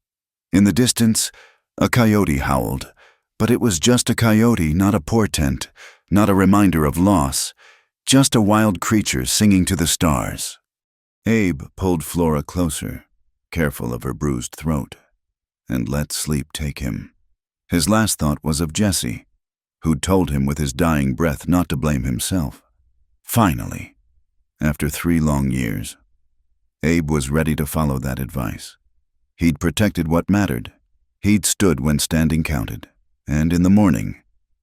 In the distance, a coyote howled, but it was just a coyote, not a portent, not a reminder of loss, just a wild creature singing to the stars. Abe pulled Flora closer, careful of her bruised throat, and let sleep take him. His last thought was of Jesse, who'd told him with his dying breath not to blame himself. Finally, after 3 long years, Abe was ready to follow that advice. He'd protected what mattered. He'd stood when standing counted. And in the morning,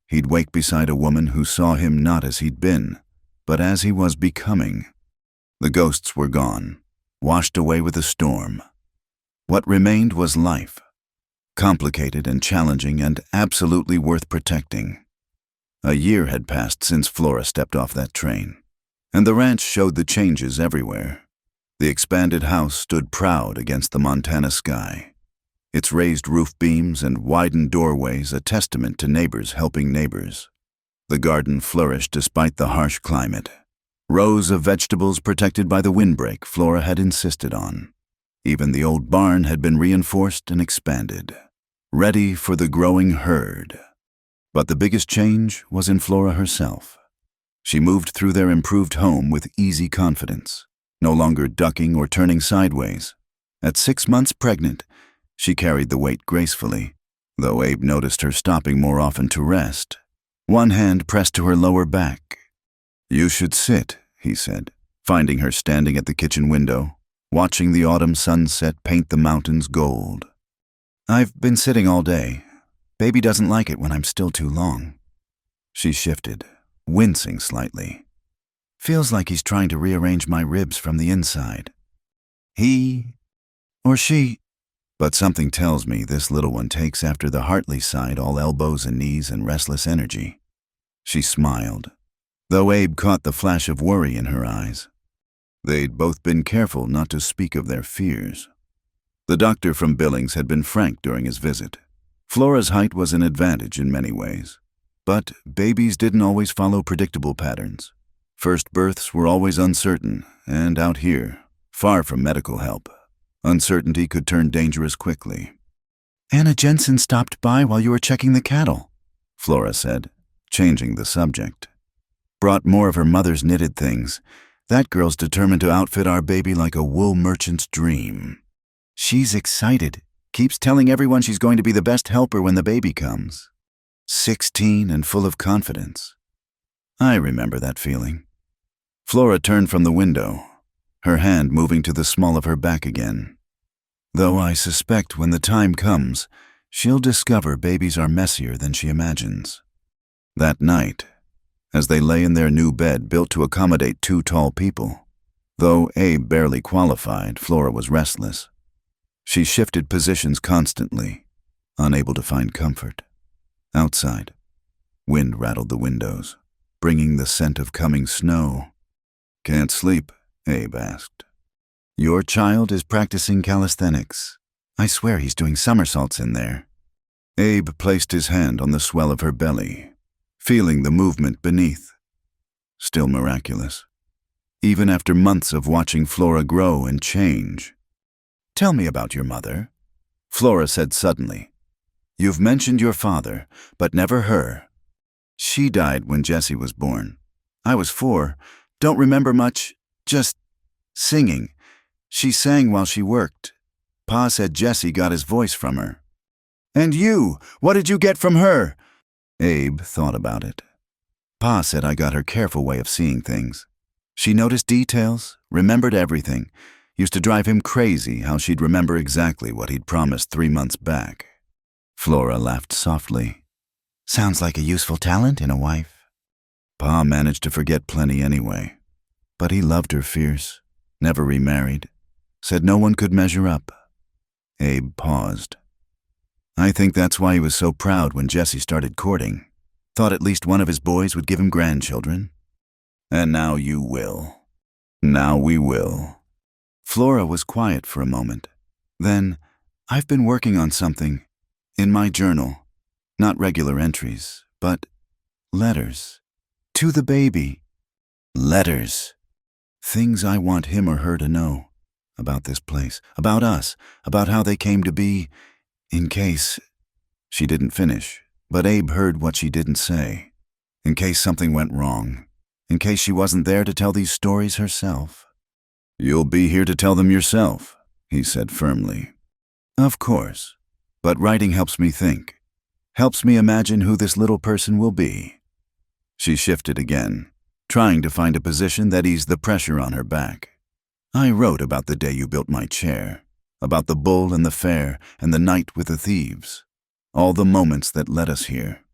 he'd wake beside a woman who saw him not as he'd been, but as he was becoming. The ghosts were gone, washed away with a storm. What remained was life, complicated and challenging and absolutely worth protecting. A year had passed since Flora stepped off that train, and the ranch showed the changes everywhere. The expanded house stood proud against the Montana sky, its raised roof beams and widened doorways a testament to neighbors helping neighbors. The garden flourished despite the harsh climate. Rows of vegetables protected by the windbreak Flora had insisted on. Even the old barn had been reinforced and expanded, ready for the growing herd. But the biggest change was in Flora herself. She moved through their improved home with easy confidence, no longer ducking or turning sideways. At 6 months pregnant, she carried the weight gracefully, though Abe noticed her stopping more often to rest. One hand pressed to her lower back. "You should sit," he said, finding her standing at the kitchen window, watching the autumn sunset paint the mountains gold. "I've been sitting all day. Baby doesn't like it when I'm still too long." She shifted, wincing slightly. "Feels like he's trying to rearrange my ribs from the inside. He or she, but something tells me this little one takes after the Hartley side, all elbows and knees and restless energy." She smiled, though Abe caught the flash of worry in her eyes. They'd both been careful not to speak of their fears. The doctor from Billings had been frank during his visit. Flora's height was an advantage in many ways, but babies didn't always follow predictable patterns. First births were always uncertain, and out here, far from medical help, uncertainty could turn dangerous quickly. "Anna Jensen stopped by while you were checking the cattle," Flora said, changing the subject. "Brought more of her mother's knitted things. That girl's determined to outfit our baby like a wool merchant's dream. She's excited, keeps telling everyone she's going to be the best helper when the baby comes. 16 and full of confidence." I remember that feeling. Flora turned from the window. her hand moving to the small of her back again. Though I suspect when the time comes, she'll discover babies are messier than she imagines. That night, as they lay in their new bed built to accommodate 2 tall people, though Abe barely qualified, Flora was restless. She shifted positions constantly, unable to find comfort. Outside, wind rattled the windows, bringing the scent of coming snow. "Can't sleep?" Abe asked. "Your child is practicing calisthenics. I swear he's doing somersaults in there." Abe placed his hand on the swell of her belly, feeling the movement beneath. Still miraculous, even after months of watching Flora grow and change. "Tell me about your mother," Flora said suddenly. "You've mentioned your father, but never her." "She died when Jessie was born. I was 4, don't remember much, just singing. She sang while she worked. Pa said Jessie got his voice from her." "And you, what did you get from her?" Abe thought about it. "Pa said I got her careful way of seeing things. She noticed details, remembered everything. Used to drive him crazy how she'd remember exactly what he'd promised 3 months back." Flora laughed softly. "Sounds like a useful talent in a wife." "Pa managed to forget plenty anyway. But he loved her fierce, never remarried. Said no one could measure up." Abe paused. "I think that's why he was so proud when Jessie started courting. Thought at least one of his boys would give him grandchildren. And now you will. Now we will." Flora was quiet for a moment. Then, "I've been working on something. In my journal. Not regular entries, but letters. To the baby. Letters. Things I want him or her to know. About this place. About us. About how they came to be. In case..." She didn't finish, but Abe heard what she didn't say. In case something went wrong. In case she wasn't there to tell these stories herself. "You'll be here to tell them yourself," he said firmly. "Of course. But writing helps me think. Helps me imagine who this little person will be." She shifted again, trying to find a position that eased the pressure on her back. "I wrote about the day you built my chair, about the bull and the fair and the night with the thieves, all the moments that led us here."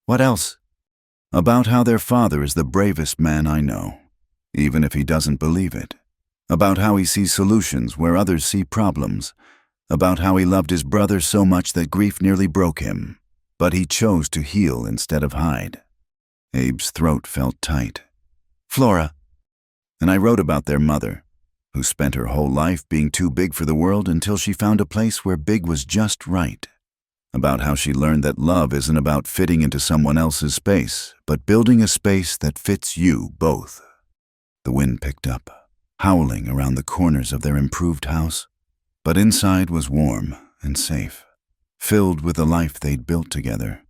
"What else?" "About how their father is the bravest man I know, even if he doesn't believe it. About how he sees solutions where others see problems. About how he loved his brother so much that grief nearly broke him, but he chose to heal instead of hide." Abe's throat felt tight. "Flora." "And I wrote about their mother, who spent her whole life being too big for the world until she found a place where big was just right. About how she learned that love isn't about fitting into someone else's space, but building a space that fits you both." The wind picked up, howling around the corners of their improved house, but inside was warm and safe, filled with the life they'd built together.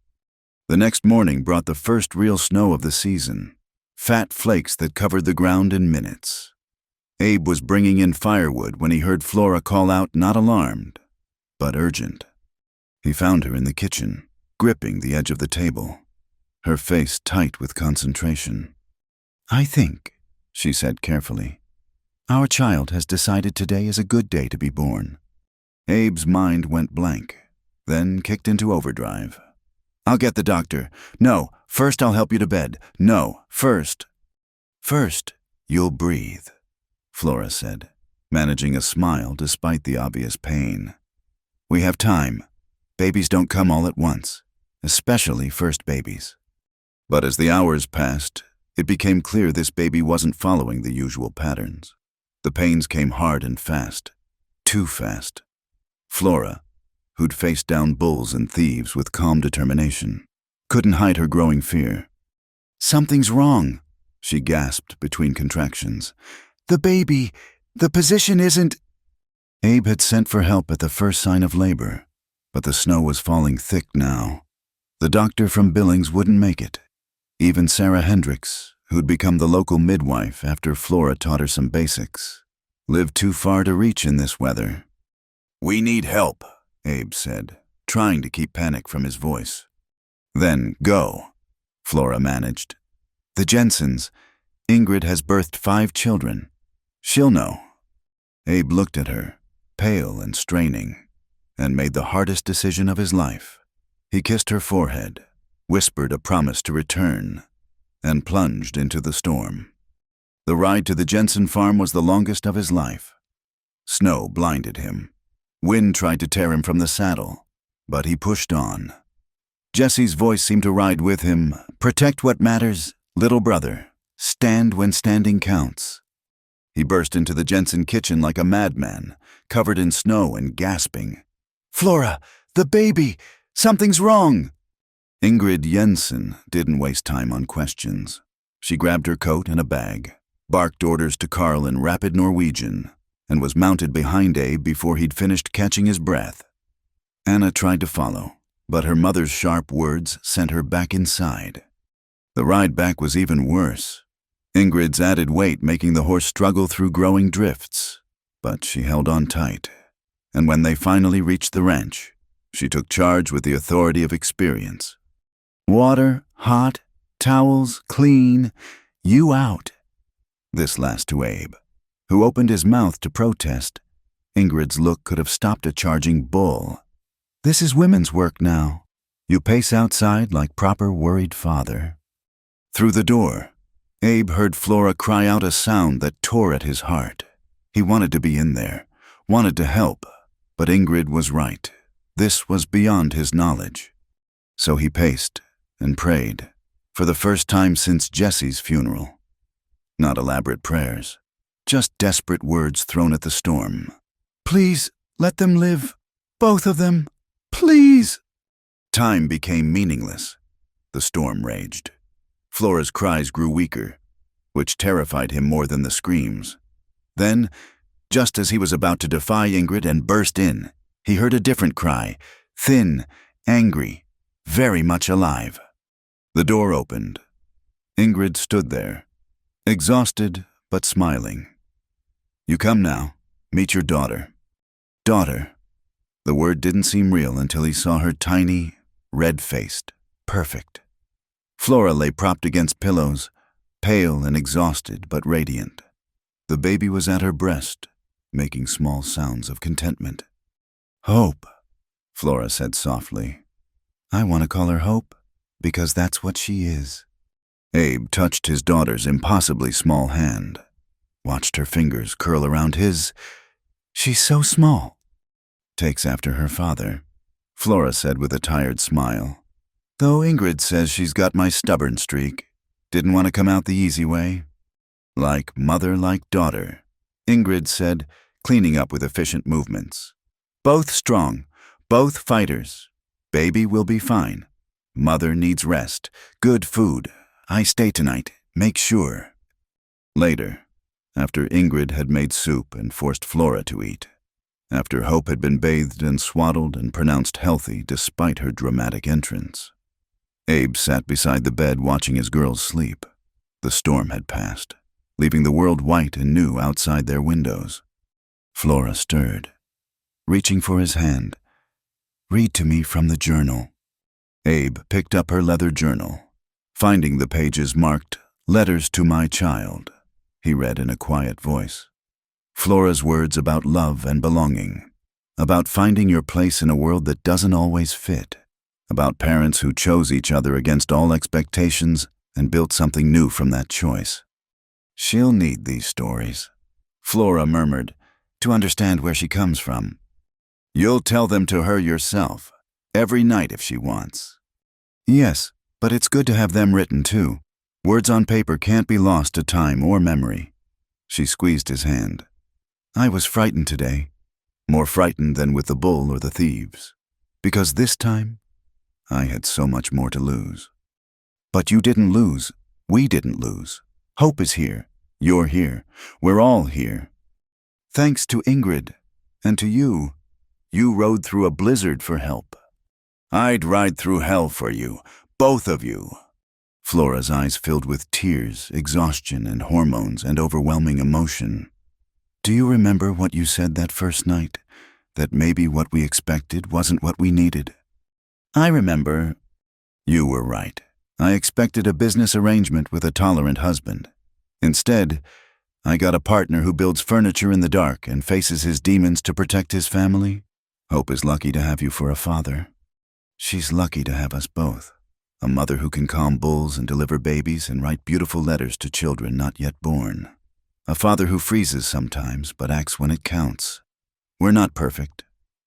The next morning brought the first real snow of the season, fat flakes that covered the ground in minutes. Abe was bringing in firewood when he heard Flora call out, not alarmed, but urgent. He found her in the kitchen, gripping the edge of the table, her face tight with concentration. "I think," she said carefully, "our child has decided today is a good day to be born." Abe's mind went blank, then kicked into overdrive. "I'll get the doctor. No, first I'll help you to bed. No, first." "First, you'll breathe," Flora said, managing a smile despite the obvious pain. "We have time. Babies don't come all at once, especially first babies." But as the hours passed, it became clear this baby wasn't following the usual patterns. The pains came hard and fast. Too fast. Flora, who'd faced down bulls and thieves with calm determination, couldn't hide her growing fear. "Something's wrong," she gasped between contractions. "The baby, the position isn't..." Abe had sent for help at the first sign of labor, but the snow was falling thick now. The doctor from Billings wouldn't make it. Even Sarah Hendricks, who'd become the local midwife after Flora taught her some basics, lived too far to reach in this weather. "We need help," Abe said, trying to keep panic from his voice. "Then go," Flora managed. "The Jensens. Ingrid has birthed 5 children. She'll know. Abe looked at her, pale and straining, and made the hardest decision of his life. He kissed her forehead, whispered a promise to return, and plunged into the storm. The ride to the Jensen farm was the longest of his life. Snow blinded him. Wind tried to tear him from the saddle, but he pushed on. Jesse's voice seemed to ride with him. Protect what matters, little brother. Stand when standing counts. He burst into the Jensen kitchen like a madman, covered in snow and gasping. Flora, the baby! Something's wrong! Ingrid Jensen didn't waste time on questions. She grabbed her coat and a bag, barked orders to Carl in rapid Norwegian, and was mounted behind Abe before he'd finished catching his breath. Anna tried to follow, but her mother's sharp words sent her back inside. The ride back was even worse. Ingrid's added weight making the horse struggle through growing drifts, but she held on tight. And when they finally reached the ranch, she took charge with the authority of experience. Water, hot, towels, clean, you out. This last to Abe, who opened his mouth to protest. Ingrid's look could have stopped a charging bull. This is women's work now. You pace outside like proper worried father. Through the door, Abe heard Flora cry out a sound that tore at his heart. He wanted to be in there, wanted to help, but Ingrid was right. This was beyond his knowledge. So he paced and prayed, for the first time since Jesse's funeral. Not elaborate prayers, just desperate words thrown at the storm. Please, let them live. Both of them. Please! Time became meaningless. The storm raged. Flora's cries grew weaker, which terrified him more than the screams. Then, just as he was about to defy Ingrid and burst in, he heard a different cry, thin, angry, very much alive. The door opened. Ingrid stood there, exhausted but smiling. You come now. Meet your daughter. Daughter. The word didn't seem real until he saw her tiny, red-faced, perfect. Flora lay propped against pillows, pale and exhausted but radiant. The baby was at her breast, making small sounds of contentment. Hope, Flora said softly. I want to call her Hope, because that's what she is. Abe touched his daughter's impossibly small hand, watched her fingers curl around his. She's so small. Takes after her father, Flora said with a tired smile. Though Ingrid says she's got my stubborn streak. Didn't want to come out the easy way. Like mother, like daughter, Ingrid said, cleaning up with efficient movements. Both strong, both fighters. Baby will be fine. Mother needs rest, good food. I stay tonight, make sure. Later, after Ingrid had made soup and forced Flora to eat, after Hope had been bathed and swaddled and pronounced healthy despite her dramatic entrance, Abe sat beside the bed watching his girls sleep. The storm had passed, leaving the world white and new outside their windows. Flora stirred, reaching for his hand. Read to me from the journal. Abe picked up her leather journal. Finding the pages marked, Letters to My Child, he read in a quiet voice. Flora's words about love and belonging, about finding your place in a world that doesn't always fit, about parents who chose each other against all expectations and built something new from that choice. She'll need these stories, Flora murmured, to understand where she comes from. You'll tell them to her yourself, every night if she wants. Yes, but it's good to have them written too. Words on paper can't be lost to time or memory. She squeezed his hand. I was frightened today, more frightened than with the bull or the thieves, because this time I had so much more to lose. But you didn't lose. We didn't lose. Hope is here. You're here. We're all here. Thanks to Ingrid and to you. You rode through a blizzard for help. I'd ride through hell for you, both of you. Flora's eyes filled with tears, exhaustion, and hormones and overwhelming emotion. Do you remember what you said that first night? That maybe what we expected wasn't what we needed? I remember. You were right. I expected a business arrangement with a tolerant husband. Instead, I got a partner who builds furniture in the dark and faces his demons to protect his family. Hope is lucky to have you for a father. She's lucky to have us both. A mother who can calm bulls and deliver babies and write beautiful letters to children not yet born. A father who freezes sometimes but acts when it counts. We're not perfect,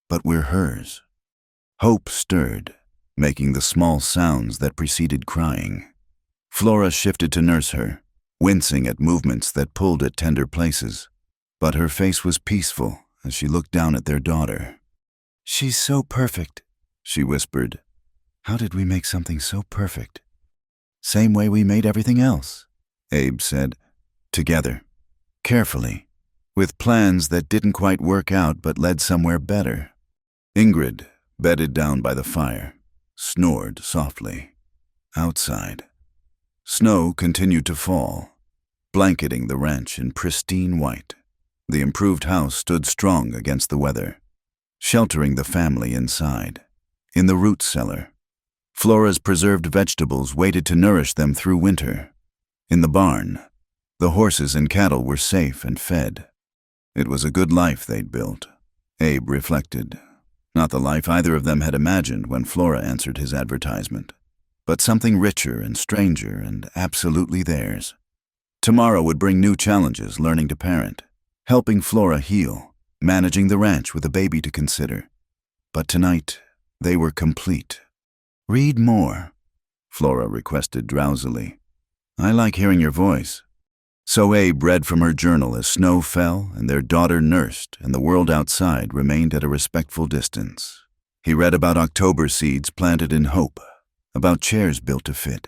but we're hers. Hope stirred, making the small sounds that preceded crying. Flora shifted to nurse her, wincing at movements that pulled at tender places. But her face was peaceful as she looked down at their daughter. "She's so perfect," she whispered. "How did we make something so perfect?" "Same way we made everything else," Abe said. "Together, carefully, with plans that didn't quite work out but led somewhere better." Ingrid, bedded down by the fire, snored softly. Outside, snow continued to fall, blanketing the ranch in pristine white. The improved house stood strong against the weather, sheltering the family inside. In the root cellar, Flora's preserved vegetables waited to nourish them through winter. In the barn, the horses and cattle were safe and fed. It was a good life they'd built, Abe reflected. Not the life either of them had imagined when Flora answered his advertisement, but something richer and stranger and absolutely theirs. Tomorrow would bring new challenges, learning to parent, helping Flora heal, managing the ranch with a baby to consider. But tonight, they were complete. "Read more," Flora requested drowsily. "I like hearing your voice." So Abe read from her journal as snow fell and their daughter nursed and the world outside remained at a respectful distance. He read about October seeds planted in hope, about chairs built to fit,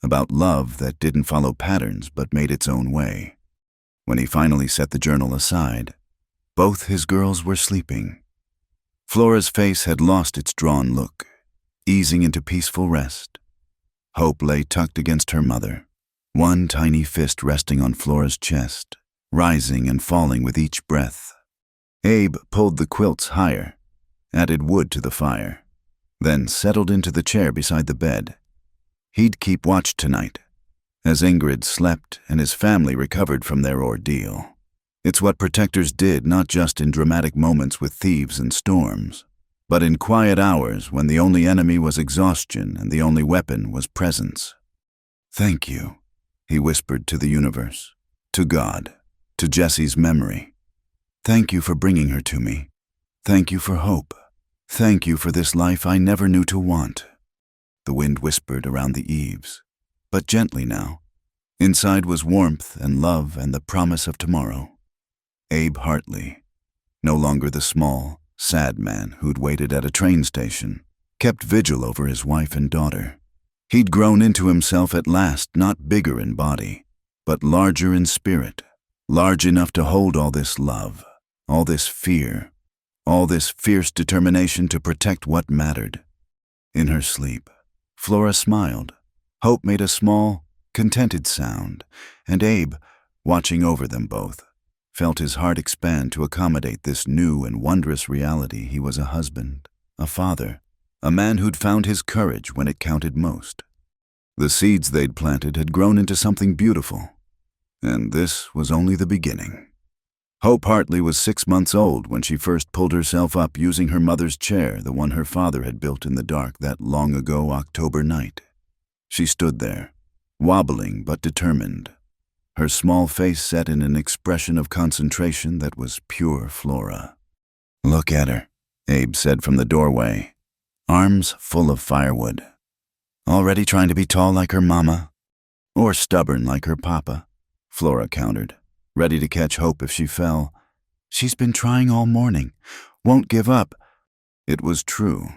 about love that didn't follow patterns but made its own way. When he finally set the journal aside, both his girls were sleeping. Flora's face had lost its drawn look, easing into peaceful rest. Hope lay tucked against her mother, one tiny fist resting on Flora's chest, rising and falling with each breath. Abe pulled the quilts higher, added wood to the fire, then settled into the chair beside the bed. He'd keep watch tonight, as Ingrid slept and his family recovered from their ordeal. It's what protectors did not just in dramatic moments with thieves and storms, but in quiet hours when the only enemy was exhaustion and the only weapon was presence. "Thank you," he whispered to the universe, to God, to Jessie's memory. "Thank you for bringing her to me. Thank you for hope. Thank you for this life I never knew to want." The wind whispered around the eaves, but gently now. Inside was warmth and love and the promise of tomorrow. Abe Hartley, no longer the small, sad man who'd waited at a train station, kept vigil over his wife and daughter. He'd grown into himself at last, not bigger in body, but larger in spirit, large enough to hold all this love, all this fear, all this fierce determination to protect what mattered. In her sleep, Flora smiled. Hope made a small, contented sound, and Abe, watching over them both, felt his heart expand to accommodate this new and wondrous reality. He was a husband, a father, a man who'd found his courage when it counted most. The seeds they'd planted had grown into something beautiful, and this was only the beginning. Hope Hartley was 6 months old when she first pulled herself up using her mother's chair, the one her father had built in the dark that long ago October night. She stood there, wobbling but determined, her small face set in an expression of concentration that was pure Flora. "Look at her," Abe said from the doorway, arms full of firewood. "Already trying to be tall like her mama, or stubborn like her papa," Flora countered, ready to catch Hope if she fell. "She's been trying all morning, won't give up." It was true.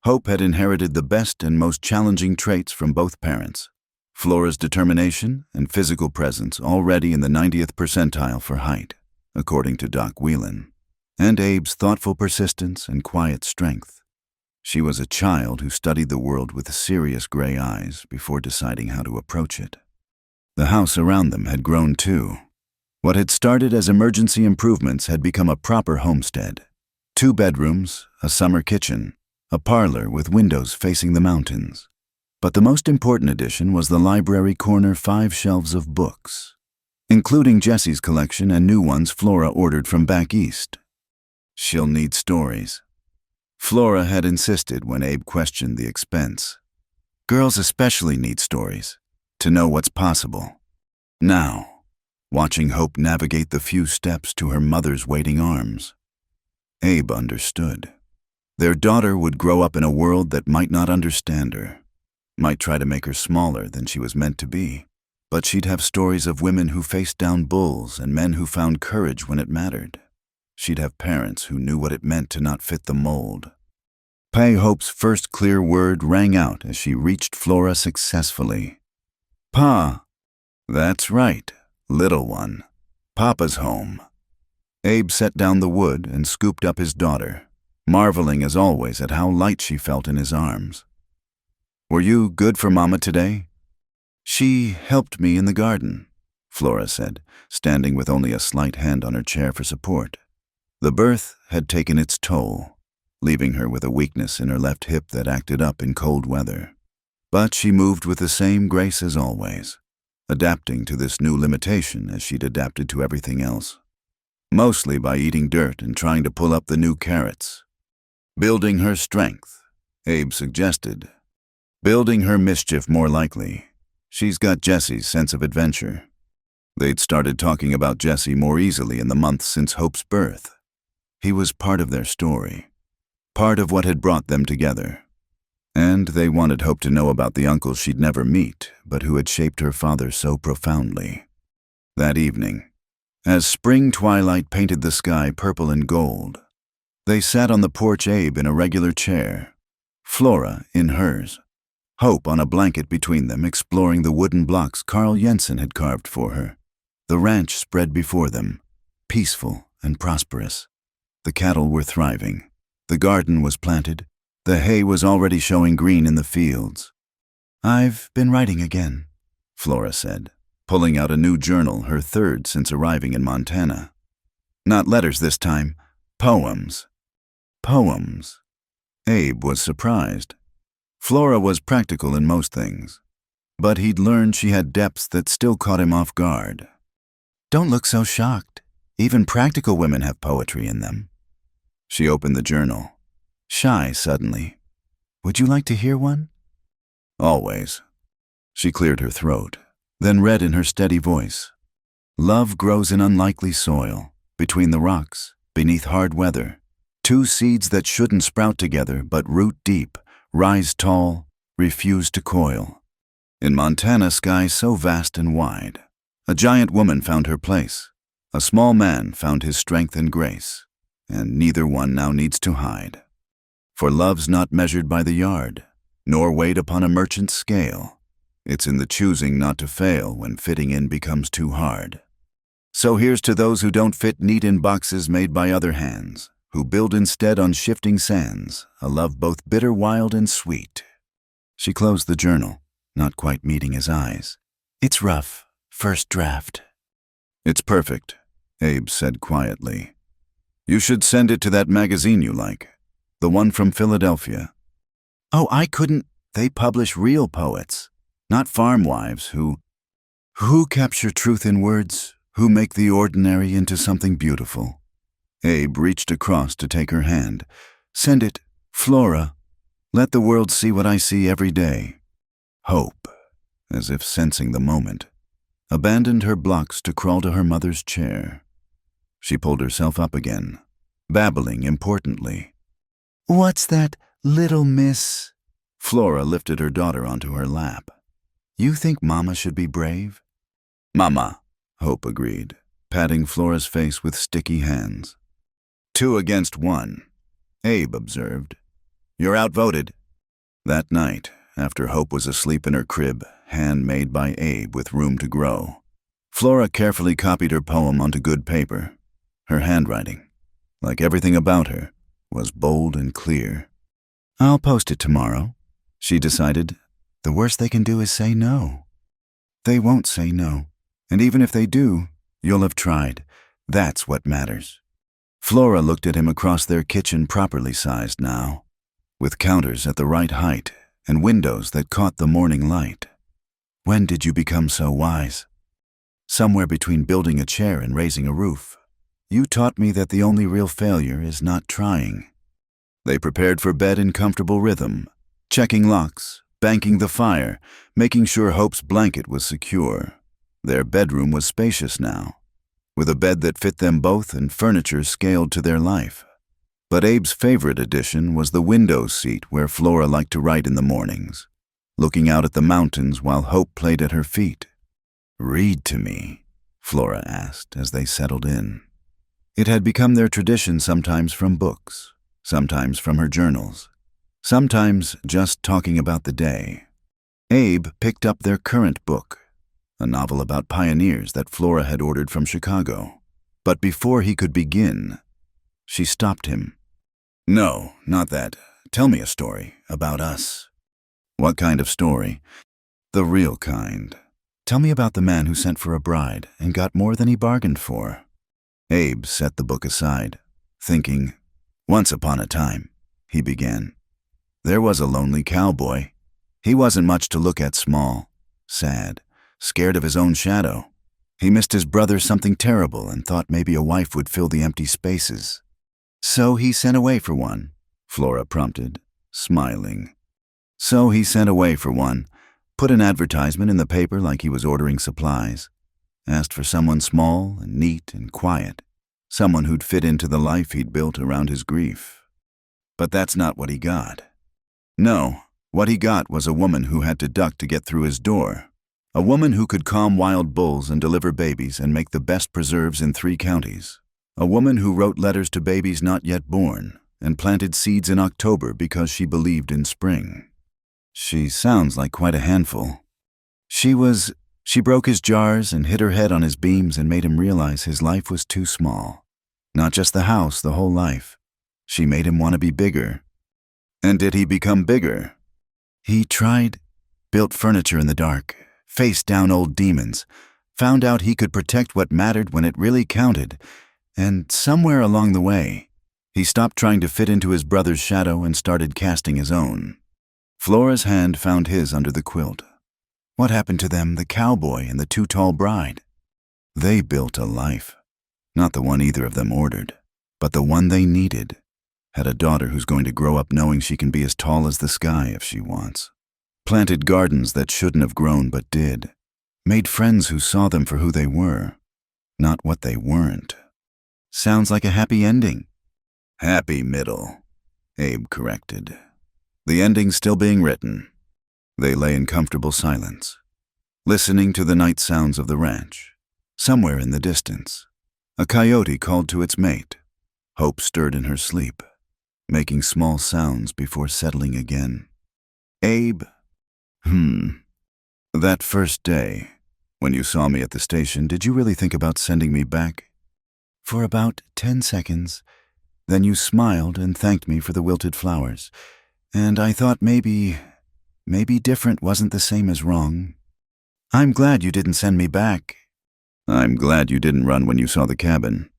Hope had inherited the best and most challenging traits from both parents. Flora's determination and physical presence already in the 90th percentile for height, according to Doc Whelan, and Abe's thoughtful persistence and quiet strength. She was a child who studied the world with serious gray eyes before deciding how to approach it. The house around them had grown too. What had started as emergency improvements had become a proper homestead. 2 bedrooms, a summer kitchen, a parlor with windows facing the mountains. But the most important addition was the library corner, 5 shelves of books. including Jessie's collection and new ones Flora ordered from back east. She'll need stories. Flora had insisted when Abe questioned the expense. Girls especially need stories, to know what's possible. Now, watching Hope navigate the few steps to her mother's waiting arms, Abe understood. Their daughter would grow up in a world that might not understand her, might try to make her smaller than she was meant to be, but she'd have stories of women who faced down bulls and men who found courage when it mattered. She'd have parents who knew what it meant to not fit the mold. Hope's first clear word rang out as she reached Flora successfully. Pa. That's right, little one. Papa's home. Abe set down the wood and scooped up his daughter, marveling as always at how light she felt in his arms. Were you good for Mama today? She helped me in the garden, Flora said, standing with only a slight hand on her chair for support. The birth had taken its toll, leaving her with a weakness in her left hip that acted up in cold weather. But she moved with the same grace as always, adapting to this new limitation as she'd adapted to everything else. Mostly by eating dirt and trying to pull up the new carrots. Building her strength, Abe suggested. Building her mischief more likely. She's got Jessie's sense of adventure. They'd started talking about Jessie more easily in the months since Hope's birth. He was part of their story, part of what had brought them together. And they wanted Hope to know about the uncle she'd never meet, but who had shaped her father so profoundly. That evening, as spring twilight painted the sky purple and gold, they sat on the porch, Abe in a regular chair, Flora in hers, Hope on a blanket between them, exploring the wooden blocks Carl Jensen had carved for her. The ranch spread before them, peaceful and prosperous. The cattle were thriving. The garden was planted. The hay was already showing green in the fields. I've been writing again, Flora said, pulling out a new journal, her third since arriving in Montana. Not letters this time, poems. Poems. Abe was surprised. Flora was practical in most things, but he'd learned she had depths that still caught him off guard. Don't look so shocked. Even practical women have poetry in them. She opened the journal, shy suddenly. Would you like to hear one? Always. She cleared her throat, then read in her steady voice. Love grows in unlikely soil, between the rocks, beneath hard weather. Two seeds that shouldn't sprout together but root deep, rise tall, refuse to coil. In Montana skies so vast and wide, a giant woman found her place. A small man found his strength and grace, and neither one now needs to hide. For love's not measured by the yard, nor weighed upon a merchant's scale. It's in the choosing not to fail when fitting in becomes too hard. So here's to those who don't fit neat in boxes made by other hands, who build instead on shifting sands, a love both bitter, wild, and sweet. She closed the journal, not quite meeting his eyes. It's rough, first draft. It's perfect, Abe said quietly. You should send it to that magazine you like, the one from Philadelphia. Oh, I couldn't. They publish real poets, not farm wives who capture truth in words, who make the ordinary into something beautiful. Abe reached across to take her hand. Send it, Flora. Let the world see what I see every day. Hope, as if sensing the moment, abandoned her blocks to crawl to her mother's chair. She pulled herself up again, babbling importantly. What's that, little miss? Flora lifted her daughter onto her lap. You think Mama should be brave? Mama, Hope agreed, patting Flora's face with sticky hands. 2 against 1, Abe observed. You're outvoted. That night, after Hope was asleep in her crib, handmade by Abe with room to grow, Flora carefully copied her poem onto good paper. Her handwriting, like everything about her, was bold and clear. I'll post it tomorrow, she decided. The worst they can do is say no. They won't say no, and even if they do, you'll have tried. That's what matters. Flora looked at him across their kitchen, properly sized now, with counters at the right height and windows that caught the morning light. When did you become so wise? somewhere between building a chair and raising a roof. You taught me that the only real failure is not trying. They prepared for bed in comfortable rhythm, checking locks, banking the fire, making sure Hope's blanket was secure. Their bedroom was spacious now, with a bed that fit them both and furniture scaled to their life. But Abe's favorite addition was the window seat where Flora liked to write in the mornings, looking out at the mountains while Hope played at her feet. "Read to me," Flora asked as they settled in. It had become their tradition, sometimes from books, sometimes from her journals, sometimes just talking about the day. Abe picked up their current book, a novel about pioneers that Flora had ordered from Chicago. But before he could begin, she stopped him. "No, not that. Tell me a story about us." "What kind of story?" "The real kind. Tell me about the man who sent for a bride and got more than he bargained for." Abe set the book aside, thinking. "Once upon a time," he began, "there was a lonely cowboy. He wasn't much to look at, small, sad, scared of his own shadow. He missed his brother something terrible and thought maybe a wife would fill the empty spaces. So he sent away for one," Flora prompted, smiling. "So he sent away for one, put an advertisement in the paper like he was ordering supplies, asked for someone small and neat and quiet, someone who'd fit into the life he'd built around his grief. But that's not what he got. No, what he got was a woman who had to duck to get through his door, a woman who could calm wild bulls and deliver babies and make the best preserves in 3 counties, a woman who wrote letters to babies not yet born and planted seeds in October because she believed in spring. She sounds like quite a handful. She broke his jars and hit her head on his beams and made him realize his life was too small. Not just the house, the whole life. She made him want to be bigger." "And did he become bigger?" "He tried, built furniture in the dark, faced down old demons, found out he could protect what mattered when it really counted, and somewhere along the way, he stopped trying to fit into his brother's shadow and started casting his own." Flora's hand found his under the quilt. "What happened to them, the cowboy and the too-tall bride?" "They built a life. Not the one either of them ordered, but the one they needed. Had a daughter who's going to grow up knowing she can be as tall as the sky if she wants. Planted gardens that shouldn't have grown but did. Made friends who saw them for who they were, not what they weren't." "Sounds like a happy ending." "Happy middle," Abe corrected. "The ending's still being written." They lay in comfortable silence, listening to the night sounds of the ranch. Somewhere in the distance, a coyote called to its mate. Hope stirred in her sleep, making small sounds before settling again. "Abe, that first day, when you saw me at the station, did you really think about sending me back?" "For about 10 seconds. Then you smiled and thanked me for the wilted flowers. And I thought maybe different wasn't the same as wrong. I'm glad you didn't send me back." "I'm glad you didn't run when you saw the cabin.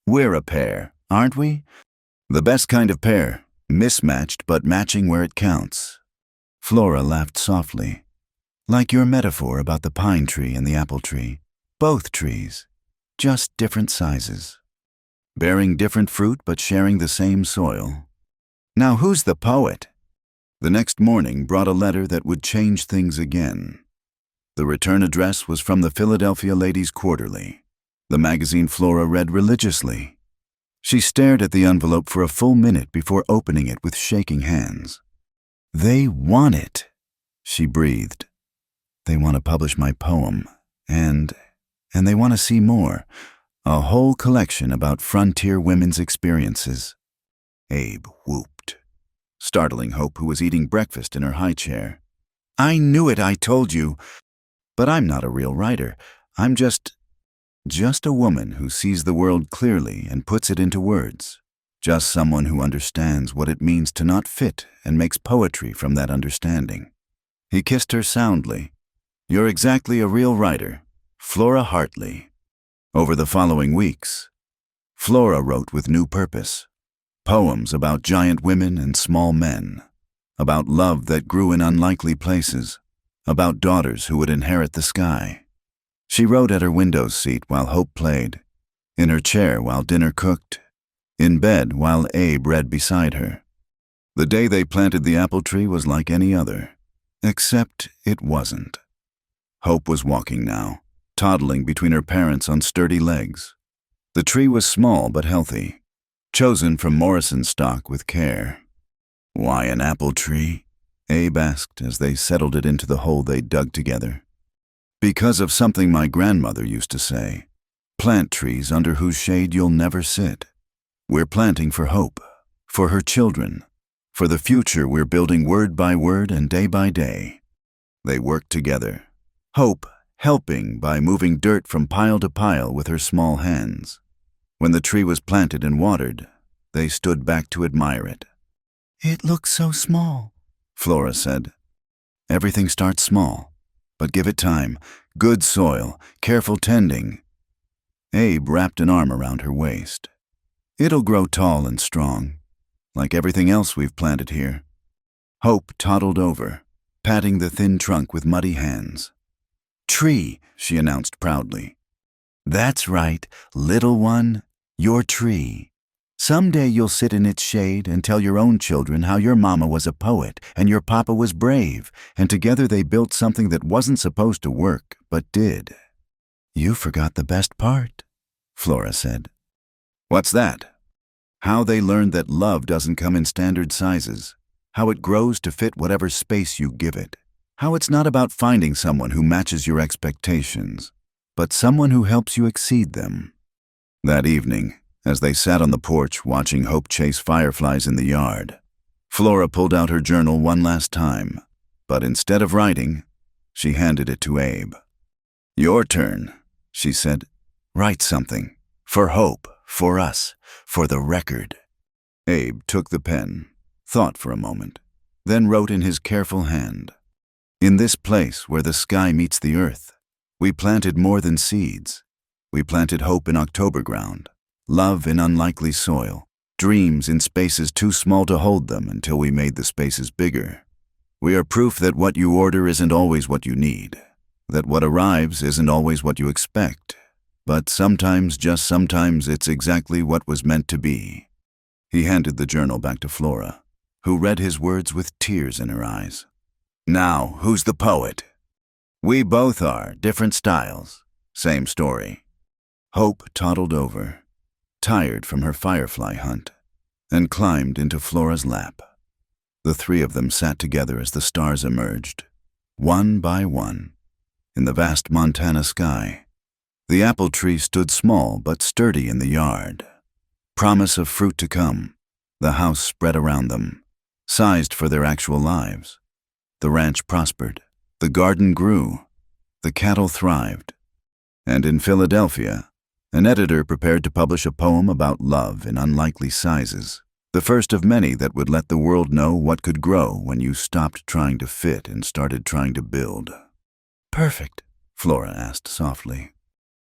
We're a pair, aren't we? The best kind of pair, mismatched but matching where it counts." Flora laughed softly. "Like your metaphor about the pine tree and the apple tree. Both trees, just different sizes. Bearing different fruit but sharing the same soil. Now who's the poet?" The next morning brought a letter that would change things again. The return address was from the Philadelphia Ladies' Quarterly, the magazine Flora read religiously. She stared at the envelope for a full minute before opening it with shaking hands. "They want it," she breathed. "They want to publish my poem, and they want to see more, a whole collection about frontier women's experiences." Abe whooped, startling Hope, who was eating breakfast in her high chair. "I knew it, I told you. But I'm not a real writer. I'm just a woman who sees the world clearly and puts it into words. Just someone who understands what it means to not fit and makes poetry from that understanding." He kissed her soundly. "You're exactly a real writer, Flora Hartley." Over the following weeks, Flora wrote with new purpose. Poems about giant women and small men, about love that grew in unlikely places, about daughters who would inherit the sky. She wrote at her window seat while Hope played, in her chair while dinner cooked, in bed while Abe read beside her. The day they planted the apple tree was like any other, except it wasn't. Hope was walking now, toddling between her parents on sturdy legs. The tree was small but healthy, chosen from Morrison stock with care. "Why an apple tree?" Abe asked as they settled it into the hole they dug together. "Because of something my grandmother used to say. Plant trees under whose shade you'll never sit. We're planting for Hope, for her children, for the future we're building word by word and day by day." They worked together, Hope helping by moving dirt from pile to pile with her small hands. When the tree was planted and watered, they stood back to admire it. "It looks so small," Flora said. "Everything starts small, but give it time, good soil, careful tending." Abe wrapped an arm around her waist. "It'll grow tall and strong, like everything else we've planted here." Hope toddled over, patting the thin trunk with muddy hands. "Tree," she announced proudly. "That's right, little one, your tree. Someday you'll sit in its shade and tell your own children how your mama was a poet and your papa was brave, and together they built something that wasn't supposed to work, but did." "You forgot the best part," Flora said. "What's that?" "How they learned that love doesn't come in standard sizes, how it grows to fit whatever space you give it, how it's not about finding someone who matches your expectations, but someone who helps you exceed them." That evening, as they sat on the porch watching Hope chase fireflies in the yard, Flora pulled out her journal one last time, but instead of writing, she handed it to Abe. "Your turn," she said. "Write something. For Hope, for us, for the record." Abe took the pen, thought for a moment, then wrote in his careful hand. "In this place where the sky meets the earth, we planted more than seeds. We planted hope in October ground, love in unlikely soil, dreams in spaces too small to hold them until we made the spaces bigger. We are proof that what you order isn't always what you need, that what arrives isn't always what you expect, but sometimes, just sometimes, it's exactly what was meant to be." He handed the journal back to Flora, who read his words with tears in her eyes. "Now, who's the poet?" "We both are, different styles. Same story." Hope toddled over, tired from her firefly hunt, and climbed into Flora's lap. The three of them sat together as the stars emerged, one by one, in the vast Montana sky. The apple tree stood small but sturdy in the yard. Promise of fruit to come, the house spread around them, sized for their actual lives. The ranch prospered, the garden grew, the cattle thrived. And in Philadelphia, an editor prepared to publish a poem about love in unlikely sizes, the first of many that would let the world know what could grow when you stopped trying to fit and started trying to build. "Perfect?" Flora asked softly.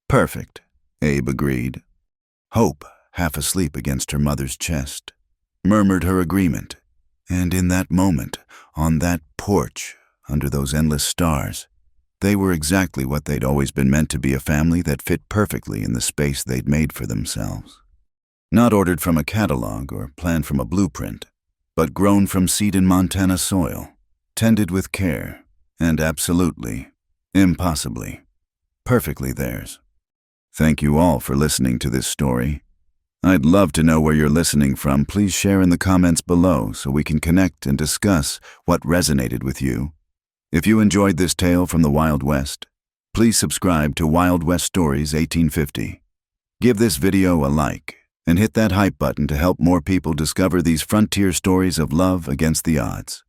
"Perfect," Abe agreed. Hope, half asleep against her mother's chest, murmured her agreement, and in that moment, on that porch, under those endless stars, they were exactly what they'd always been meant to be, a family that fit perfectly in the space they'd made for themselves. Not ordered from a catalog or planned from a blueprint, but grown from seed in Montana soil, tended with care, and absolutely, impossibly, perfectly theirs. Thank you all for listening to this story. I'd love to know where you're listening from. Please share in the comments below so we can connect and discuss what resonated with you. If you enjoyed this tale from the Wild West, please subscribe to Wild West Stories 1850. Give this video a like and hit that hype button to help more people discover these frontier stories of love against the odds.